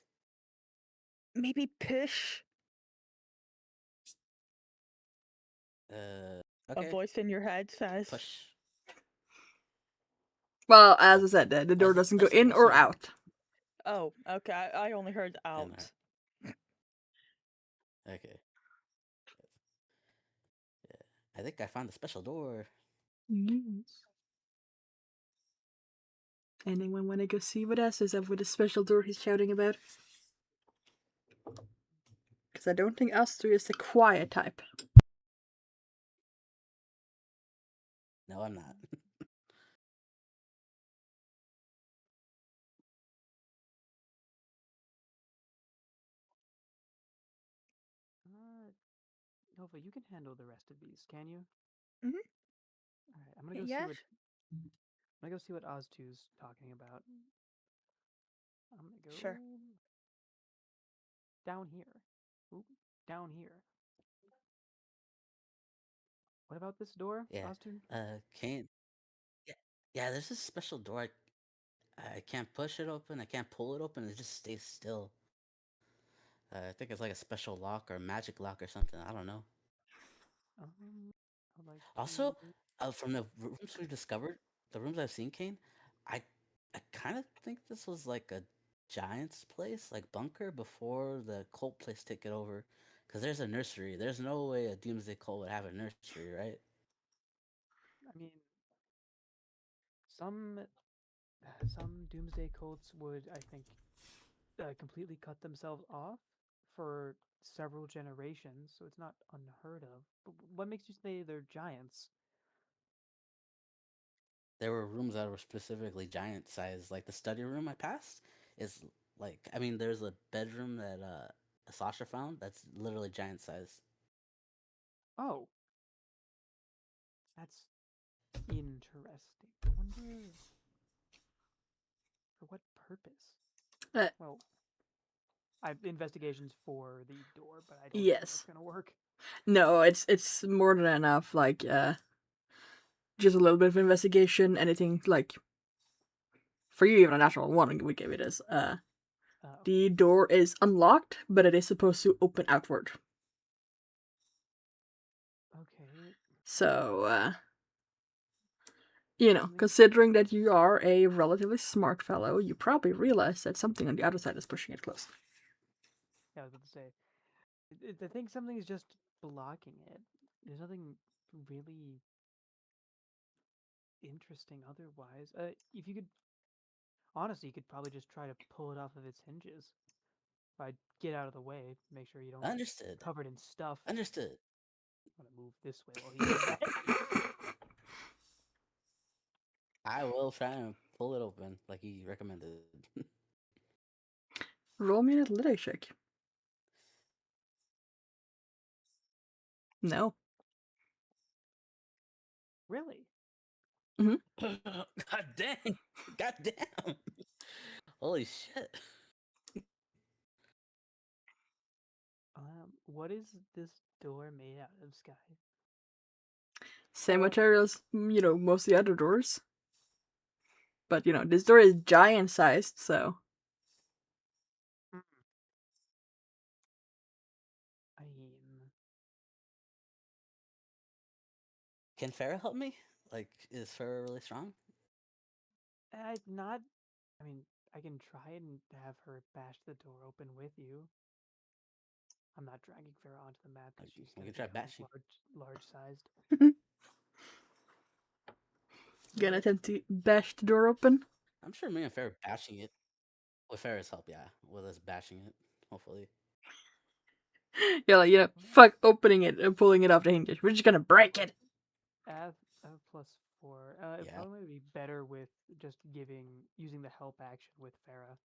Maybe push. A Okay. voice in your head says. Push. Well, as I said, the door That's doesn't go the in or restaurant. out. Oh, okay. I only heard And out. okay. Yeah. I think I found a special door. Yes. Anyone want to go see what else is up with the special door he's shouting about? Because I don't think Astrid is the quiet type. No, I'm not. Nova, you can handle the rest of these, can you? Mhm. All right, I'm gonna go see Yeah. what Oztu's talking about. I'm gonna go Sure. down here. Oop, down here. What about this door, Yeah. Oztu? Can't. Yeah. Yeah. There's this special door. I can't push it open. I can't pull it open. It just stays still. I think it's like a special lock or a magic lock or something. I don't know. I'd like Also, to. from the rooms we've discovered, the rooms I've seen, Kane, I I kind of think this was like a giant's place, like bunker, before the cult place took it over. Because there's a nursery. There's no way a doomsday cult would have a nursery, right? I mean, some some doomsday cults would, I think, completely cut themselves off for several generations, so it's not unheard of. But what makes you say they're giants? There were rooms that were specifically giant size. Like the study room I passed is like, I mean, there's a bedroom that Sasha found that's literally giant size. Oh, that's interesting. I wonder for what purpose. Uh, Well, I have investigations for the door, but I don't think that's yes. gonna work. No, it's more than enough. Like, just a little bit of investigation. Anything like for you, even a natural one we give it as. Oh, The door is unlocked, but it is supposed to open outward. okay. So, Something. considering that you are a relatively smart fellow, you probably realize that something on the other side is pushing it closed. Yeah, I was about to say. I think something is just blocking it. There's nothing really interesting otherwise. If you could, honestly, you could probably just try to pull it off of its hinges. If I get out of the way, make sure you don't get Understood. covered in stuff. Understood. I'm gonna move this way while he does that. I will try and pull it open like he recommended. Roll me an athletics check. No. Really? God dang. God damn. Holy shit. What is this door made out of, Sky? Same Or materials, most of the other doors. But, this door is giant sized, so. mm, I mean, Can Farah help me? Like, is Farah really strong? not. I mean, I can try and have her bash the door open with you. I'm not dragging Farah onto the map because she's We gonna can try become bashing. large sized. Gonna attempt to bash the door open. I'm sure me and Farrah bashing it. With Farrah's help, yeah. With us bashing it, hopefully. Yeah, like, fuck opening it and pulling it off the hinges. We're just gonna break it. Add +4. It Yeah. probably would be better with just using the help action with Farah.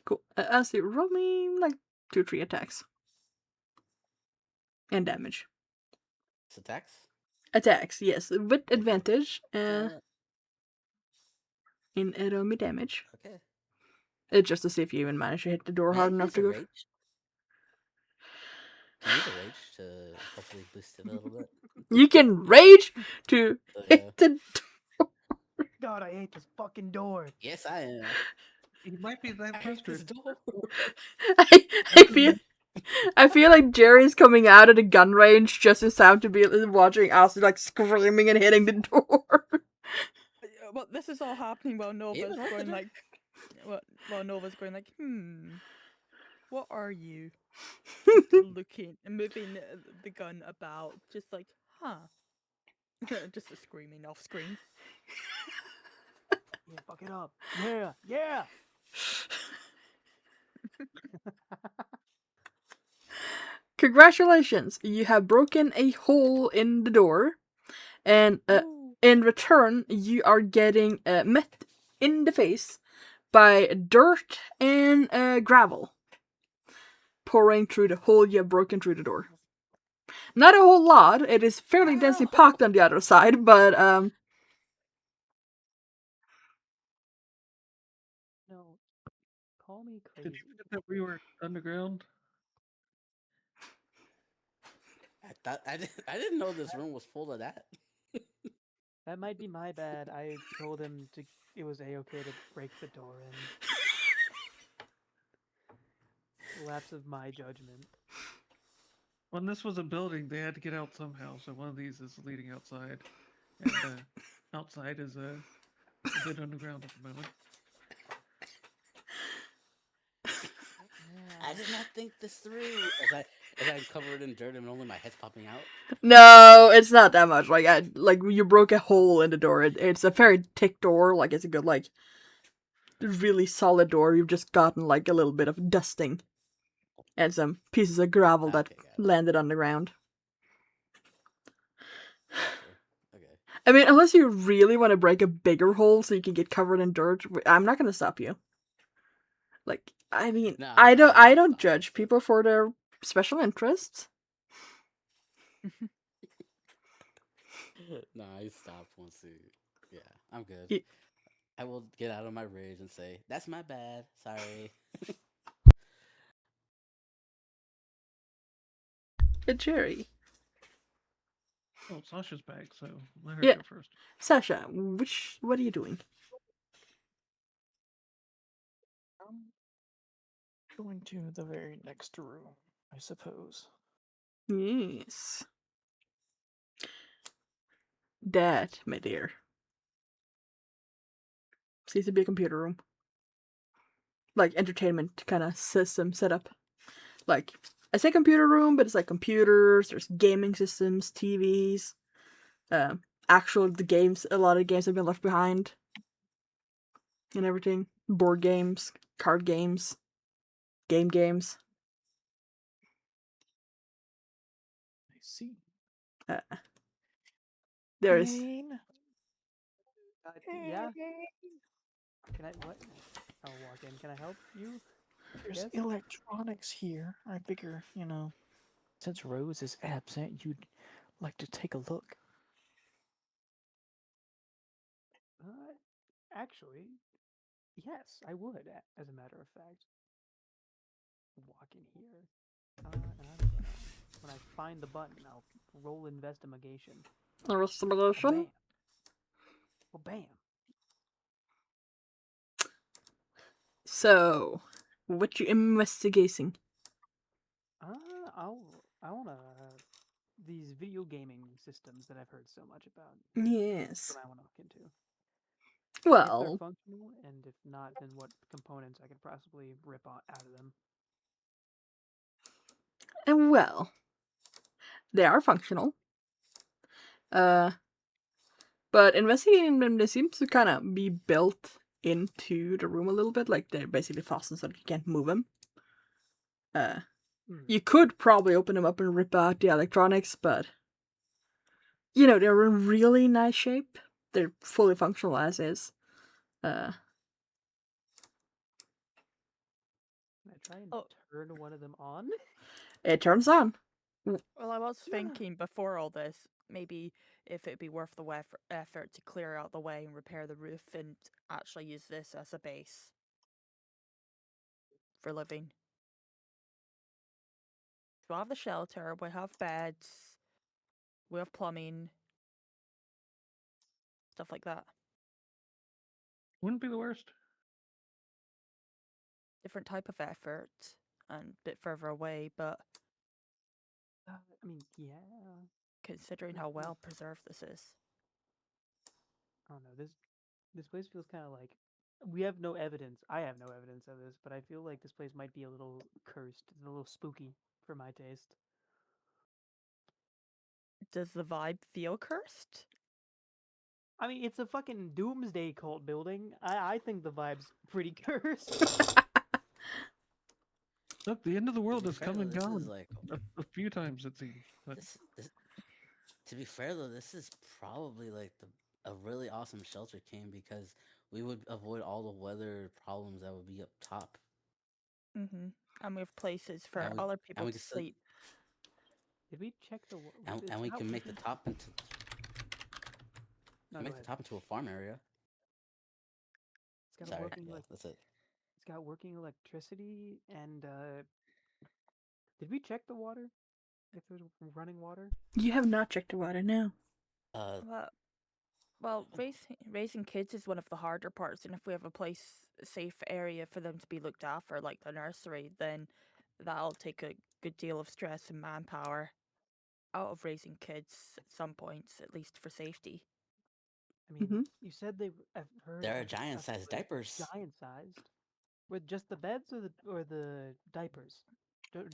Cool. As you roll me like 2-3 attacks. And damage. It's attacks? Attacks, yes. With Okay. advantage. In roll me damage. Okay. It's just to see if you even manage to hit the door May I hard enough use to a go. rage? Can I use a rage to hopefully boost it a little bit? You can rage to So, hit yeah. the God, I hate this fucking door. Yes, I am. He might be that I hate this frustrated. door. I feel like Jerry's coming out of the gun range just in time to be watching us like screaming and hitting the door. Well, this is all happening while Nova's Even with the going door? like, while Nova's going like, what are you? Just looking and moving the gun about, just like, just a screaming off screen. Yeah, fuck it up. Yeah, yeah. Congratulations, you have broken a hole in the door, and Ooh. in return, you are getting met in the face by dirt and gravel pouring through the hole you have broken through the door. Not a whole lot. It is fairly densely Ow. packed on the other side, but No, call me Did crazy. you forget that we were underground? I didn't know this room was full of that. That might be my bad. I told him it was a-okay to break the door in. Lapse of my judgment. When this was a building, they had to get out somehow. So one of these is leading outside, and outside is a bit underground at the moment. I did not think this through. As I covered in dirt and only my head's popping out. no, it's not that much. Like you broke a hole in the door. It's a very thick door. Like it's a good really solid door. You've just gotten like a little bit of dusting and some pieces of gravel that Okay, got it. landed on the ground. Gotcha. Okay. I mean, unless you really want to break a bigger hole so you can get covered in dirt, I'm not gonna stop you. Like, I mean, No, I no, don't I'm not judge stopping, so- people for their special interests. No, I stopped once you. Yeah, I'm good. Y- I will get out of my rage and say, "That's my bad. Sorry." Jerry. Oh, Sasha's back, so let her Yeah. go first. Sasha, what are you doing? I'm going to the very next room, I suppose. Yes. That, my dear, seems to be a computer room. Like, entertainment kind of system setup. Like, I say computer room, but it's like computers, there's gaming systems, TVs, the games, a lot of games have been left behind. And everything. Board games, card games, games. I see. There's Pain. Yeah. Can I what? I'll walk in. Can I help you? There's Yes? electronics here. I figure, since Rose is absent, you'd like to take a look. Actually, yes, I would. As a matter of fact, walk in here, and I'm gonna. When I find the button, I'll roll investigation. investigation. Bam. Well, bam. So, what you investigating? I wanna these video gaming systems that I've heard so much about. Yes. That I want to look into. If they're Well, functional, and if not, then what components I could possibly rip out of them. And well, they are functional. But investigating them, they seem to kind of be built into the room a little bit, like they're basically fastened so that you can't move them. You could probably open them up and rip out the electronics, but they're in really nice shape. They're fully functional as is. Can I try and Oh. turn one of them on? It turns on. Well, I was thinking before all this, maybe if it'd be worth the effort to clear out the way and repair the roof and actually use this as a base for living. We have the shelter, we have beds, we have plumbing, stuff like that. Wouldn't be the worst. Different type of effort and a bit further away, but I mean, yeah. considering how well preserved this is. I don't know. This place feels kind of like we have no evidence. I have no evidence of this, but I feel like this place might be a little cursed, a little spooky for my taste. Does the vibe feel cursed? I mean, it's a fucking doomsday cult building. I think the vibe's pretty cursed. Look, the end of the world be has fair, come though, and this is gone like a few times, it seems. But this. To be fair though, this is probably like a really awesome shelter came because we would avoid all the weather problems that would be up top. Mm-hmm. And we have places for And we other and people we to can still, sleep. Did we check the? and It's we not can make the working. top into No, can go make the ahead. top into a farm area. It's got a Sorry, working yeah, that's it. It's got working electricity and did we check the water? If there's running water? You have not checked the water now. Uh, Well, raising kids is one of the harder parts, and if we have a safe area for them to be looked after, like the nursery, then that'll take a good deal of stress and manpower out of raising kids at some points, at least for safety. I mean, Mm-hmm. you said I've heard there are of a giant-sized place diapers. giant sized. With just the beds or the diapers?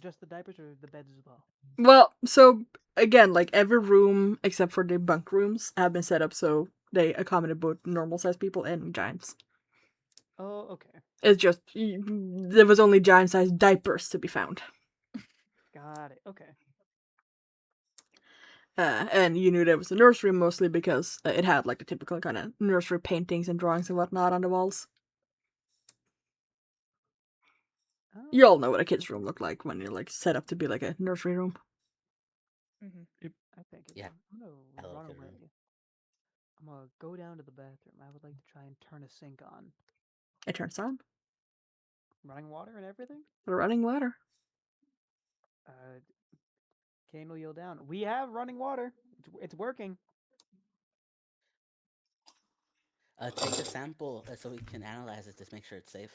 Just the diapers or the beds as well? Well, so again, like every room except for the bunk rooms have been set up so they accommodate both normal sized people and giants. Oh, okay. It's just there was only giant sized diapers to be found. Got it. Okay. And you knew there was a nursery mostly because it had like the typical kind of nursery paintings and drawings and whatnot on the walls. You all know what a kid's room looked like when you're like set up to be like a nursery room. Mm-hmm. I think it's. Yeah, I'm I gonna love run a away. room. I'm gonna go down to the bathroom. I would like to try and turn a sink on. It turns on. Running water and everything? The running water. Kane will yell down. We have running water. It's working. Take a sample so we can analyze it to make sure it's safe.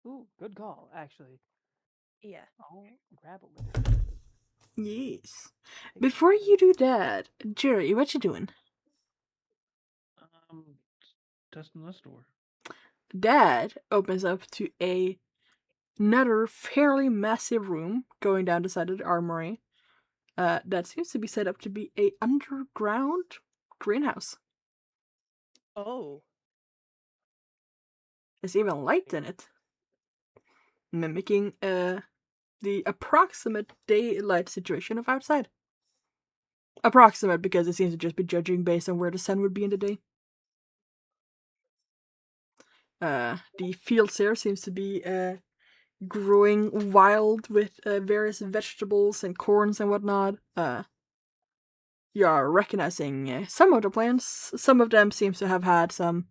Ooh, good call, actually. Yeah. I'll grab a litter. Yes. Take Before some- you do that, Jerry, what you doing? testing this door. Dad opens up to another fairly massive room going down the side of the armory. That seems to be set up to be a underground greenhouse. Oh. There's even light in it, mimicking the approximate daylight situation of outside. Approximate because it seems to just be judging based on where the sun would be in the day. The fields here seems to be growing wild with various vegetables and corns and whatnot. You are recognizing some of the plants. Some of them seems to have had some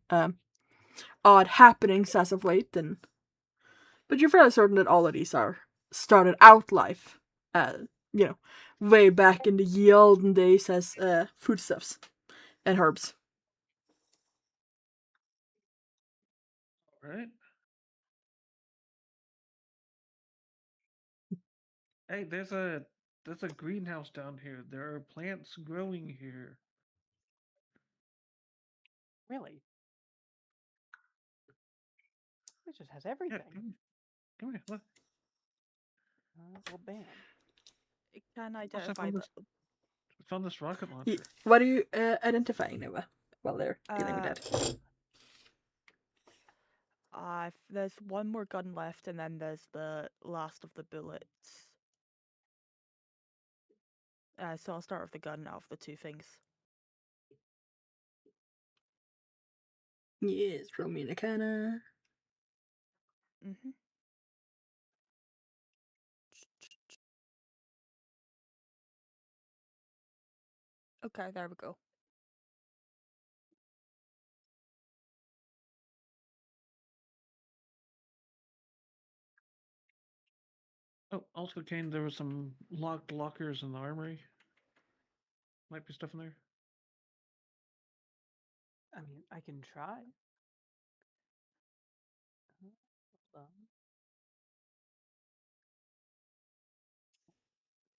odd happenings as of late, but you're fairly certain that all of these are started out life, you know, way back in the olden days as foodstuffs and herbs. All right. Hey, there's a greenhouse down here. There are plants growing here. Really? It just has Yeah, everything. come here. Look. Well, bam. It can Plus, I identify found the. this, found this rocket launcher. What are you identifying, Nova, while they're dealing with Uh, that? There's one more gun left, and then there's the last of the bullets. So I'll start with the gun out of the two things. Yes, roll me an Arcana. Mm-hmm. Okay, there we go. Oh, also, Kane, there was some locked lockers in the armory. Might be stuff in there. I mean, I can try. Hold on.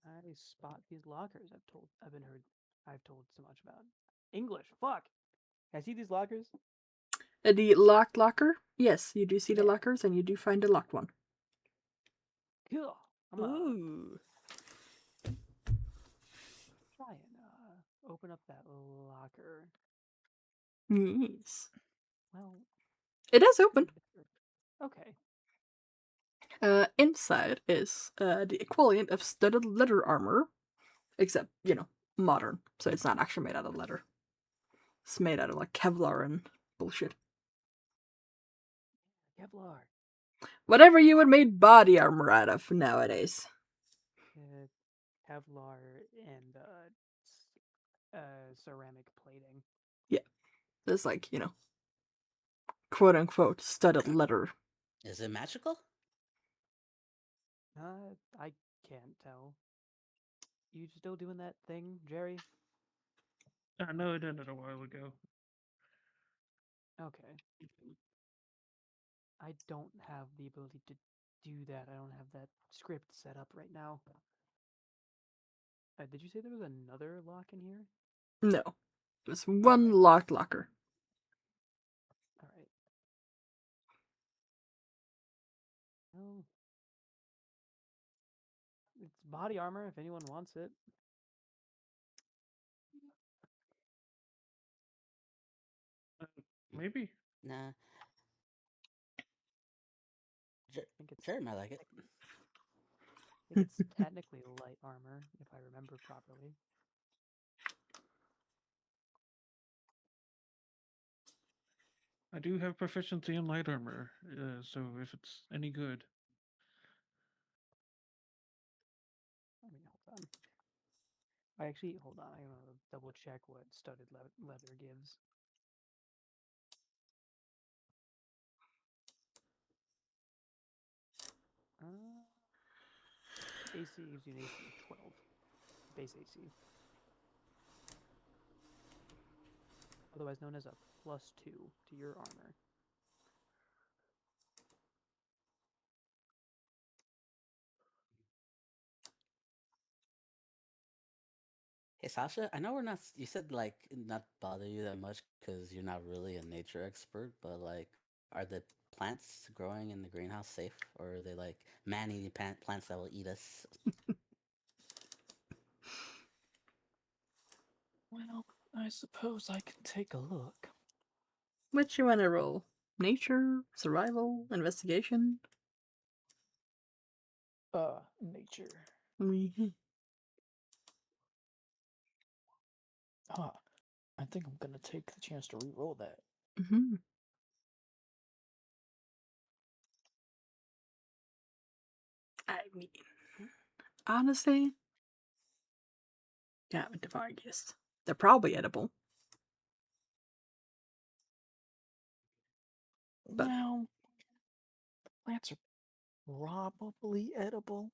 I spot these lockers. I've told so much about. English. Fuck. Can I see these lockers? The locked locker? Yes, you do see the Yeah. lockers, and you do find a locked one. Cool. I'm gonna Ooh. try and open up that locker. Yes. Well, It is open. okay. Inside is the equivalent of studded leather armor, except, modern. So it's not actually made out of leather. It's made out of, like, Kevlar and bullshit. Kevlar. Whatever you would make body armor out of nowadays. Kevlar and ceramic plating. Yeah. It's like, quote unquote studded leather. Is it magical? I can't tell. You still doing that thing, Jerry? I know I did it a while ago. Okay. I don't have the ability to do that. I don't have that script set up right now. Did you say there was another lock in here? No. There's one Okay. locked locker. All right. Well, it's body armor if anyone wants it. Maybe. Nah. I think it's Jerry might like it. I think it's technically light armor if I remember properly. I do have proficiency in light armor, so if it's any good. I mean, hold on. Hold on. I'm gonna double check what studded leather gives. AC gives you an AC of 12. Base AC. Otherwise known as a +2 to your armor. Hey Sasha, I know we're not. You said like not bother you that much because you're not really a nature expert, but like, are the plants growing in the greenhouse safe, or are they like man-eating plants that will eat us? Well, I suppose I can take a look. Which you wanna roll? Nature, survival, investigation? Nature. Mhm. Huh. I think I'm gonna take the chance to re-roll that. Mhm. I mean, honestly, yeah, with the Vargas. They're probably edible. But Well, plants are probably edible.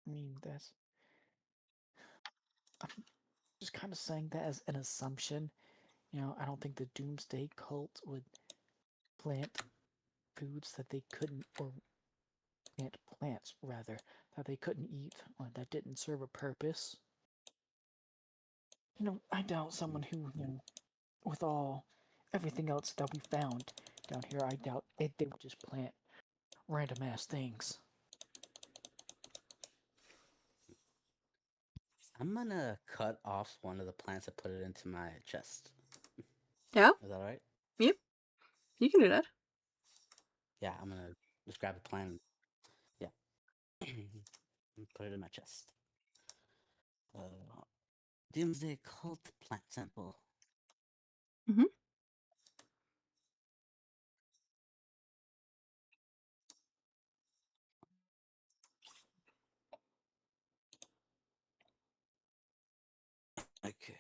I mean, I'm just kind of saying that as an assumption. I don't think the Doomsday Cult would plant foods that they couldn't, or plant plants rather, that they couldn't eat, or that didn't serve a purpose. I doubt someone who, with everything else that we found down here, I doubt they would just plant random ass things. I'm gonna cut off one of the plants and put it into my chest. Yeah, Is that alright? you can do that. Yeah, I'm gonna just grab a plant. Yeah. And put it in my chest. Doomsday Cult plant sample. Mm-hmm. Okay.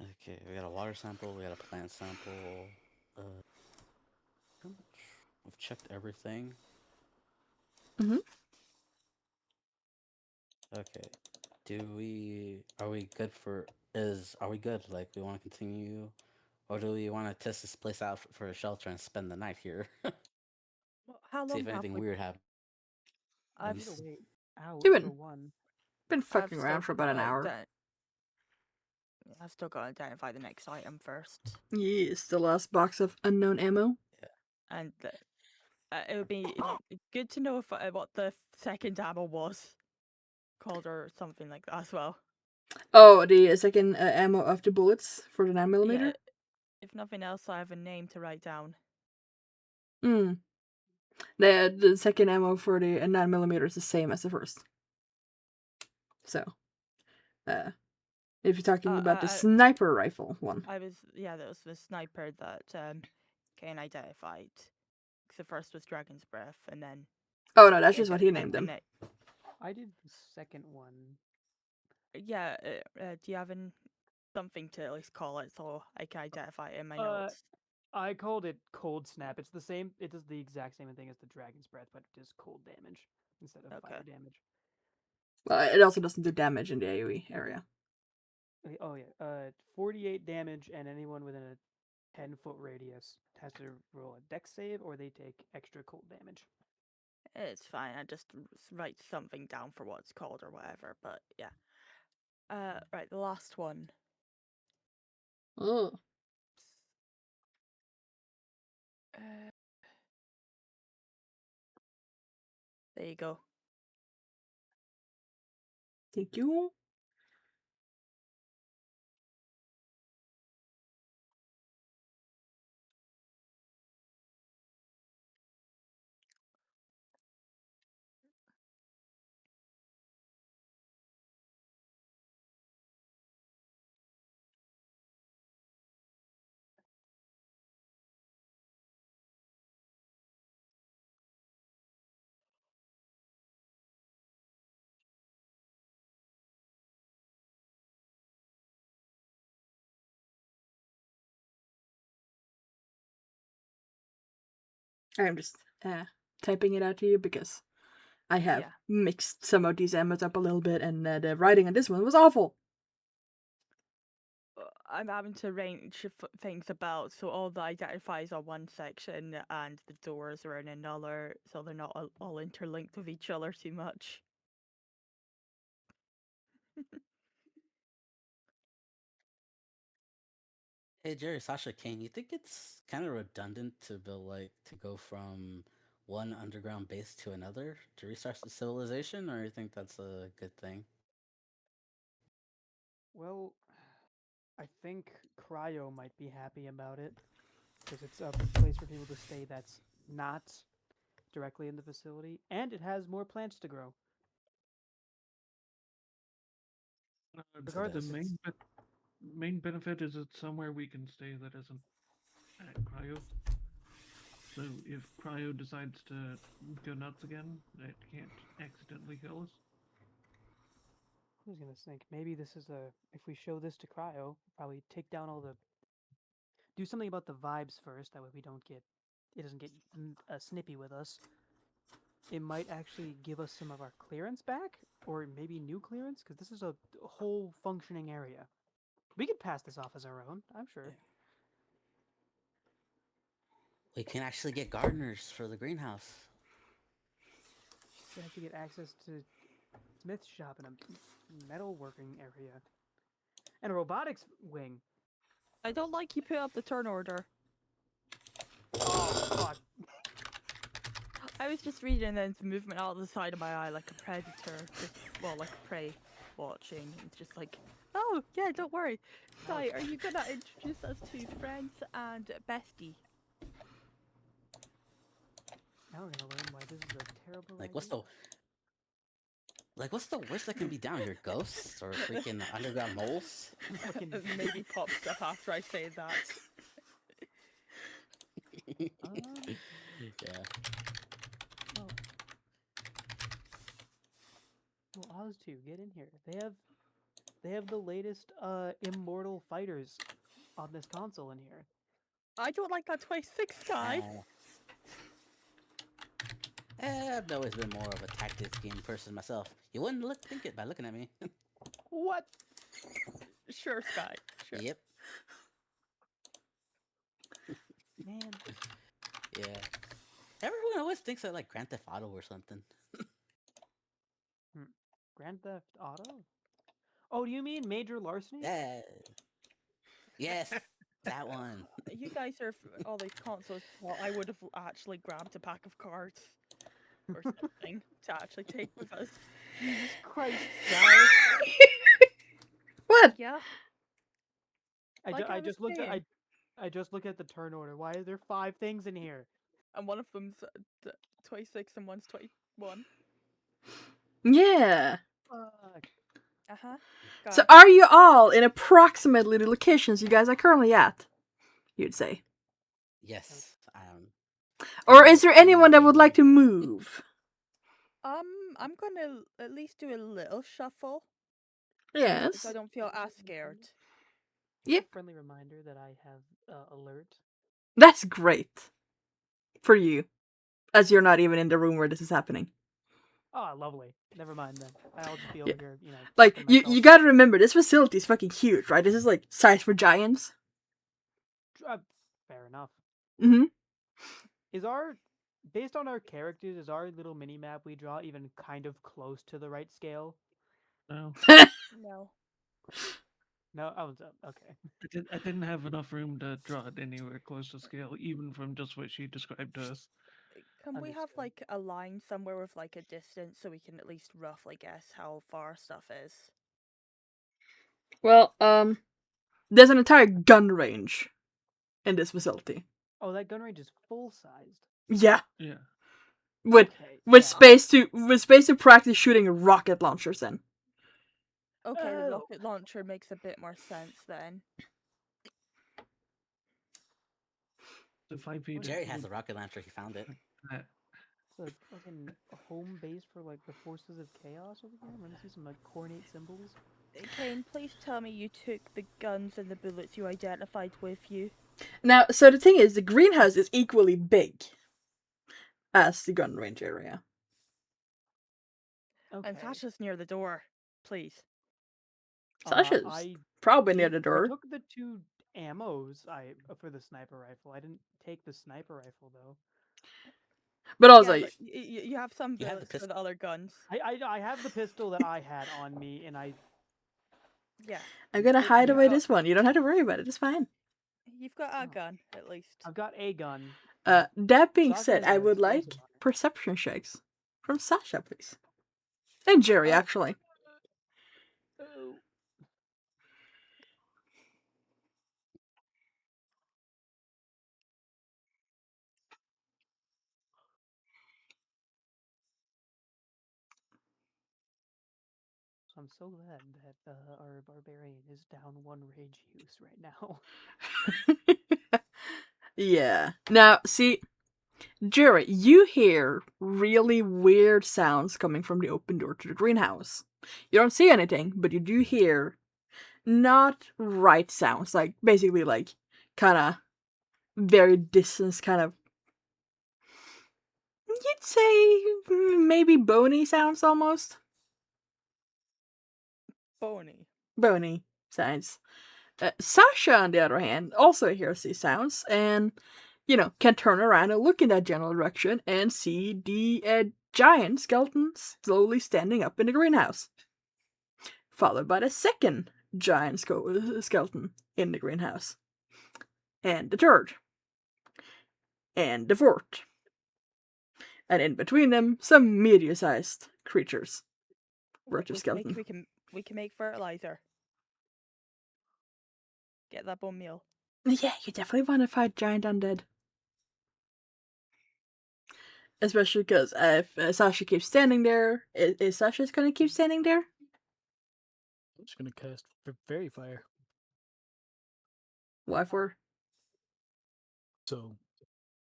Okay, we got a water sample, we got a plant sample. Pretty much we've checked everything. Mm-hmm. Okay. Are we good are we good? Like, we want to continue? Or do we want to test this place out for a shelter and spend the night here? Well, how See long if have anything we? weird We I've need to happens. wait out You've for been one. fucking around for about an hour. I've still got to identify the next item first, Yes, the last box of unknown ammo. and it would be good to know if what the second ammo was called or something like that as well. Oh, the second ammo of the bullets for the 9mm. Yeah, if nothing else, I have a name to write down. Hmm. The second ammo for the 9mm is the same as the first. So, if you're talking about the sniper rifle one. That was the sniper that Kane identified. The first was Dragon's Breath, and then Oh no, that's just what he named them. I did the second one. Yeah, do you have something to at least call it so I can identify it in my notes? I called it Cold Snap. It's the same. It does the exact same thing as the Dragon's Breath, but it does cold damage instead of fire damage. Well, it also doesn't do damage in the AoE area. Oh yeah, 48 damage, and anyone within a 10-foot radius has to roll a dex save, or they take extra cold damage. It's fine. I just write something down for what it's called or whatever. But yeah. Right, the last one. Oh. There you go. Thank you. I'm just typing it out to you because I have mixed some of these ammos up a little bit, and the writing on this one was awful. I'm having to arrange things about so all the identifiers are one section and the doors are in another, so they're not all interlinked with each other too much. Hey Jerry, Sasha, Kane, you think it's kind of redundant to go from one underground base to another to restart the civilization, or you think that's a good thing? Well, I think Cryo might be happy about it, because it's a place for people to stay that's not directly in the facility, and it has more plants to grow. The main benefit is it's somewhere we can stay that isn't at Cryo. So if Cryo decides to go nuts again, it can't accidentally kill us. I was gonna think maybe this is if we show this to Cryo, probably take down all the do something about the vibes first. That way it doesn't get snippy with us. It might actually give us some of our clearance back, or maybe new clearance, because this is a whole functioning area. We could pass this off as our own, I'm sure. We can actually get gardeners for the greenhouse. We actually get access to Smith's shop and a metalworking area. And a robotics wing. I don't like you put up the turn order. Oh, fuck. I was just reading and then the movement out of the side of my eye like a predator, like a prey watching. It's just like, oh, yeah, don't worry. Sky, are you gonna introduce us to friends and bestie? Now we're gonna learn why this is a terrible Like, idea. what's the worst that can be down here? Ghosts or freaking underground moles? Fucking Maybe pops up after I say that. Yeah. well, well, Oz 2, get in here. They have the latest immortal fighters on this console in here. I don't like that 26 Sky. I've always been more of a tactics game person myself. You wouldn't think it by looking at me. What? Sure, Sky. Sure. Yep. Man, Yeah. Everyone always thinks I like Grand Theft Auto or something. Grand Theft Auto? Oh, do you mean Major Larceny? Yeah. Yes, that one. You guys are all these consoles. Well, I would have actually grabbed a pack of cards or something to actually take with us. Jesus Christ, Sky. What? Yeah. I, Like ju- I I was just looked at saying. I just looked at the turn order. Why are there 5 things in here? And one of them's 26 and one's 21. Yeah. Fuck. Uh-huh. So are you all in approximately the locations you guys are currently at? You'd say. Yes, I am. Or is there anyone that would like to move? I'm gonna at least do a little shuffle. Yes. So I don't feel as scared. Yep. A friendly reminder that I have alert. That's great. For you. As you're not even in the room where this is happening. Oh, lovely. Never mind then. I'll just be Yeah. over here, Like, kicking myself. you gotta remember, this facility is fucking huge, right? This is like size for giants. Fair enough. Mm-hmm. Based on our characters, is our little mini map we draw even kind of close to the right scale? No, No. No, I was okay. I didn't have enough room to draw it anywhere close to scale, even from just what she described to us. Can we have Understood. like a line somewhere with like a distance so we can at least roughly guess how far stuff is? Well, there's an entire gun range in this facility. Oh, that gun range is full sized. Yeah. Yeah. With Okay. with yeah. space to practice shooting rocket launchers in. Okay, the Oh. rocket launcher makes a bit more sense then. So 5 feet. Jerry has a rocket launcher. He found it. That. It's a fucking home base for like the forces of chaos over here. I'm gonna see some like coordinate symbols. Kane, please tell me you took the guns and the bullets you identified with you. Now, so the thing is, the greenhouse is equally big as the gun range area. Okay. And Sasha's near the door. Please. Sasha's I probably near the door. I took the 2 ammos for the sniper rifle. I didn't take the sniper rifle though. But also, Yeah, but you have some You have the bullets for the other guns. I have the pistol that I had on me, and Yeah. I'm gonna hide away got- this one. You don't have to worry about it. It's fine. You've got a Oh. gun, at least. I've got a gun. That being Sasha said, has I a would like explosive on it. perception checks from Sasha, please. And Jerry, actually. Oh. So I'm so glad that our barbarian is down 1 rage use right now. Yeah. Now, see, Jerry, you hear really weird sounds coming from the open door to the greenhouse. You don't see anything, but you do hear not right sounds, like basically like kinda very distant kind of, you'd say maybe bony sounds almost. Bony. Bony sounds. Sasha, on the other hand, also hears these sounds and, can turn around and look in that general direction and see the giant skeleton slowly standing up in the greenhouse. Followed by the second giant skeleton in the greenhouse. And the third. And the fourth. And in between them, some medium-sized creatures. Roach of We can make skeleton. we can make fertilizer. Get that bone meal. Yeah, you definitely want to fight giant undead. Especially because if Sasha keeps standing there, is Sasha just gonna keep standing there? I'm just gonna cast Fairy Fire. Why for? So,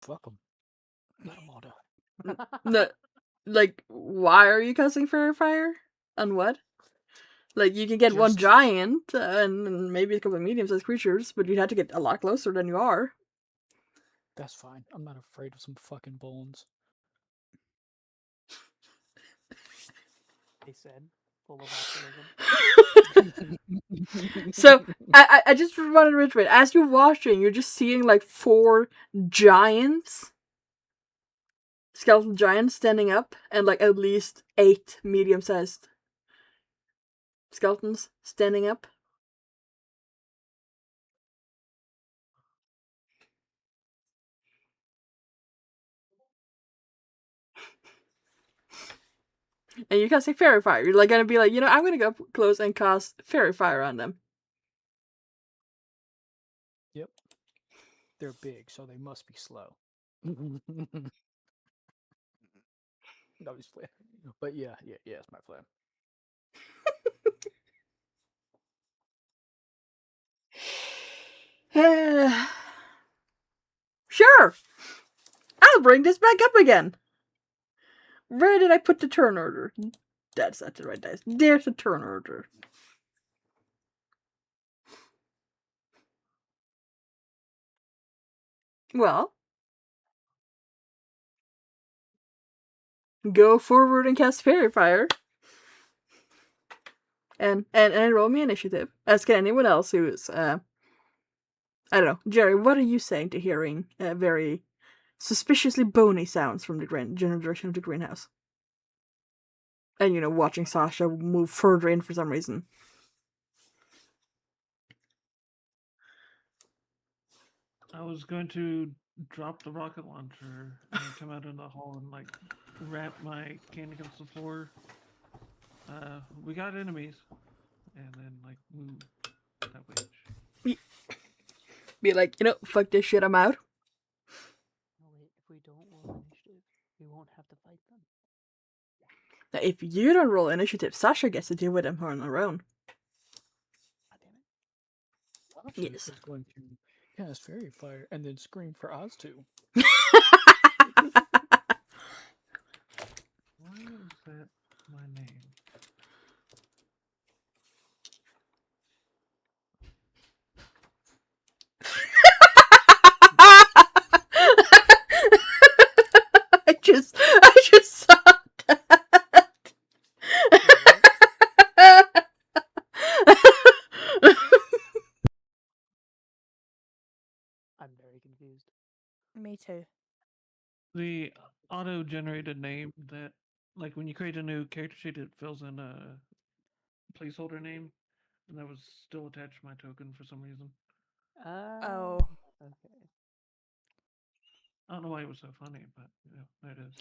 fuck them. Get them all done. No, like, why are you casting Fairy Fire? On what? Like, you can get one Just- giant and maybe a couple of medium-sized creatures, but you'd have to get a lot closer than you are. That's fine. I'm not afraid of some fucking bones. They said, full of optimism. So, I just want to reiterate, as you're watching, you're just seeing, like, 4 giants, skeletal giants standing up, and, like, at least 8 medium-sized skeletons standing up. And you casting Fairy Fire. You're, like, gonna be like, I'm gonna go up close and cast Fairy Fire on them. Yep. They're big, so they must be slow. No, just playing. But yeah, it's my plan. Sure! I'll bring this back up again! Where did I put the turn order? That's not the right dice. There's the turn order. Well, go forward and cast Fairy Fire. And roll me initiative. As can anyone else who's, I don't know. Jerry, what are you saying to hearing very suspiciously bony sounds from the general direction of the greenhouse? And, watching Sasha move further in for some reason. I was going to drop the rocket launcher and come out in the hall and like rap my cane against the floor. We got enemies, and then like move that way. Be like, fuck this shit, I'm out. No, wait, if we don't roll initiative, we won't have to fight them. Now, if you don't roll initiative, Sasha gets to deal with them on her own. God damn it. Sasha Yes. is going to cast Fairy Fire and then scream for Oz too. Why is that my name? I just saw that. I'm very confused. Me too. The auto-generated name that, like, when you create a new character sheet, it fills in a placeholder name, and that was still attached to my token for some reason. Oh. Okay. I don't know why it was so funny, but there it is.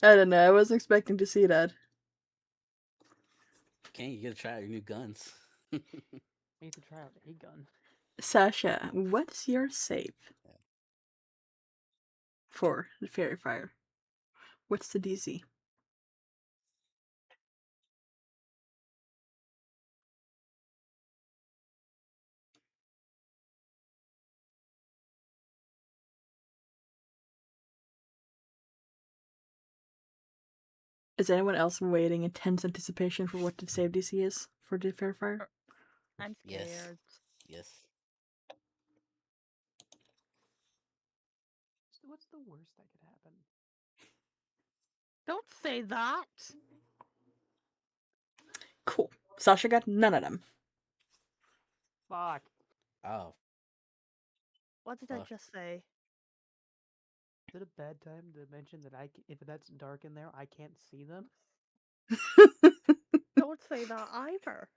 I don't know. I wasn't expecting to see that. Okay, you gotta try out your new guns. I need to try out a gun. Sasha, what's your save for the Fairy Fire? What's the DC? Is anyone else waiting in tense anticipation for what the save DC is for the Fairy Fire? I'm Yes. scared. Yes. So what's the worst that could happen? Don't say that. Cool. Sasha got none of them. Fuck. Oh, What did I Fuck. just say? Is it a bad time to mention that if that's dark in there, I can't see them? Don't say that either.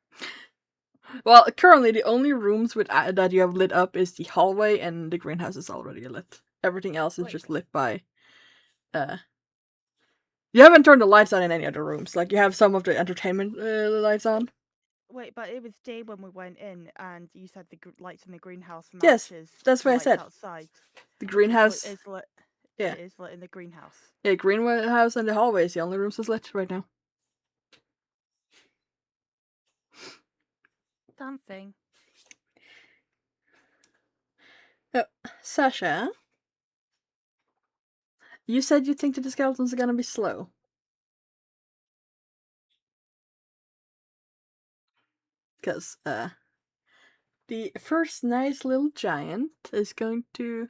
Well, currently the only rooms with that you have lit up is the hallway, and the greenhouse is already lit. Everything else is Wait. just lit by. You haven't turned the lights on in any other rooms. Like you have some of the entertainment lights on. Wait, but it was day when we went in, and you said the lights in the greenhouse Yes, matches that's the what I lights said. outside. The So greenhouse. it is lit. Yeah. It is lit in the greenhouse. Yeah, greenhouse and the hallway is the only rooms that's lit right now. Damn thing. Sasha, you said you think that the skeletons are gonna be slow. Because, the first nice little giant is going to...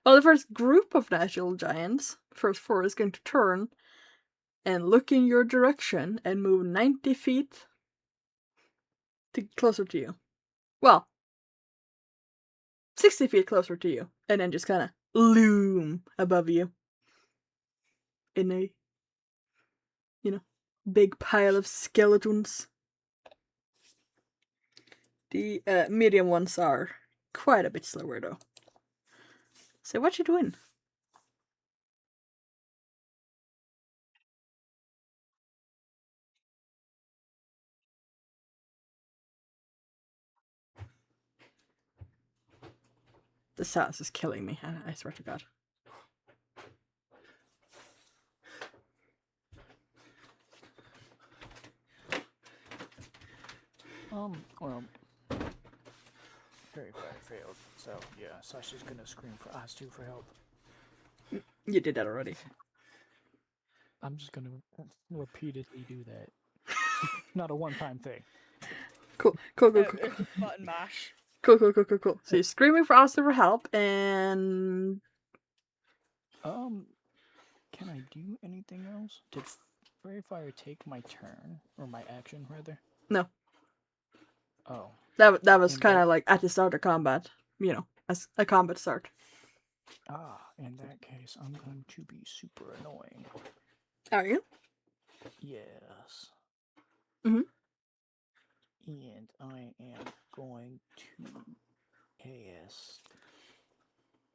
Well, the first group of nice little giants, first 4, is going to turn and look in your direction and move 90 feet closer to you. Well, 60 feet closer to you. And then just kind of loom above you. In a, big pile of skeletons. The medium ones are quite a bit slower, though. So what you doing? The sauce is killing me, I swear to God. Well, very fire failed. So yeah, Sasha's gonna scream for Astu for help. You did that already. I'm just gonna repeatedly do that. Not a one-time thing. Cool. Button mash. Cool. So you're screaming for Asta for help, and... Can I do anything else? Did Fairy Fire take my turn? Or my action, rather? No. Oh. That was In kind that- of like at the start of combat. As a combat start. In that case, I'm going to be super annoying. Are you? Yes. Mhm. And I am going to cast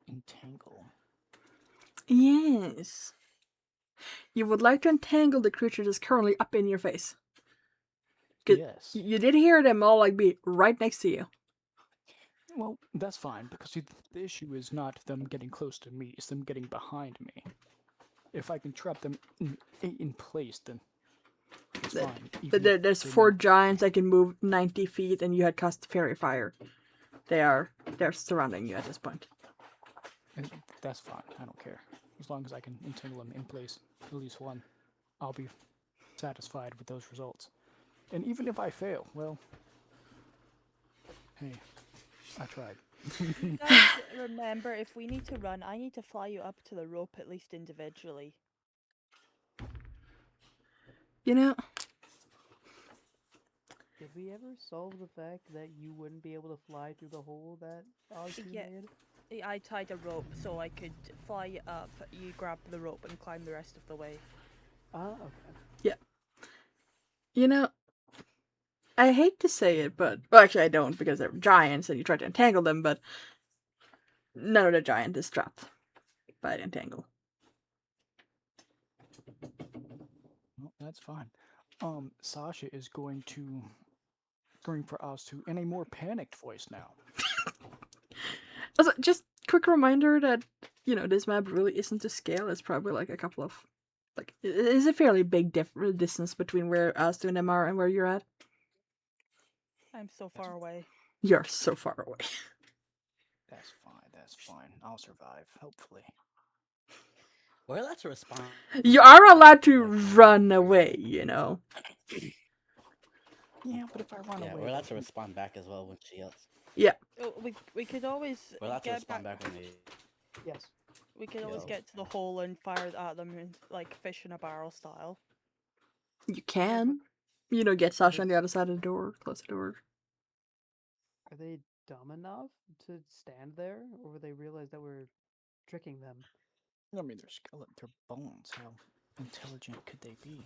Entangle. Yes. You would like to entangle the creature that's currently up in your face. Yes. You did hear them all like be right next to you. Well, that's fine, because the issue is not them getting close to me, it's them getting behind me. If I can trap them in place, then it's fine. Even if There's they 4 move. giants that can move 90 feet, and you had cast Fairy Fire. They're surrounding you at this point. And that's fine, I don't care. As long as I can entangle them in place, at least one, I'll be satisfied with those results. And even if I fail, well, hey, I tried. Guys, remember, if we need to run, I need to fly you up to the rope at least individually. You know, Did we ever solve the fact that you wouldn't be able to fly through the hole that Ozzy Yeah. made? I tied a rope so I could fly you up, you grab the rope and climb the rest of the way. Okay. you know, I hate to say it, but... Well, actually, I don't, because they're giants, and you try to entangle them, but... None of the giant is trapped by the entangle. Well, that's fine. Sasha is going to scream for us to in a more panicked voice now. Also, just quick reminder that, this map really isn't to scale. It's probably like a couple of... Like, it is a fairly big distance between where Astu and them are and where you're at. I'm so far away. You're so far away. That's fine. I'll survive, hopefully. We're allowed to respond. You are allowed to run away, Yeah, but if I run Yeah, away... we're allowed to respond back as well when she yells. Yeah. Oh, we could always We're allowed to get respond back. back when they... Yes. We could always Yo. get to the hole and fire at them like fish in a barrel style. You can. Get Sasha on the other side of the door, close the door. Are they dumb enough to stand there, or would they realize that we're tricking them? I mean, they're skeleton, they're bones. How intelligent could they be?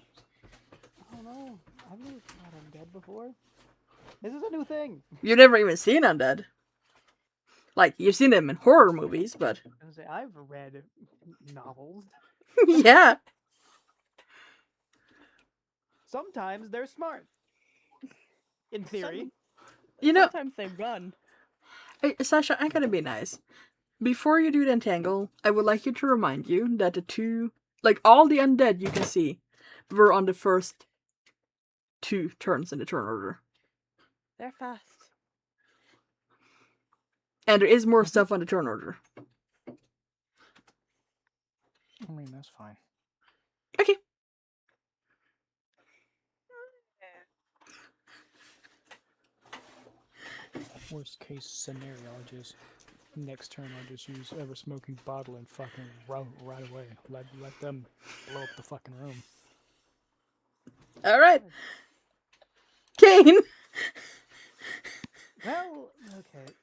I don't know. I've never fought undead before. This is a new thing. You've never even seen undead. Like, you've seen them in horror movies, but I was gonna say I've read novels. yeah. Sometimes they're smart. In theory. You know, Sometimes they run. Sasha, I gotta be nice. Before you do the entangle, I would like you to remind you that the two, like all the undead you can see, were on the first 2 turns in the turn order. They're fast. And there is more stuff on the turn order. I mean, that's fine. Okay. Worst case scenario, I'll just next turn I'll just use ever smoking bottle and fucking run right away. Let them blow up the fucking room. Alright. Kane! Well, okay.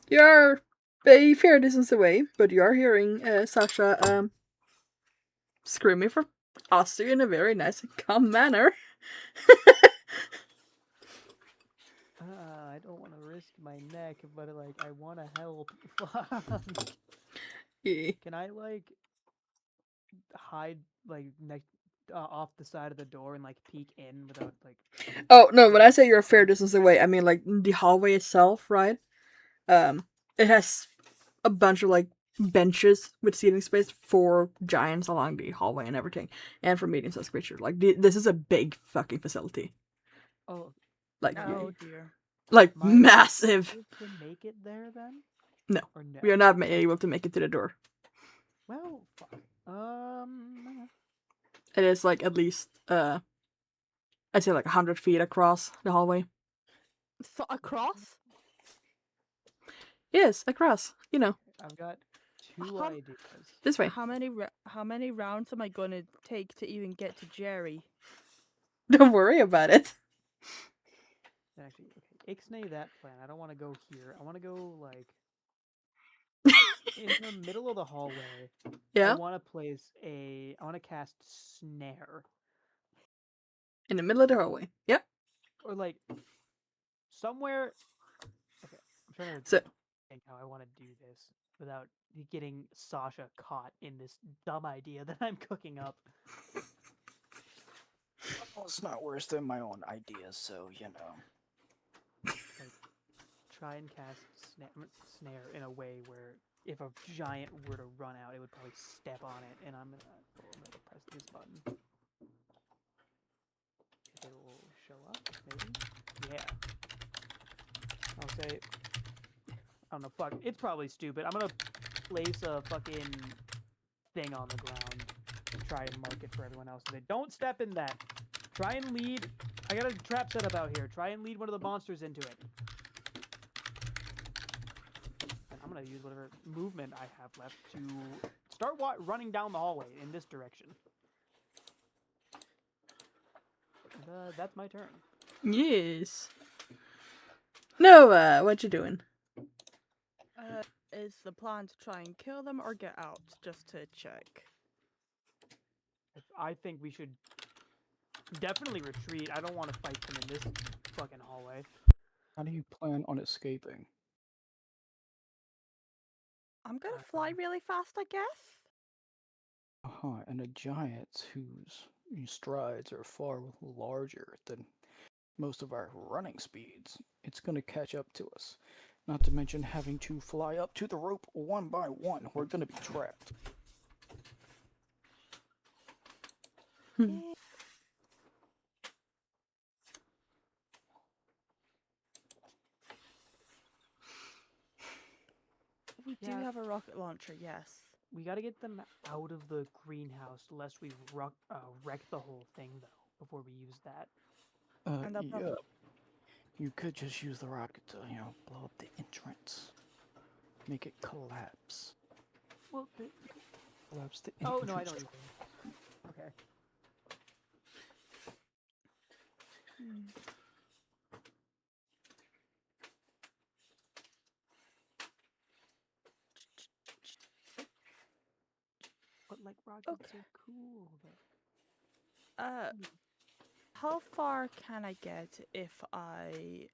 You're a fair distance away, but you are hearing Sasha screaming for Astu in a very nice and calm manner. I don't want to risk my neck, but like I want to help. Fuck. Yeah. Can I like hide like next off the side of the door and like peek in without like? Oh no, when I say you're a fair distance away, I mean like the hallway itself, right? It has a bunch of like benches with seating space for giants along the hallway and everything, and for medium-sized creatures. Like this is a big fucking facility. Oh, Like, Oh dear. like am I massive. able to make it there then? No, Or no? we are not able to make it to the door. Well, fuck. It is like at least I'd say like 100 feet across the hallway. So across? Yes, across. You know, I've got two How- ideas. this way. How many rounds am I gonna take to even get to Jerry? Don't worry about it. Actually, okay, ixnay that plan. I don't want to go here. I want to go like in the middle of the hallway. Yeah, I want to place a. I want to cast snare in the middle of the hallway. Yep. or like somewhere. Okay, I'm trying to So think how I want to do this without getting Sasha caught in this dumb idea that I'm cooking up. Well, it's not worse than my own ideas, so you know. Try and cast snare in a way where if a giant were to run out, it would probably step on it, and I'm gonna press this button. If it'll show up, maybe. Yeah. I'll say. I don't know. Fuck. It's probably stupid. I'm gonna place a fucking thing on the ground. Try and mark it for everyone else. So they don't step in that. Try and lead. I got a trap set up out here. Try and lead one of the monsters into it. And I'm gonna use whatever movement I have left to start running down the hallway in this direction. And, that's my turn. yes. No, what you doing? Is the plan to try and kill them or get out? Just to check. I think we should definitely retreat. I don't want to fight them in this fucking hallway. How do you plan on escaping? I'm gonna fly really fast, I guess. And a giant whose strides are far larger than most of our running speeds, it's going to catch up to us. Not to mention having to fly up to the rope one by one. We're going to be trapped. We do Yeah. have a rocket launcher, yes. We got to get them out of the greenhouse lest we wreck the whole thing, though, before we use that. And they'll probably- Yeah. You could just use the rocket to, blow up the entrance. Make it collapse. Well, Collapse the oh, entrance. no, I know what you're saying. Okay. But, like, rockets are cool, but... How far can I get if I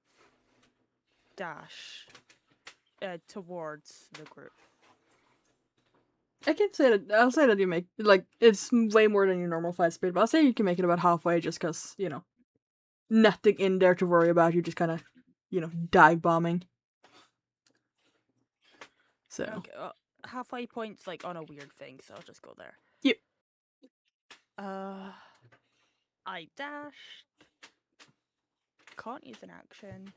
dash? towards the group. I can say that. I'll say that you make like it's way more than your normal fight speed, but I'll say you can make it about halfway, just because nothing in there to worry about. You just kind of dive bombing. So Okay, halfway point's like on a weird thing, so I'll just go there. Yep. I dash. Can't use an action.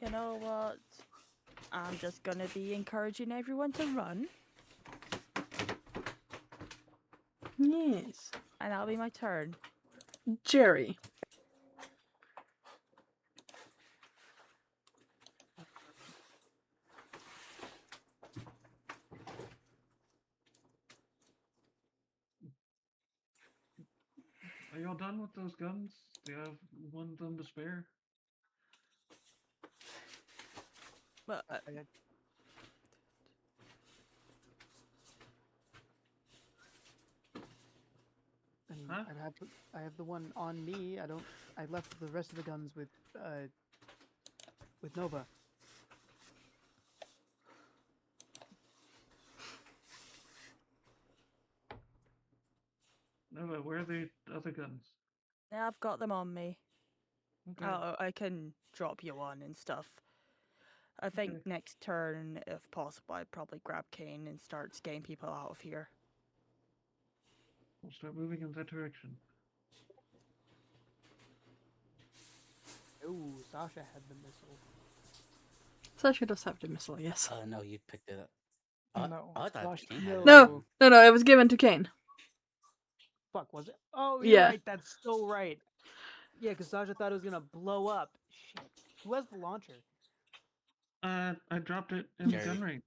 You know what? I'm just gonna be encouraging everyone to run, yes, and that'll be my turn. Jerry. Are y'all done with those guns? Do you have one of them to spare? Well, And Huh? I have the one on me. I left the rest of the guns with Nova. No, but where are the other guns? yeah, I've got them on me. Okay. I can drop you one and stuff. I think Okay. next turn, if possible, I'd probably grab Kane and start getting people out of here. We'll start moving in that direction. Oh, Sasha had the missile. Sasha does have the missile, yes. No, you picked it up. No, I thought Sasha- King had it. No, it was given to Kane. Fuck, was it? Oh, you're Yeah. right. That's so right. Yeah, because Sasha thought it was gonna blow up. Shit. Who has the launcher? I dropped it in Jerry. gun range.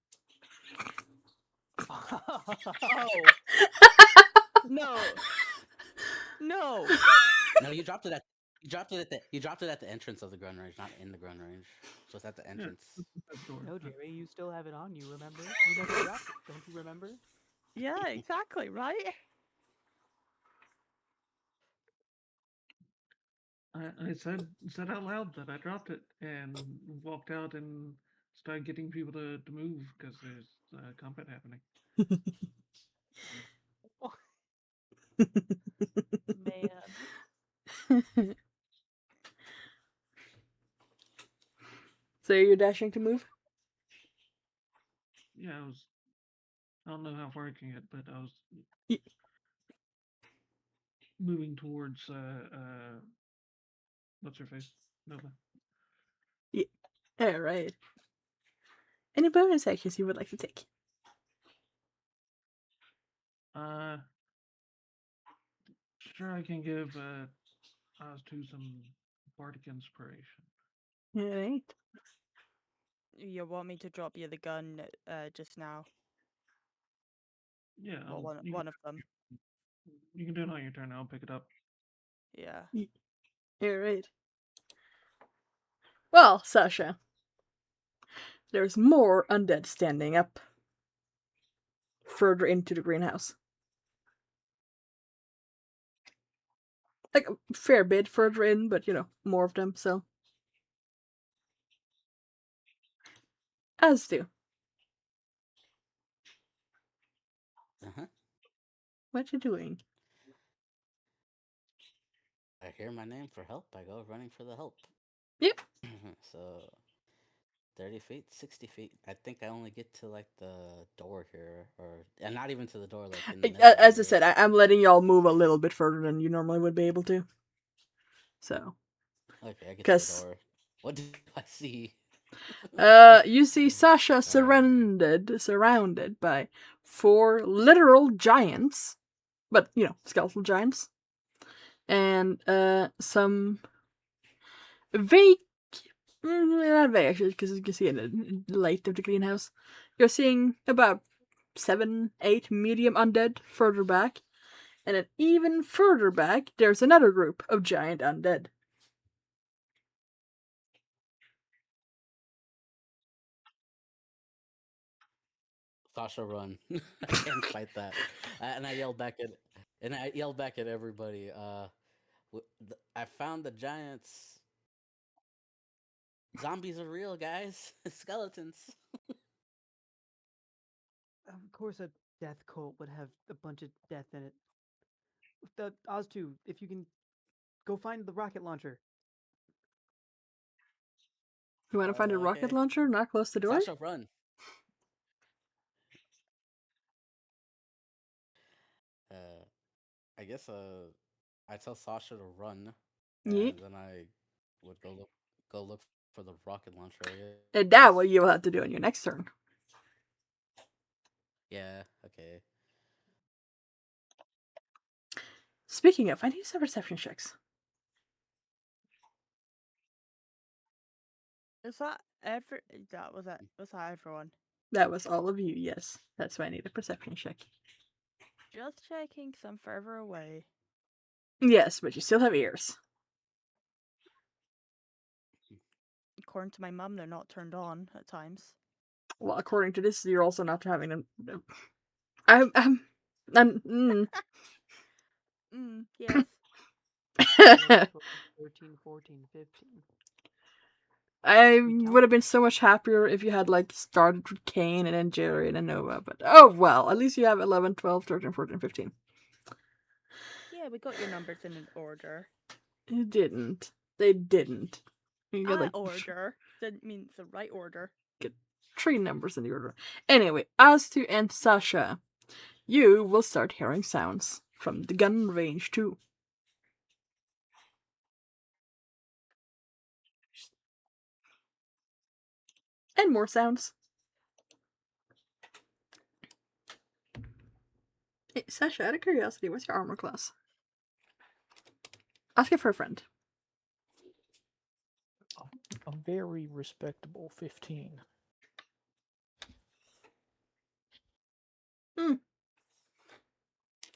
Oh no! No! No, you dropped it at the entrance of the gun range, not in the gun range. So it's at the entrance. That door. No, Jerry, you still have it on you. Remember? You never dropped it. Don't you remember? Yeah, exactly, right? I said out loud that I dropped it and walked out and started getting people to move because there's combat happening. Man. So you're dashing to move? Yeah, I don't know how far I can get, but I was Ye- moving towards what's her face? Nova. Alright. Any bonus actions you would like to take? Sure, I can give us two some bardic inspiration. Alright. You want me to drop you the gun just now? Yeah, Well, one of them. you can do it on your turn. I'll pick it up. Yeah. Alright. Well, Sasha. There's more undead standing up further into the greenhouse. Like a fair bit further in, but more of them, so. As do. Uh-huh. What you doing? I hear my name for help, I go running for the help. Yep. So 30 feet, 60 feet. I think I only get to like the door here, and not even to the door, like in the middle. As I said, I'm letting y'all move a little bit further than you normally would be able to. So. Okay, I get to the 'Cause- door. What do I see? You see Sasha surrounded by 4 literal giants, but skeletal giants, and some vague, not vague actually, because you can see in the light of the greenhouse. You're seeing about 7, 8 medium undead further back, and then even further back, there's another group of giant undead. Sasha, run! I can't fight that. And I yelled back at everybody. I found the giants. Zombies are real, guys. Skeletons. Of course, a death cult would have a bunch of death in it. The Oz2, if you can go find the rocket launcher. You want to find a rocket Okay. launcher? Not close the door? Sasha, run! Uh, I guess I tell Sasha to run, Yeah. and then I would go look for the rocket launcher. I guess. And that what you will have to do on your next turn. Yeah. Okay. Speaking of, I need some perception checks. Is that every? That was it. Was that everyone? That was all of you, yes. That's why I need a perception check. Just checking. 'Cause I'm further away. Yes, but you still have ears. According to my mum, they're not turned on at times. Well, according to this, you're also not having them. I'm. Yes. 11, 12, 13, 14, 15. I We would have count? been so much happier if you had, like, started with Kane and then Jerry and then Nova, but oh well, at least you have 11, 12, 13, 14, 15. Yeah, we got your numbers in an order. You didn't. They didn't. You got, like, Order. Didn't mean the right order. get 3 numbers in the order. Anyway, Astu and Sasha, you will start hearing sounds from the gun range too. And more sounds. Hey, Sasha, out of curiosity, what's your armor class? Ask it for a friend. A very respectable 15.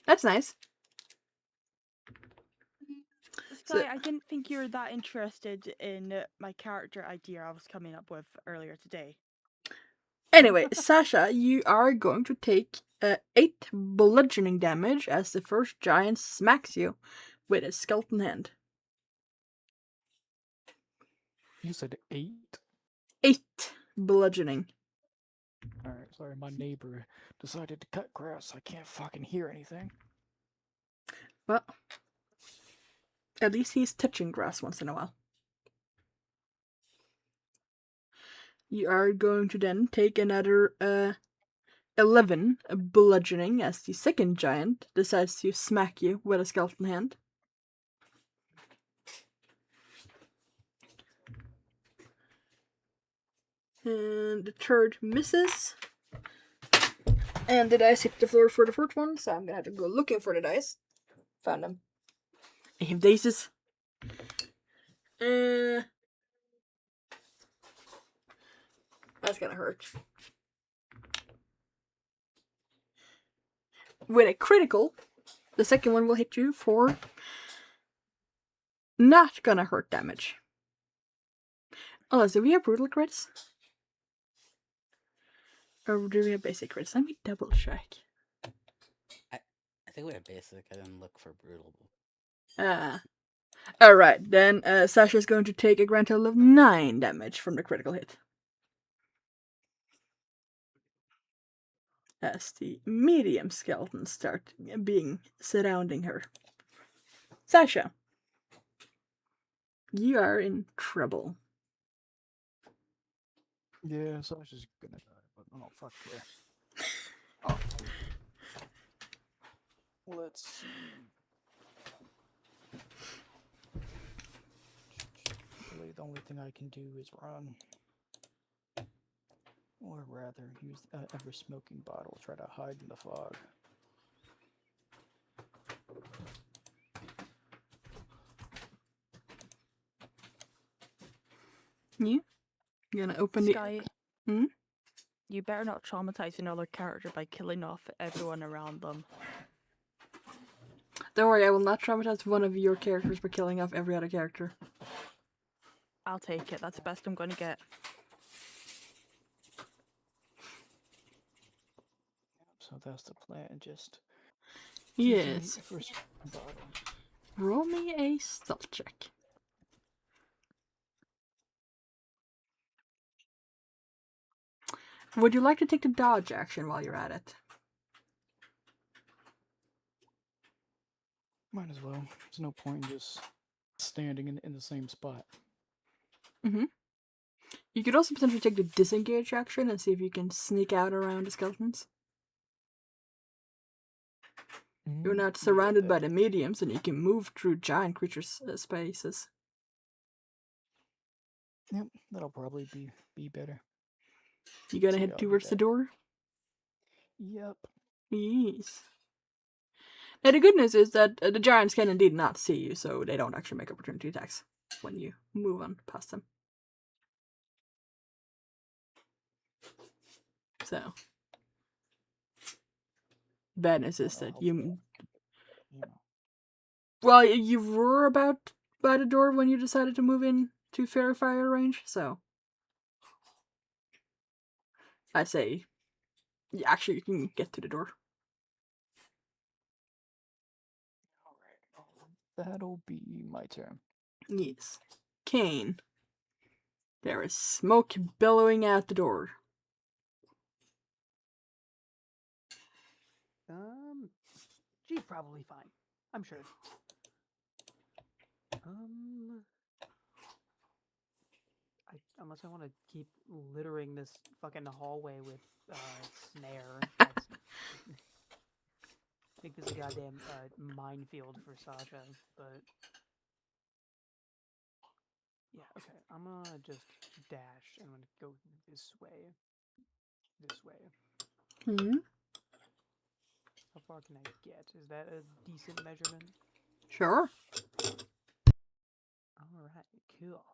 That's nice. Sky, I didn't think you were that interested in my character idea I was coming up with earlier today. Anyway, Sasha, you are going to take 8 bludgeoning damage as the first giant smacks you with his skeleton hand. You said 8? 8 bludgeoning. Alright, sorry, my neighbor decided to cut grass. I can't fucking hear anything. Well, at least he's touching grass once in a while. You are going to then take another 11 bludgeoning as the second giant decides to smack you with a skeleton hand. And the third misses. And the dice hit the floor for the fourth one, so I'm gonna have to go looking for the dice. Found them. I have dices. That's gonna hurt. With a critical, the second one will hit you for not gonna hurt damage. Unless, do we have brutal crits? Or do we have basic crits? Let me double check. I think we have basic. I didn't look for brutal. Alright, then Sasha's going to take a grand total of 9 damage from the critical hit. As the medium skeletons start surrounding her. Sasha, you are in trouble. Yeah, Sasha's gonna die, but I don't fuck care. Oh. Let's see. Really, the only thing I can do is run. Or rather, use a ever smoking bottle, try to hide in the fog. You gonna open Sky, Hmm? you better not traumatize another character by killing off everyone around them. Don't worry, I will not traumatize one of your characters by killing off every other character. I'll take it. That's the best I'm going to get. So that's the plan. Just use me Yes. for some bottom. Roll me a stealth check. Would you like to take the dodge action while you're at it? Might as well. There's no point in just standing in the same spot. You could also potentially take the disengage action and see if you can sneak out around the skeletons. You're not surrounded by the mediums, and you can move through giant creatures' spaces. Yep, that'll probably be better. You gonna So head yeah, I'll do towards the that. door? Yep. Yes. Now the good news is that the giants can indeed not see you, so they don't actually make opportunity attacks when you move on past them. So, bad news is that you. Well, you were about by the door when you decided to move in to fairy fire range, so I'd say, yeah, actually, you can get to the door. Alright, that'll be my turn. Yes. Kane. There is smoke billowing out the door. She's probably fine. I'm sure. Unless I want to keep littering this fucking hallway with snare. That's make this a goddamn minefield for Sasha, but yeah, okay. I'm gonna just dash and I'm gonna go this way. This way. Hmm. How far can I get? Is that a decent measurement? Sure. Alright, cool.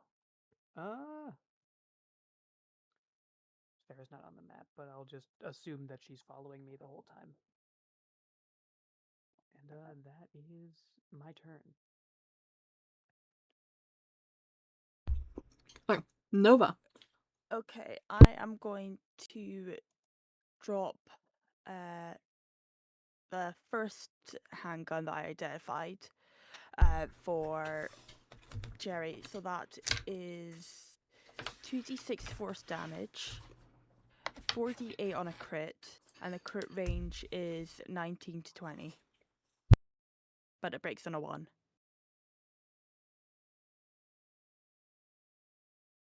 Farrah's not on the map, but I'll just assume that she's following me the whole time. And that is my turn. Oh, Nova. Okay, I am going to drop the first handgun that I identified for Jerry. So that is 2d6 force damage, 48 on a crit, and the crit range is 19 to 20. But it breaks on a 1.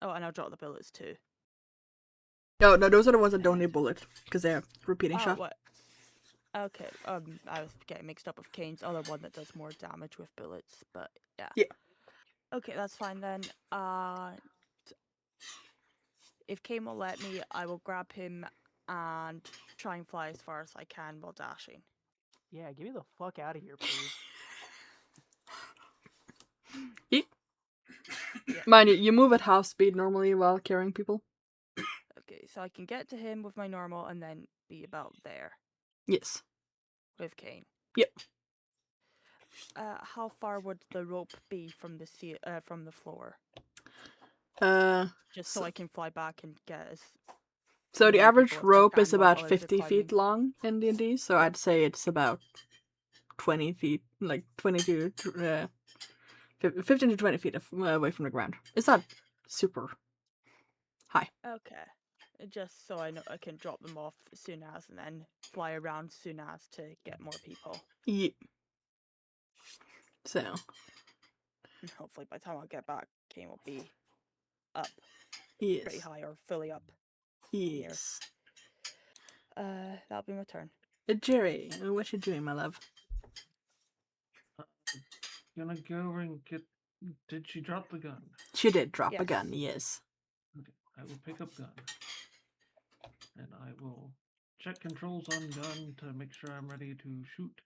Oh, and I'll drop the bullets too. No, those are the ones that don't need bullet, because they're repeating Oh, shot. what? Okay, I was getting mixed up with Kane's other one that does more damage with bullets, but yeah. Yeah. Okay, that's fine then. If Kane will let me, I will grab him and try and fly as far as I can while dashing. Yeah, get me the fuck out of here, please. Yeah. Mind you, you move at half speed normally while carrying people. Okay, so I can get to him with my normal and then be about there Yes. with Kane. Yep. How far would the rope be from the from the floor? Just so I can fly back and get as. So the many average people as I rope can is while about others are 50 feet climbing. long in D&D, so I'd say it's about 20 feet, like 20 to 15 to 20 feet away from the ground. It's not super high. Okay. Just so I know I can drop them off as soon as and then fly around as soon as to get more people. Yep. So. And hopefully by the time I get back, Kane will be up. Yes. Pretty high or fully up. Yes. That'll be my turn. Jerry, what you doing, my love? Gonna go over and get. Did she drop the gun? She did drop a Yes. gun, yes. Okay, I will pick up gun. And I will check controls on gun to make sure I'm ready to shoot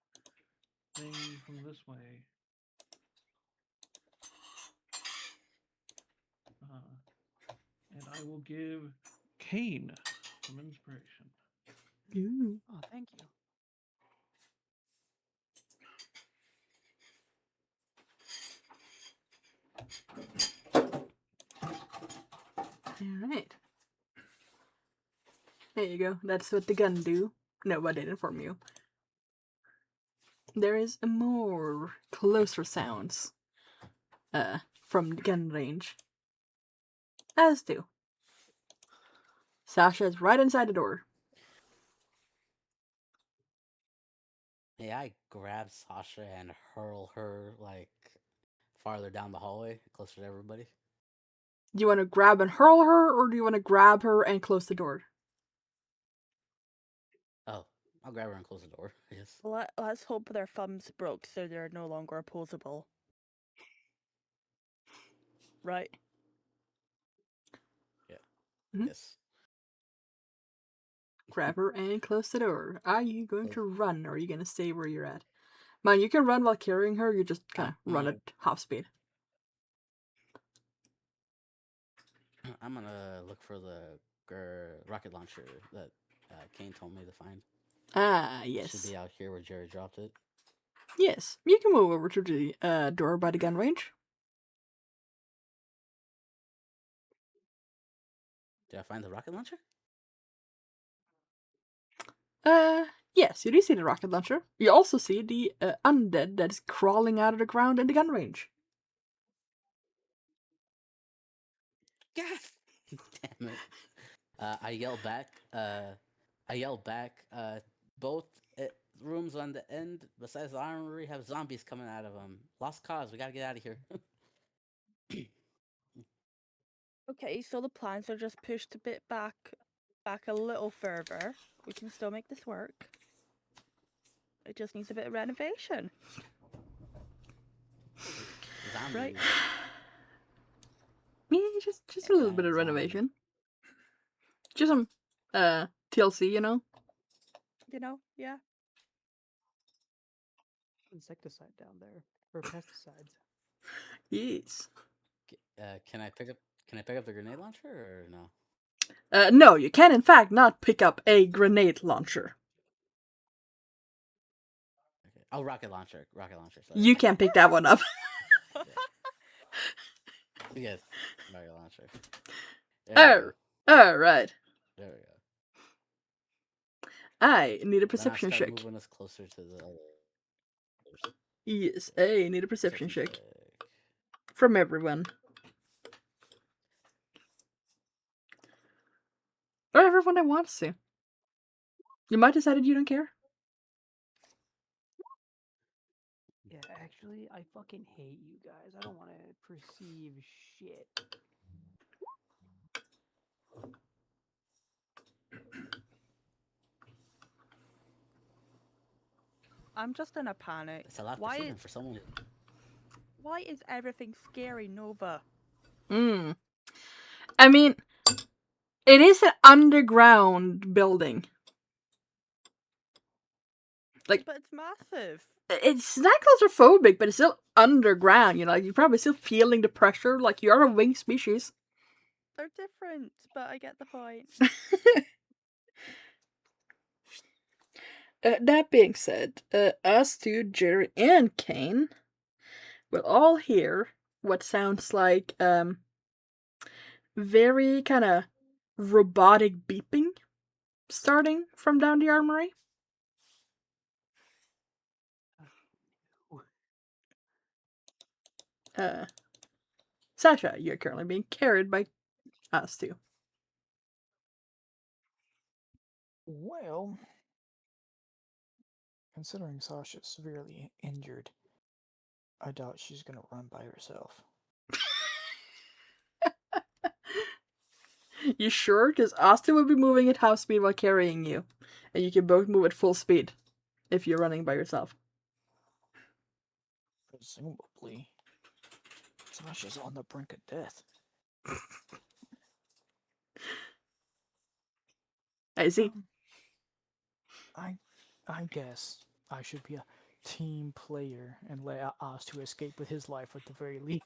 thing from this way. And I will give Kane some inspiration. Ooh. Oh, thank you. Alright. There you go. That's what the gun do. No, I did inform you. There is more closer sounds from the gun range. As do. Sasha's right inside the door. May I grab Sasha and hurl her like farther down the hallway, closer to everybody? Do you want to grab and hurl her, or do you want to grab her and close the door? Oh, I'll grab her and close the door. Yes. Let's hope their thumbs broke so they're no longer opposable. Right. Yeah. Mhm. Yes. Grab her and close the door. Are you going to run, or are you going to stay where you're at? Man, you can run while carrying her. You just kind of run at half speed. I'm gonna look for the rocket launcher that Kane told me to find. Ah, It should yes. be out here where Jerry dropped it. Yes, you can move over to the door by the gun range. Did I find the rocket launcher? Yes, you do see the rocket launcher. You also see the undead that is crawling out of the ground in the gun range. Yes. Damn it. I yell back. Both rooms on the end, besides the armory, have zombies coming out of them. Lost cause. We gotta get out of here. Okay, so the plans are just pushed a bit back a little further. We can still make this work. It just needs a bit of renovation. Zombies. Right. Yeah, just a little bit of Zombie. renovation. Just some TLC, you know. Yeah. Insecticide down there, or pesticides. Yes. Can I pick up the grenade launcher or no? No, you can in fact not pick up a grenade launcher. Okay. Oh, rocket launcher. Sorry. You can't pick that one up. Yes. Rocket launcher. Oh, alright. There we go. I need a Then I'll perception start check. moving us closer to the others. Yes, I need a perception check. check. From everyone. Or everyone that wants to. You might decide you don't care. Yeah, actually, I fucking hate you guys. I don't want to perceive shit. I'm just in a panic. It's a lot Why perceiving for someone. why is everything scary, Nova? I mean, it is an underground building. But it's massive. It's not claustrophobic, but it's still underground, you know, you're probably still feeling the pressure, like you're a winged species. They're different, but I get the point. That being said, us two, Jerry and Kane, will all hear what sounds like, very kind of robotic beeping starting from down the armory. Sasha, you're currently being carried by us two. Well, considering Sasha's severely injured, I doubt she's gonna run by herself. You sure? Because Asta will be moving at half speed while carrying you. And you can both move at full speed if you're running by yourself. Presumably, Sasha's on the brink of death. I see. I guess I should be a team player and let Oz to escape with his life at the very least.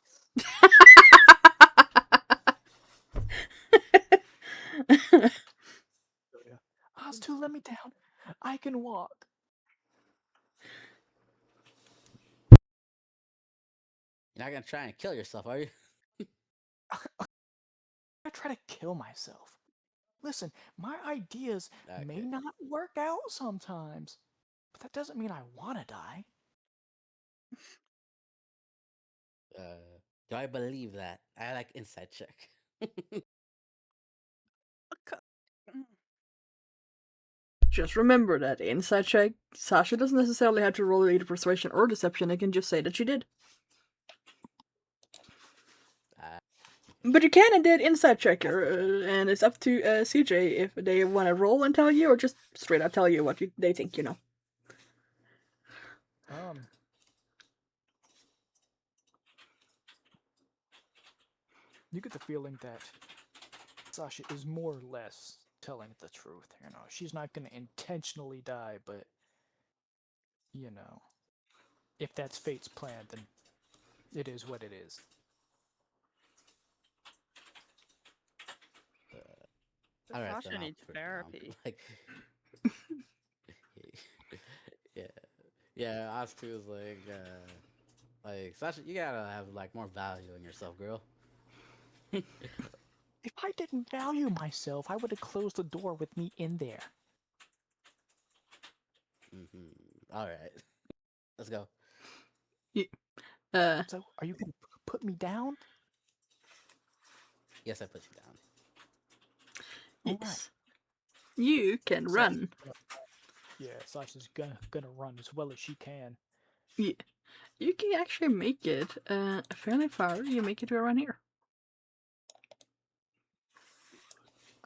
Oz, to let me down. I can walk. You're not gonna try and kill yourself, are you? I try to kill myself. Listen, my ideas may Okay. not work out sometimes, but that doesn't mean I want to die. Do I believe that? I like inside check. Mm, Just remember that inside check, Sasha doesn't necessarily have to roll either persuasion or deception. It can just say that she did. Uh, But you can and did inside check her, and it's up to CJ if they want to roll and tell you, or just straight up tell you what they think you know. You get the feeling that Sasha is more or less telling the truth. You know, she's not going to intentionally die, but you know, if that's fate's plan, then it is what it is. all right, then Sasha I'll needs put it down. therapy. Like, yeah, yeah. Us two is like Sasha, you gotta have like more value in yourself, girl. If I didn't value myself, I would have closed the door with me in there. All right, let's go. Uh, So, are you going to put me down? Yes, I put you down. All right. yes. You can run. Yeah, Sasha's gonna run as well as she can. Yeah. You can actually make it fairly far. You make it to around here.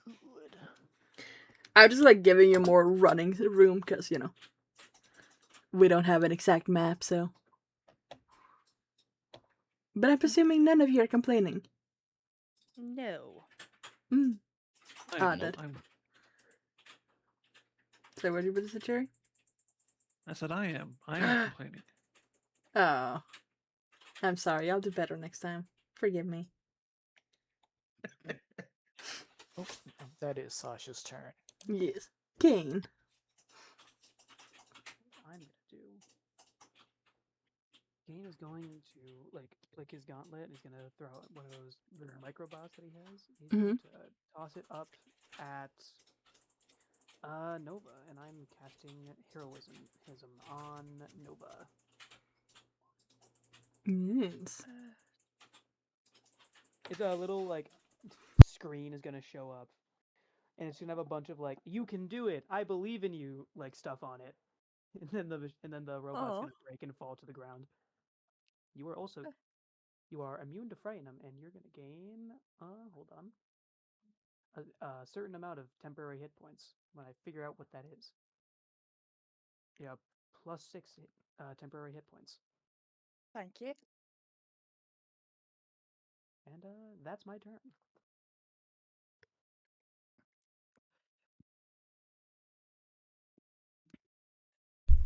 Good. I'm just like giving you more running room because, you know, we don't have an exact map, so. But I'm assuming none of you are complaining. No. Mm. I'm, That. I'm, So what did you say, Jerry? I said I am. I am complaining. Oh. I'm sorry. I'll do better next time. Forgive me. Oh, that is Sasha's turn. Yes. Kane. I'm gonna do. Kane is going to like his gauntlet. He's gonna throw out one of those little microbots that he has. He's going to toss it up at Nova, and I'm casting heroism on Nova. Yes. It's a little like screen is gonna show up, and it's gonna have a bunch of like "You can do it, I believe in you" like stuff on it, and then the robot's Oh. gonna break and fall to the ground. You are also you are immune to frighten them, and you're gonna gain hold on a certain amount of temporary hit points when I figure out what that is. Yeah, +6 temporary hit points, Thank you. and that's my turn.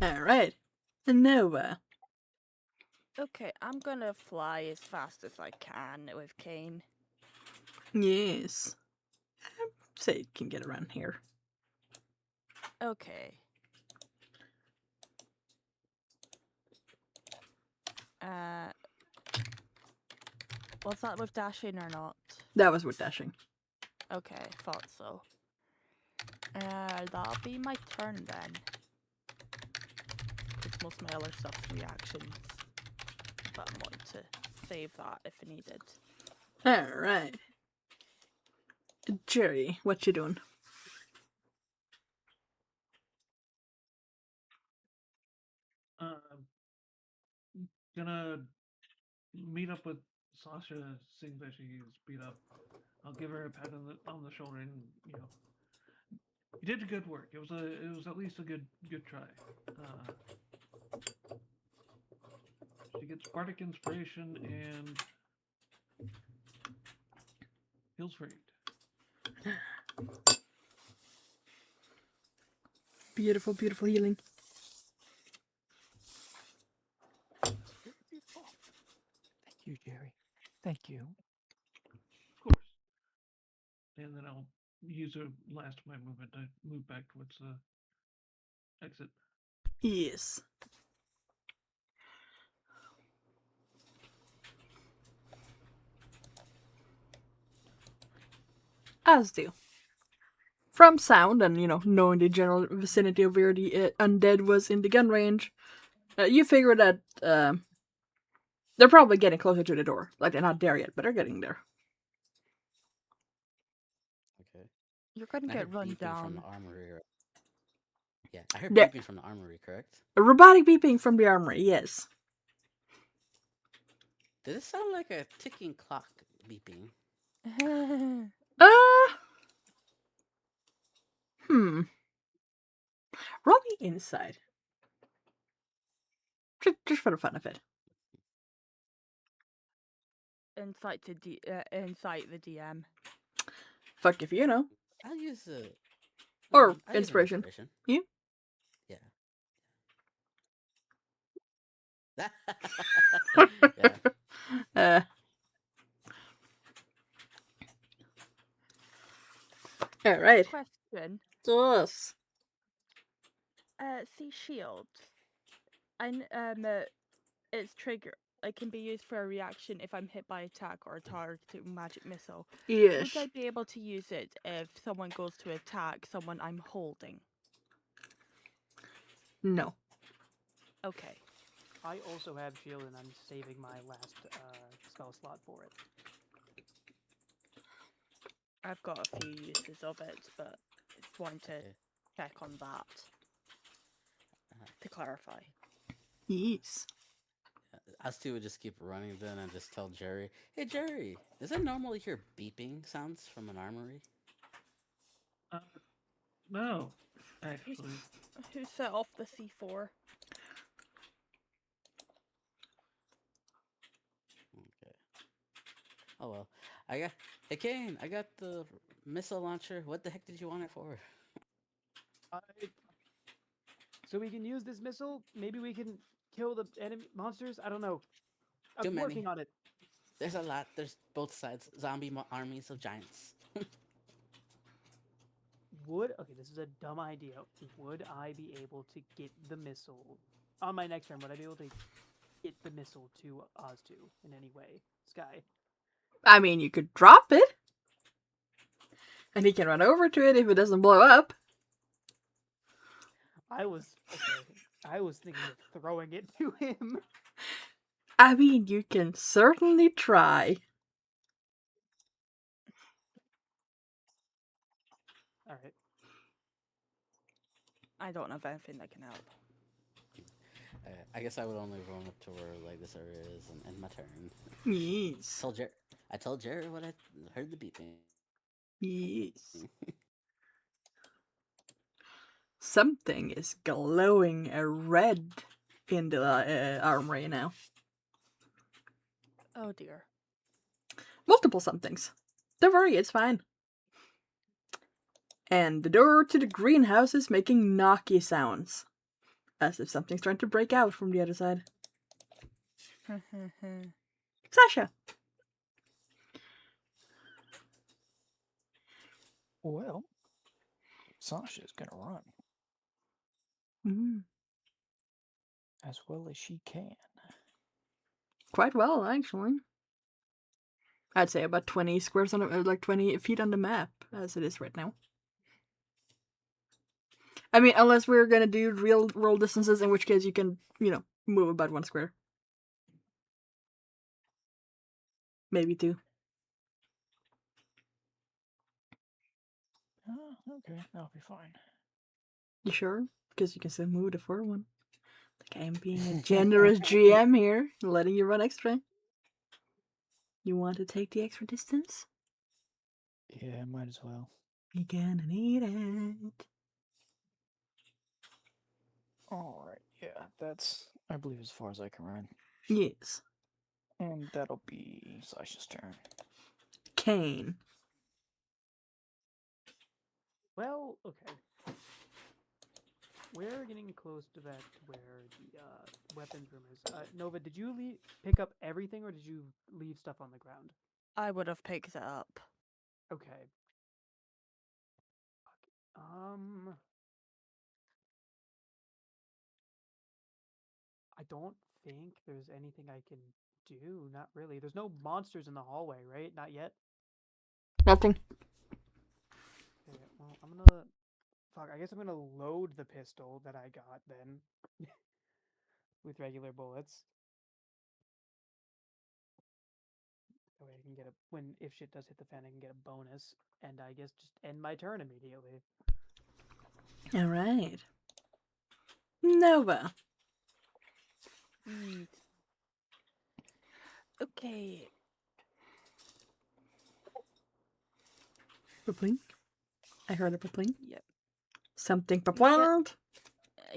Alright. Nova. Okay, I'm gonna fly as fast as I can with Kane. Yes. Say it can get around here. Okay. Was that with dashing or not? That was with dashing. Okay, thought so. That'll be my turn then. Because most of my other stuff's reactions. But I'm going to save that if needed. Alright. Jerry, what you doing? Gonna meet up with Sasha, seeing that she's beat up. I'll give her a pat on the shoulder, and you did good work. It was at least a good try. She gets bardic inspiration and heals rate. Beautiful, beautiful healing. That's very beautiful. Thank you, Jerry. Thank you. Of course. And then I'll use the last of my movement to move back towards the exit. Yes. As do. From sound and, knowing the general vicinity of where the undead was in the gun range, you figure that they're probably getting closer to the door. Like, they're not there yet, but they're getting there. Okay. You're gonna And I get heard run beeping from the down. armory. Yeah, I heard There, beeping from the armory, correct? a robotic beeping from the armory, yes. Did it sound like a ticking clock beeping? Uh, hmm. Roll me inside. Just for the fun of it. Insight insight the DM. Fuck if you know. I'll use a. Or I'll use an inspiration. inspiration. You? Yeah. Yeah. uh, Alright. Question. So us. See shields. Its trigger. It can be used for a reaction if I'm hit by attack or targeting magic missile. Yes. Would I be able to use it if someone goes to attack someone I'm holding? No. Okay. I also have shield, and I'm saving my last spell slot for it. I've got a few uses of it, but I just wanted to Okay. check on that to clarify. Yes. Us two would just keep running then and just tell Jerry, "Hey Jerry, is it normal to hear beeping sounds from an armory?" No, actually. Who set off the C4? Okay. Oh well. I got. Hey Kane, I got the missile launcher. What the heck did you want it for? So we can use this missile. Maybe we can kill the enemy monsters. I don't know. Too I'm many. working on it. There's a lot. There's both sides. Zombie armies of giants. Okay, this is a dumb idea. Would I be able to get the missile on my next turn? Would I be able to get the missile to Oztu in any way, Sky? I mean, you could drop it. And he can run over to it if it doesn't blow up. I was thinking of throwing it to him. I mean, you can certainly try. All right. I don't have anything that can help. I guess I would only run up to where like this area is and end my turn. Yes. I told Jerry what I heard the beeping. Yes. Something is glowing red in the armory now. Oh dear. Multiple somethings. Don't worry, it's fine. And the door to the greenhouse is making knocky sounds. As if something's trying to break out from the other side. Sasha! Well, Sasha's gonna run Mm, as well as she can. quite well, actually. I'd say about 20 squares on like 20 feet on the map, as it is right now. I mean, unless we're gonna do real world distances, in which case you can, move about 1 square. Maybe 2. Oh, okay, that'll be fine. You sure? Because you can still move the 4-1. Like, I'm being a generous GM here, letting you run extra. You want to take the extra distance? Yeah, might as well. You're gonna need it. Alright, yeah, that's, I believe, as far as I can run. Yes. And that'll be Sasha's turn. Kane. Well, okay. We're getting close to that where the weapons room is. Nova, did you pick up everything, or did you leave stuff on the ground? I would have picked it up. Okay. I don't think there's anything I can do. Not really. There's no monsters in the hallway, right? Not yet. Nothing. Okay, well, I'm gonna fuck. I guess I'm gonna load the pistol that I got then with regular bullets. That way I can get if shit does hit the fan, I can get a bonus, and I guess just end my turn immediately. All right. Nova. Sweet. Okay. Paplink. I heard a paplink. Yep. Something Yeah. paplink.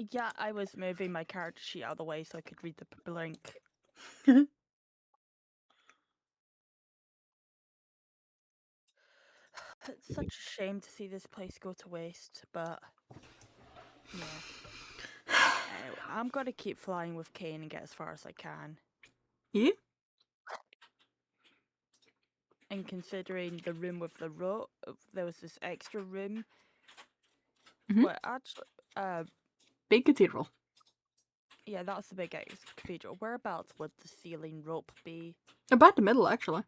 Yeah, I was moving my character sheet out of the way so I could read the blink. It's such a shame to see this place go to waste, but yeah. Anyway, I'm gonna keep flying with Kane and get as far as I can. Yeah. And considering the room with the rope, there was this extra room. Mhm. Well, actually, Big cathedral. yeah, that's the big cathedral. Whereabouts would the ceiling rope be? About the middle, actually.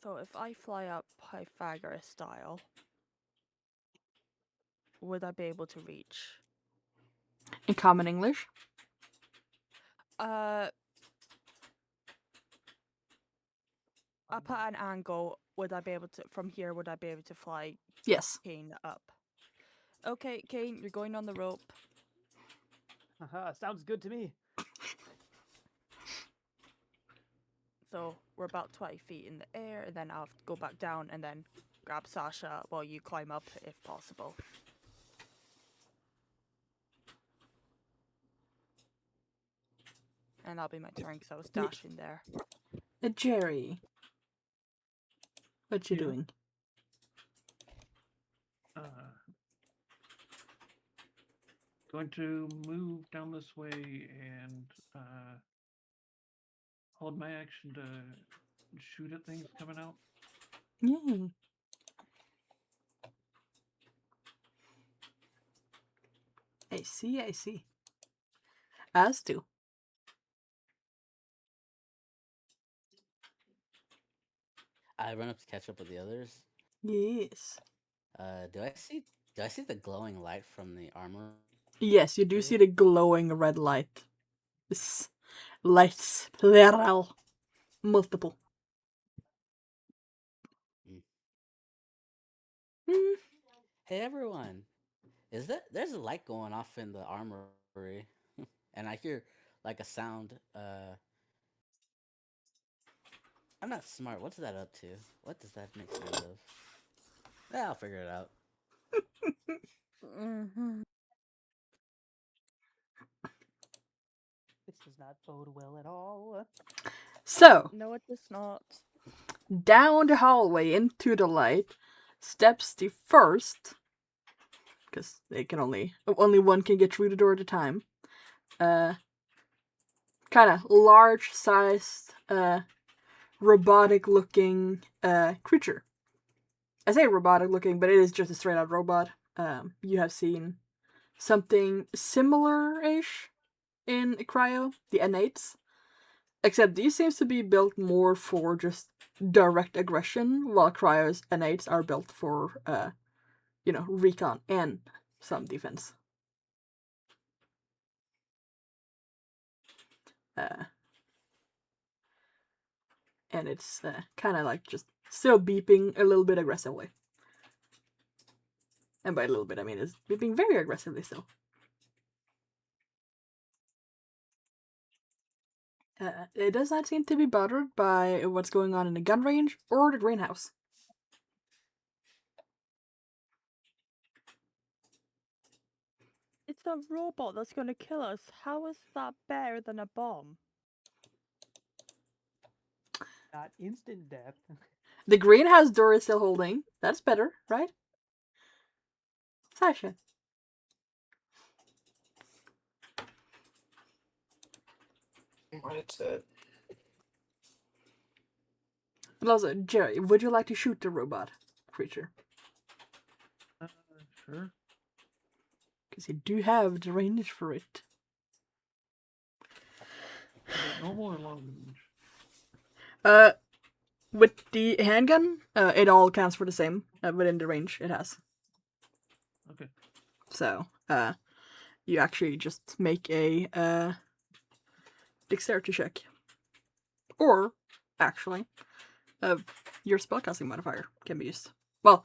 So if I fly up Pythagoras style, would I be able to reach? In common English. Up at an angle, would I be able to, from here, would I be able to fly Yes. Kane up? Okay, Kane, you're going on the rope. Haha, sounds good to me. So we're about 20 feet in the air, and then I'll have to go back down and then grab Sasha while you climb up if possible. And that'll be my turn because I was Yeah. dashing there. Jerry. What you Yeah. doing? Going to move down this way and hold my action to shoot at things coming out. Yay. I see, I see. As to. I run up to catch up with the others. Yes. Do I see the glowing light from the armor? Yes, you do see the glowing red light. Lights, plural. Multiple. Mm. Hey everyone, there's a light going off in the armory, and I hear like a sound. I'm not smart. What's that up to? What does that make sound of? Yeah, I'll figure it out. Mm-hmm. This does not bode well at all. So, No, it does not. down the hallway into the light steps the first, because they can only one can get through the door at a time. Kind of large-sized, robotic-looking creature. I say robotic-looking, but it is just a straight-out robot. You have seen something similar-ish in Cryo, the N8s. Except these seems to be built more for just direct aggression, while Cryo's N8s are built for, recon and some defense. And it's kind of like just still beeping a little bit aggressively. And by a little bit, I mean it's beeping very aggressively still. It does not seem to be bothered by what's going on in the gun range or the greenhouse. It's a robot that's going to kill us. How is that better than a bomb? Not instant death. The greenhouse door is still holding. That's better, right? Sasha. What it said. And also, Jerry, would you like to shoot the robot creature? Sure. Because you do have the range for it. Is it normal or long range? With the handgun, it all counts for the same within the range it has. Okay. So, you actually just make a dexterity check. Or, actually, your spellcasting modifier can be used. Well,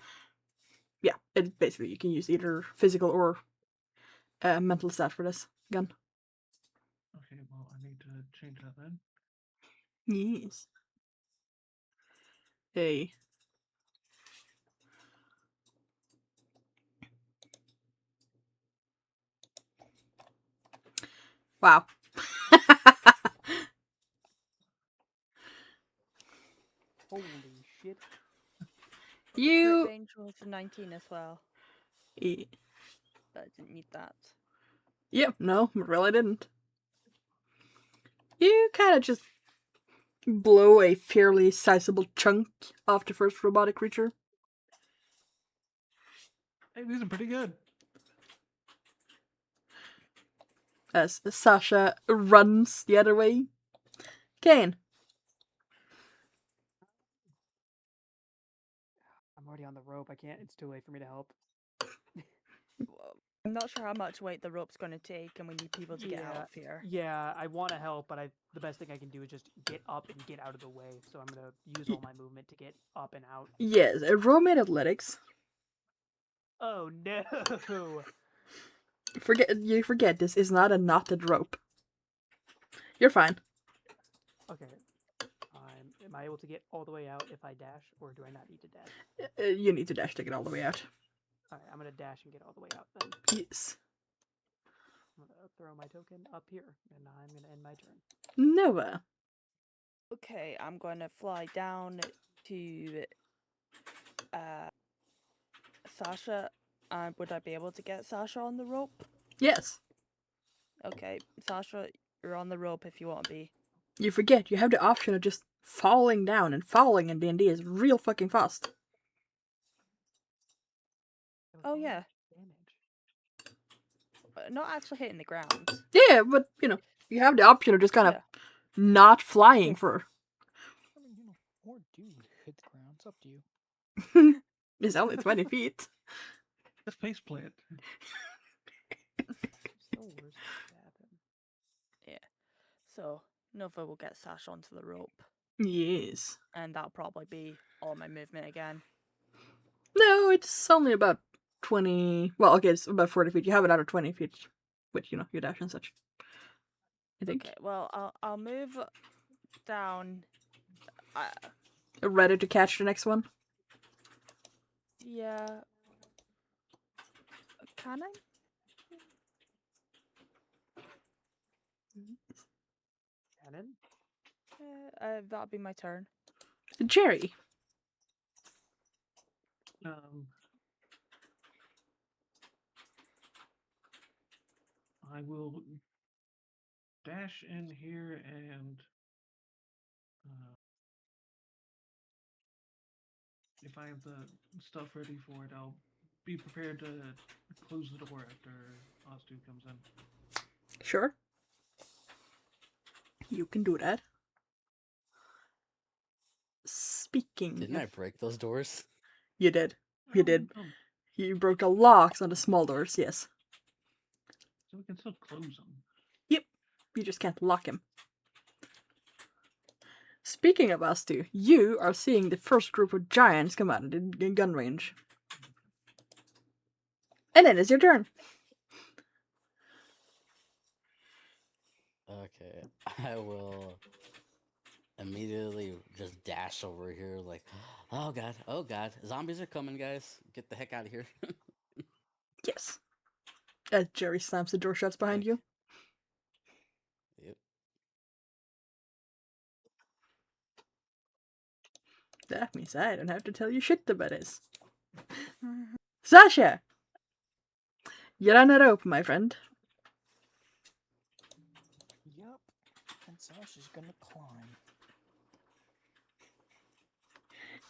yeah, it basically you can use either physical or mental stat for this gun. Okay, well, I need to change that then. Yes. Hey. Wow. Holy shit. The crit You. range was 19 as well, but I didn't need that. Yep, no, really didn't. You kind of just blow a fairly sizable chunk off the first robotic creature. Hey, these are pretty good. As Sasha runs the other way. Kane. I'm already on the rope. I can't. It's too late for me to help. Well, I'm not sure how much weight the rope's going to take, and we need people to get out of here. Yeah, I want to help, but the best thing I can do is just get up and get out of the way. So I'm gonna use all my movement to get up and out. Yes, roll made athletics. Oh no! You forget this is not a knotted rope. You're fine. Okay. Am I able to get all the way out if I dash, or do I not need to dash? You need to dash to get all the way out. Alright, I'm gonna dash and get all the way out then. Yes. I'm gonna throw my token up here, and I'm gonna end my turn. Noah. Okay, I'm going to fly down to Sasha. Would I be able to get Sasha on the rope? Yes. Okay, Sasha, you're on the rope if you want to be. You forget you have the option of just falling down, and falling in D&D is real fucking fast. Oh yeah. Not actually hitting the ground. Yeah, but you have the option of just kind of Yeah. not flying for. I mean, or dude, hit the ground. It's up to you. It's only 20 feet. Just face plant. Still worse things happen. Yeah. So Nova will get Sasha onto the rope, Yes. and that'll probably be all my movement again. No, it's only about 20. Well, okay, it's about 40 feet. You have another 20 feet with, your dash and such. I think. Okay. Well, I'll move down. Ready to catch the next one? Yeah. Can I? Shannon? That'll be my turn. Jerry. I will dash in here and if I have the stuff ready for it, I'll be prepared to close the door after Ostu comes in. Sure. You can do that. Speaking. Didn't I break those doors? You did. You did. Oh, You broke the locks on the small doors, yes. so we can still close them. Yep. You just can't lock him. Speaking of Astu, you are seeing the first group of giants come out in gun range. And then it's your turn. Okay, I will immediately just dash over here like, oh god, zombies are coming, guys. Get the heck out of here. Yes. As Jerry slams the door shuts behind you. Yep. That means I don't have to tell you shit about this. Sasha! You're on a rope, my friend. Yup. And Sasha's gonna climb.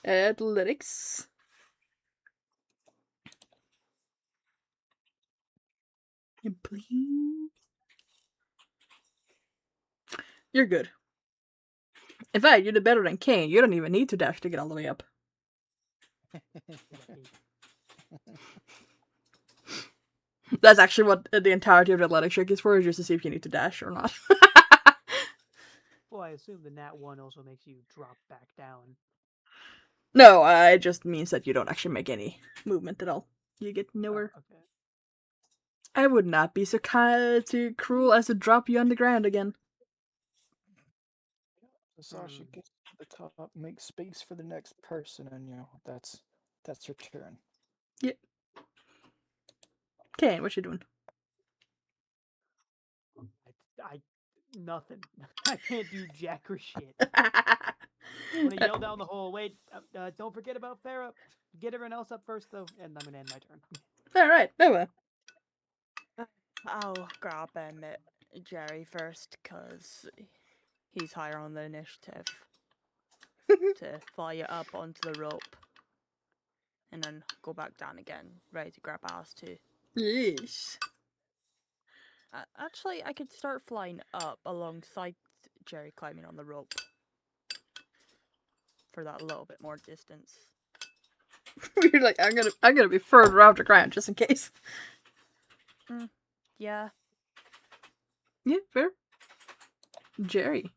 Athletics. Please. You're good. In fact, you did better than Kane. You don't even need to dash to get all the way up. That's actually what the entirety of the athletic check is for, is just to see if you need to dash or not. Well, I assume the nat 1 also makes you drop back down. No, it just means that you don't actually make any movement at all. You get Oh, nowhere. okay. I would not be so too cruel as to drop you on the ground again. So Sasha gets to the top, makes space for the next person, and that's her turn. Yep. Kane, what you doing? I nothing. I can't do jack or shit. I'm gonna yell down the hole. Wait, don't forget about Farah. Get everyone else up first, though, and I'm gonna end my turn. Alright, Nova. I'll grab Jerry first, because he's higher on the initiative. To fly you up onto the rope. And then go back down again, ready to grab ass too. Yes. Actually, I could start flying up alongside Jerry climbing on the rope. For that little bit more distance. You're like, I'm gonna be further off the ground just in case. Yeah. Yeah, fair. Jerry.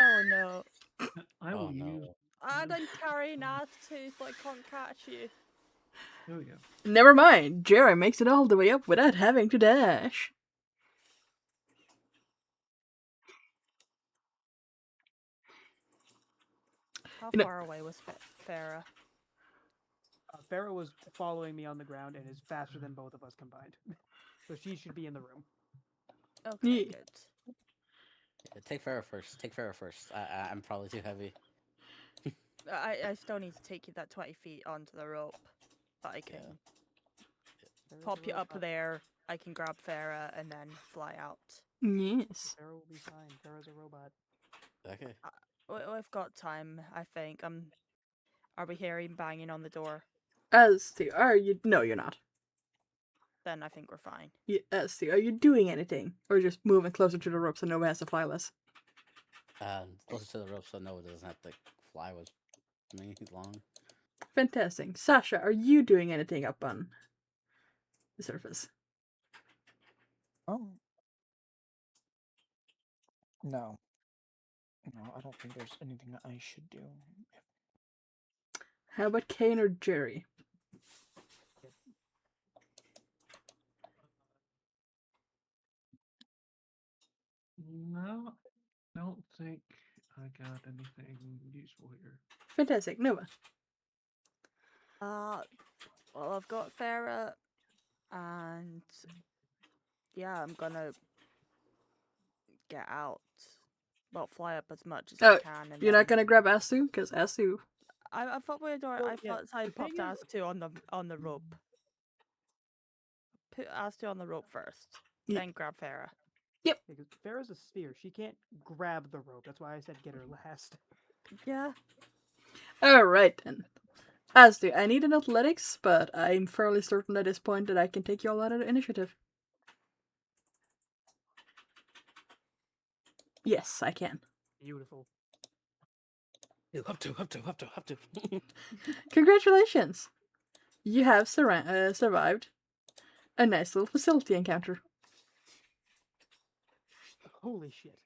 Oh no. I will Oh use. no. And I'm carrying ass too, so I can't catch you. There we go. Never mind. Jerry makes it all the way up without having to dash. How You know- far away was Farah? Farah was following me on the ground and is faster than both of us combined. So she should be in the room. Okay, Yeah. good. Yeah, take Farrah first. Take Farrah first. I'm probably too heavy. I still need to take you that 20 feet onto the rope. But I can pop you up there, I can grab Farah, and then fly out. Yes. Farah will be fine. Farah's a robot. Okay. We've got time, I think. Are we hearing banging on the door? As to, are you? No, you're not. Then I think we're fine. As to, are you doing anything? Or just moving closer to the rope so nobody has to fly less? Closer to the rope so Noah doesn't have to fly with me long. Fantastic. Sasha, are you doing anything up on the surface? No. No, I don't think there's anything that I should do. How about Kane or Jerry? No, don't think I got anything useful here. Fantastic. Nova. Well, I've got Farah, and yeah, I'm gonna get out. Well, fly up as much as I can. And you're not gonna grab Asu? Because Asu... I thought we had. Well, I yeah, thought I the popped thing is- Astu on the rope. Put Astu on the rope first, Yeah. then grab Farah. Because Farah's a sphere. She can't grab the rope. That's why I said get her last. Yeah. Alright then. Asu, I need an athletics, but I'm fairly certain at this point that I can take you all out of the initiative. Yes, I can. Beautiful. Up to. Congratulations! You have survived a nice little facility encounter. Holy shit.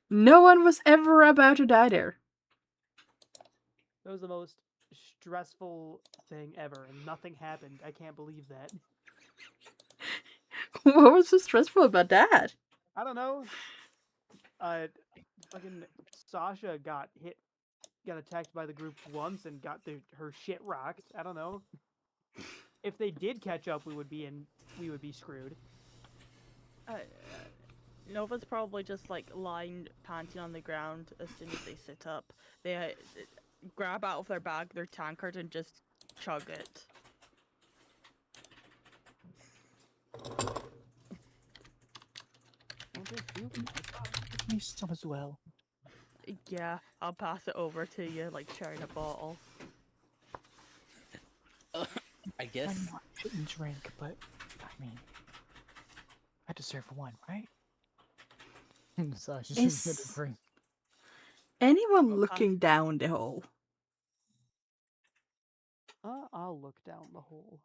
No one was ever about to die there. That was the most stressful thing ever, and nothing happened. I can't believe that. What was so stressful about that? I don't know. Fucking Sasha got attacked by the group once and got her shit rocked. I don't know. If they did catch up, we would be screwed. Nova's probably just like lying, panting on the ground as soon as they sit up. They grab out of their bag their tankard and just chug it. Give me some as well. Yeah, I'll pass it over to you like sharing a bottle. I guess. I know I shouldn't drink, but I mean, I deserve one, right? So she's gonna Is drink. anyone Well, looking down the hole? I'll look down the hole.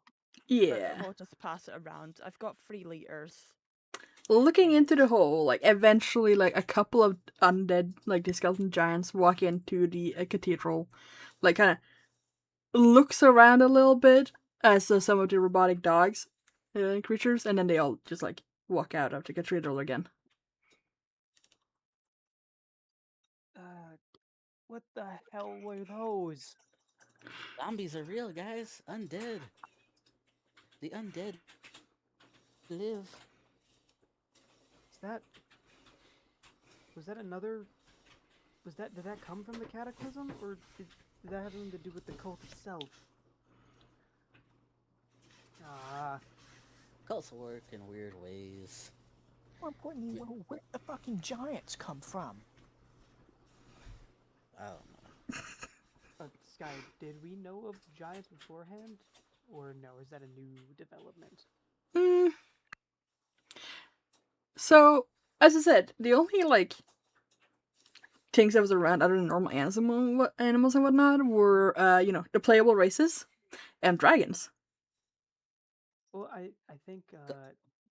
Yeah. We'll just pass it around. I've got 3 liters. Looking into the Nice. hole, like eventually, like a couple of undead, like the skeleton giants, walk into the cathedral, like kind of looks around a little bit as some of the robotic dogs creatures, and then they all just like walk out of the cathedral again. What the hell were those? Zombies are real, guys. Undead. The undead live. Is that was that another? Did that come from the cataclysm, or did that have something to do with the cult itself? Ah, Cults work in weird ways. More importantly, where the fucking giants come from? I don't know. Sky, did we know of giants beforehand, or no? Is that a new development? Mm. So, as I said, the only like things that was around other than normal animals and whatnot were, the playable races and dragons. Well, I think G-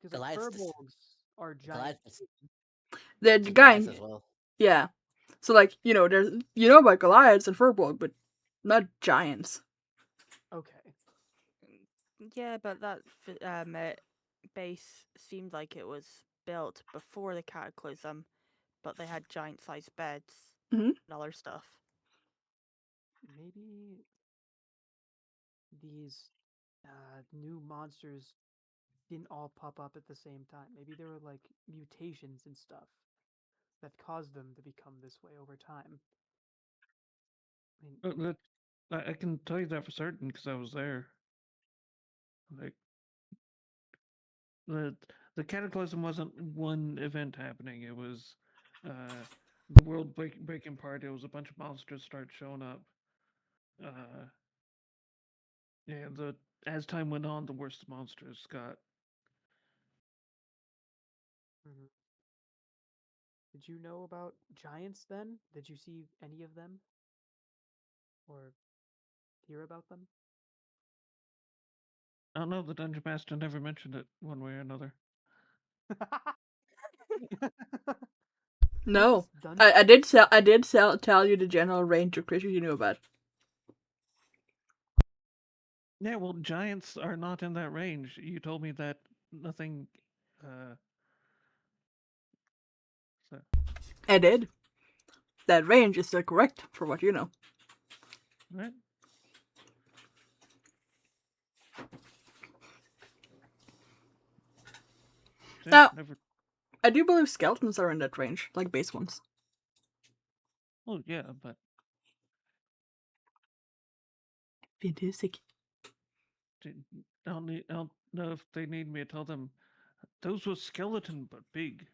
because like Goliath's furbolgs are giant. Goliath, The Goliath guy, as well. yeah. So like there's about Goliaths and Furbolg, but not giants. Okay. Yeah, but that base seemed like it was built before the cataclysm, but they had giant-sized beds Mhm. and other stuff. Maybe these new monsters didn't all pop up at the same time. Maybe there were like mutations and stuff that caused them to become this way over time. I mean, I can tell you that for certain because I was there. Like the the cataclysm wasn't one event happening. It was the world breaking part. It was a bunch of monsters start showing up. Uh, and the as time went on, the worse the monsters got. mhm. Did you know about giants then? Did you see any of them or hear about them? I don't know. The dungeon master never mentioned it one way or another. Who's No, this dungeon? I did tell you the general range of creatures you knew about. Yeah, well, giants are not in that range. You told me that nothing. Uh, so, I did. That range is still correct for what you know. right? Yeah, Now, never. I do believe skeletons are in that range, like base ones. Well, yeah, but Fantastic. I don't know if they need me to tell them those were skeleton but big.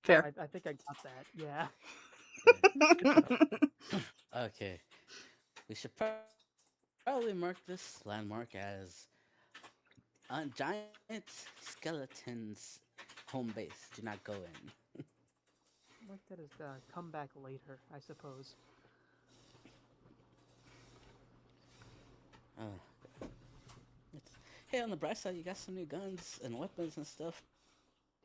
Fair. I think I got that. Yeah. Good job. Okay. We should probably mark this landmark as giant skeletons home base. Do not go in. Like that is come back later, I suppose. It's, hey, on the bright side, you got some new guns and weapons and stuff.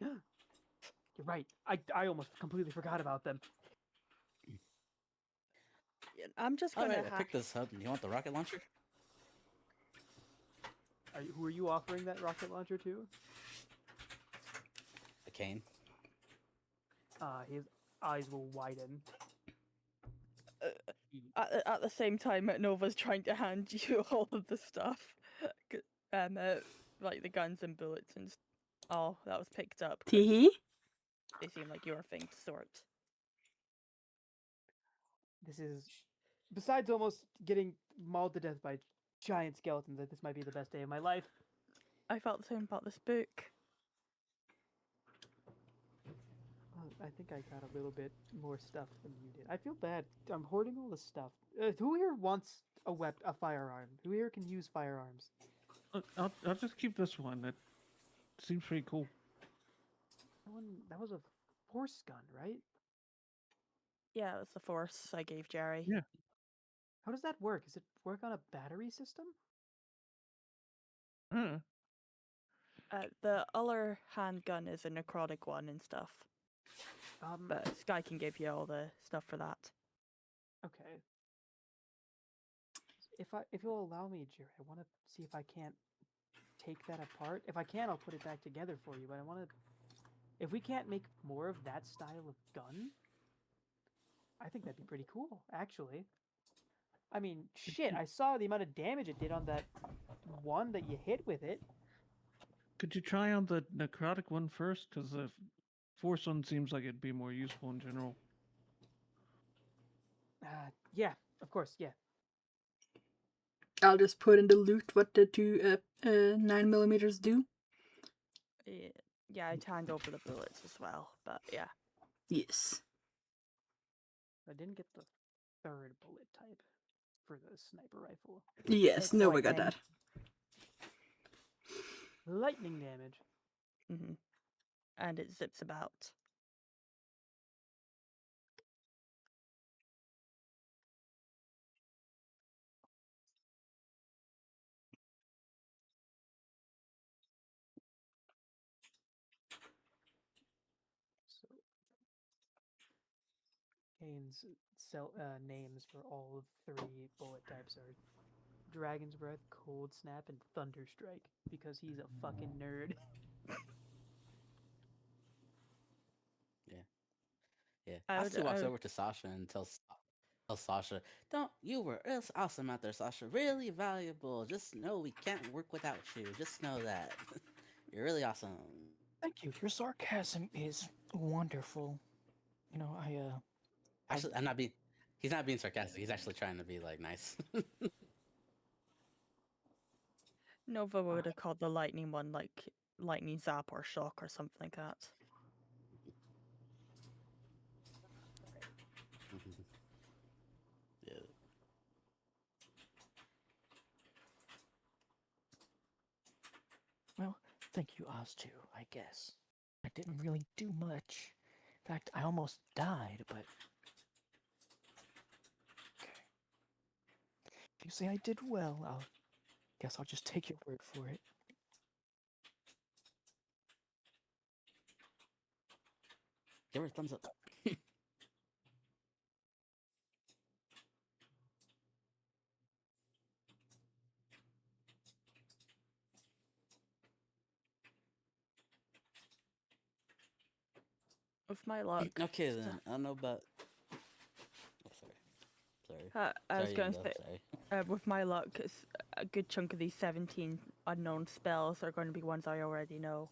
You're right. I almost completely forgot about them. I'm just All gonna right, I picked this up. You want the rocket launcher? Who are you offering that rocket launcher to? A cane. His eyes will widen. at the same time, Nova's trying to hand you all of the stuff, like the guns and bullets and all that was picked up because Teehee. they seem like your thing to sort. This is, besides almost getting mauled to death by giant skeletons, that this might be the best day of my life. I felt the same about this book. I think I got a little bit more stuff than you did. I feel bad. I'm hoarding all this stuff. Who here wants a firearm? Who here can use firearms? I'll just keep this one. It seems pretty cool. That was a force gun, right? Yeah, it was the force I gave Jerry. Yeah. How does that work? Does it work on a battery system? The other handgun is a necrotic one and stuff, Um, but Sky can give you all the stuff for that. okay. If you'll allow me, Jerry, I want to see if I can't take that apart. If I can, I'll put it back together for you. But I want to. If we can't make more of that style of gun, I think that'd be pretty cool, actually. I mean, shit, I saw the amount of damage it did on that one that you hit with it. Could you try on the necrotic one first? Because the force one seems like it'd be more useful in general. Yeah, of course, yeah. I'll just put in the loot what the two 9mm do. Yeah, I'd hand over the bullets as well, but yeah. Yes. I didn't get the third bullet type for the sniper rifle. Yes, It's no, we got lightning. that. Lightning damage. And it zips about. So, Kane's names for all of 3 bullet types are Dragon's Breath, Cold Snap, and Thunder Strike because he's a fucking nerd. Yeah. I would- Astu walks I would- over to Sasha and tells Sasha, "Don't you were it's awesome out there, Sasha. Really valuable. Just know we can't work without you. Just know that you're really awesome." Thank you. Your sarcasm is wonderful. You know, Actually, I'm not being. He's not being sarcastic. He's actually trying to be like nice. Nova would have called the lightning one like lightning zap or shock or something like that. Yeah. well, thank you, Oz, I guess. I didn't really do much. In fact, I almost died, but. Okay. If you say I did well, guess I'll just take your word for it. Give her a thumbs up. With my luck. Okay then. I don't know about. Oh, sorry. I was Sorry, going Ingo. to say, Sorry. with my luck, a good chunk of these 17 unknown spells are going to be ones I already know.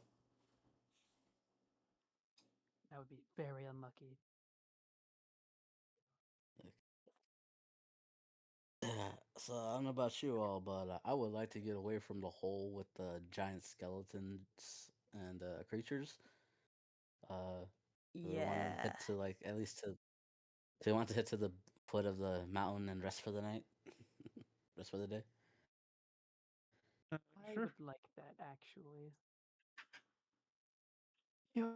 That would be very unlucky. So I don't know about you all, but I would like to get away from the hole with the giant skeletons and creatures. We want to Yeah. head to like at least to. So we want to head to the foot of the mountain and rest for the night. Rest for the day. I Sure. would like that, actually. Yeah.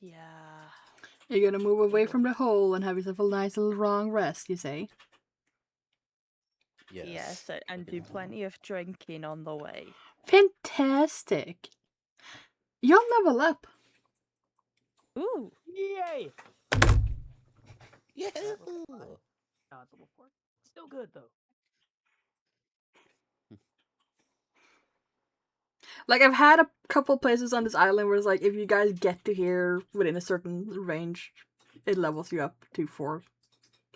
Yeah. You're gonna move away Ingo. from the hole and have yourself a nice little long rest, you say? Yes. And do plenty of drinking on the way. Fantastic! You'll level up. Ooh. Yay! Yeah. That level 5. No, it's level 4. Still good, though. Like, I've had a couple places on this island where it's like, if you guys get to here within a certain range, it levels you up to 4.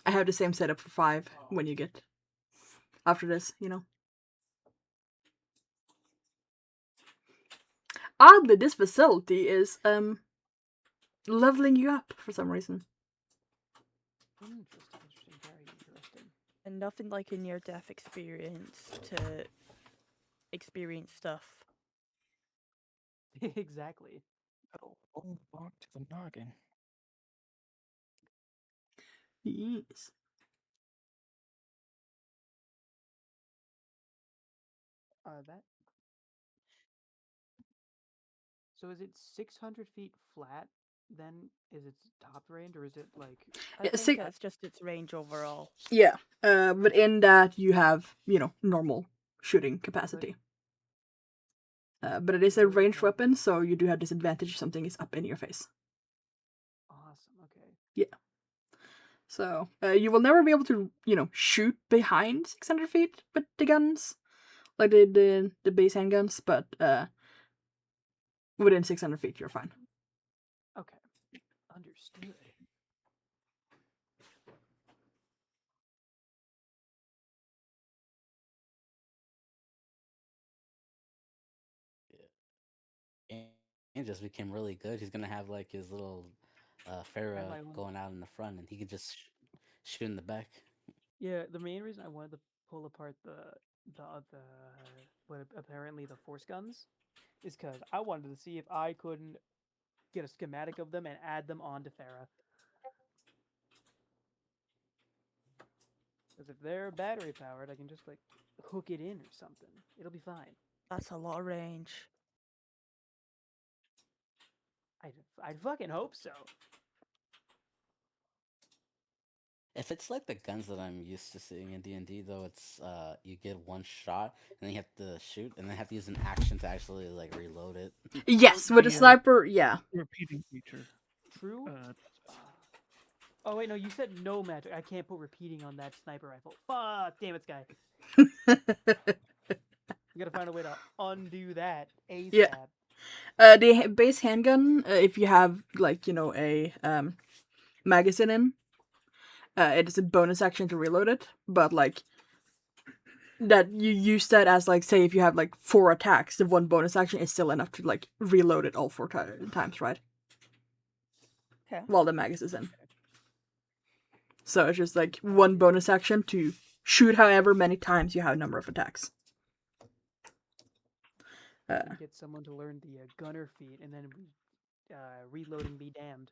I have the same setup for 5 when you get after this, you know. Oddly, this facility is leveling you up for some reason. Interesting, very interesting. And nothing like a near-death experience to experience stuff. Exactly. Oh, bonk to the noggin. Yes. That So is it 600 feet flat? Then is its top range, or is it like? I Yeah, think it's just its range overall. Yeah, but in that you have, normal shooting capacity. But it is a Very ranged well. weapon, so you do have disadvantage if something is up in your face. Awesome. Okay. Yeah. So you will never be able to, shoot behind 600 feet with the guns, like the base handguns, but within 600 feet you're fine. Okay. Understood. And just became really good. He's gonna have like his little Farah my own. going out in the front, and he could just shoot in the back. Yeah, the main reason I wanted to pull apart the what apparently the force guns is because I wanted to see if I couldn't get a schematic of them and add them onto Farah. Because if they're battery powered, I can just like hook it in or something. It'll be fine. That's a lot of range. I'd fucking hope so. If it's like the guns that I'm used to seeing in D&D, though, it's you get one shot and then you have to shoot and then have to use an action to actually like reload it. Yes, with a sniper, yeah. Repeating feature. True. Uh, Oh wait, no, you said no magic. I can't put repeating on that sniper rifle. Fuck, damn it, Sky. We gotta find a way to undo that ASAP. Yeah. The base handgun, if you have like a magazine in, it is a bonus action to reload it, but like that you use that as like, say if you have like 4 attacks, the one bonus action is still enough to like reload it all 4 times, right? Okay. While the mag is in. So it's just like one bonus action to shoot however many times you have a number of attacks. Get someone to learn the gunner feat, and then reloading be damned.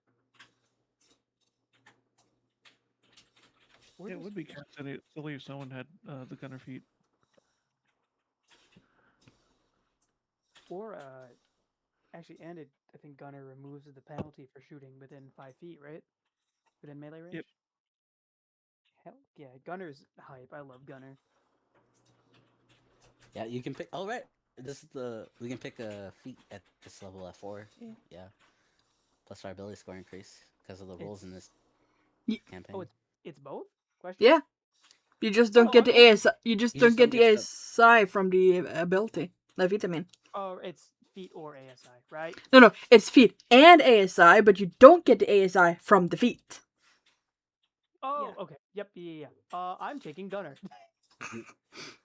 it would be kind of silly if someone had the gunner feat. Or actually, and I think gunner removes the penalty for shooting within 5 feet, right? Within melee range. Yep. Hell yeah, gunner's hype. I love gunner. Yeah, you can pick. Oh right, we can pick a feat at this level at 4. Yeah. Plus our ability score increase because of the rules in this campaign. Oh, it's both? Question? Yeah. You just don't get the ASI. You just don't get the ASI from the ability. The vitamin. Oh, it's feat or ASI, right? No, it's feat and ASI, but you don't get the ASI from the feat. Oh, okay. Yep, yeah. I'm taking gunner.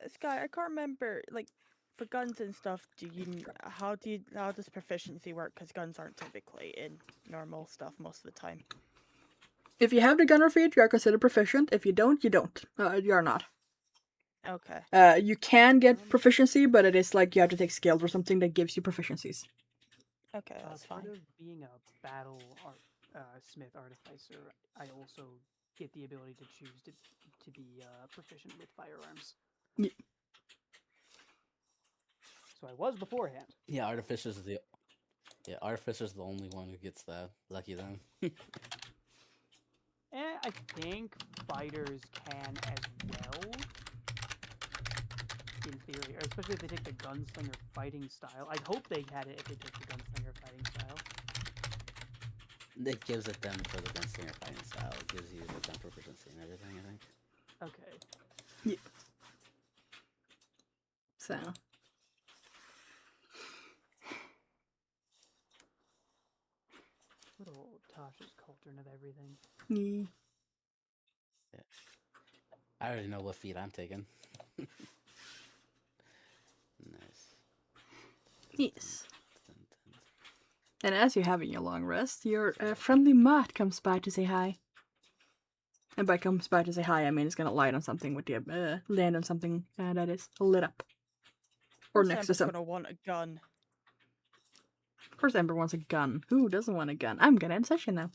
Sky, I can't remember, like, for guns and stuff, how does proficiency work? Because guns aren't typically in normal stuff most of the time. If you have the gunner feat, you are considered proficient. If you don't, you don't. You are not. Okay. You can get proficiency, but it is like you have to take skills or something that gives you proficiencies. Okay, that's Part fine. of being a battle smith artificer, I also get the ability to choose to be proficient with firearms. Yeah. So I was beforehand. Yeah, Artificer's the only one who gets that. Lucky them. I think fighters can as well. In theory, or especially if they take the gunslinger fighting style. I'd hope they had it if they took the gunslinger fighting style. It gives it them for the gunslinger fighting style. It gives you the gun proficiency and everything, I think. Okay. Yeah. So. Little Tasha's cauldron of everything. Yeah. I already know what feat I'm taking. Nice. Yes. And as you're having your long rest, your friendly Mott comes by to say hi. And by comes by to say hi, I mean it's gonna light on something with the land on something that is lit up. Or next to something. Gonna want a gun. Of course, Ember wants a gun. Who doesn't want a gun? I'm gonna end session now.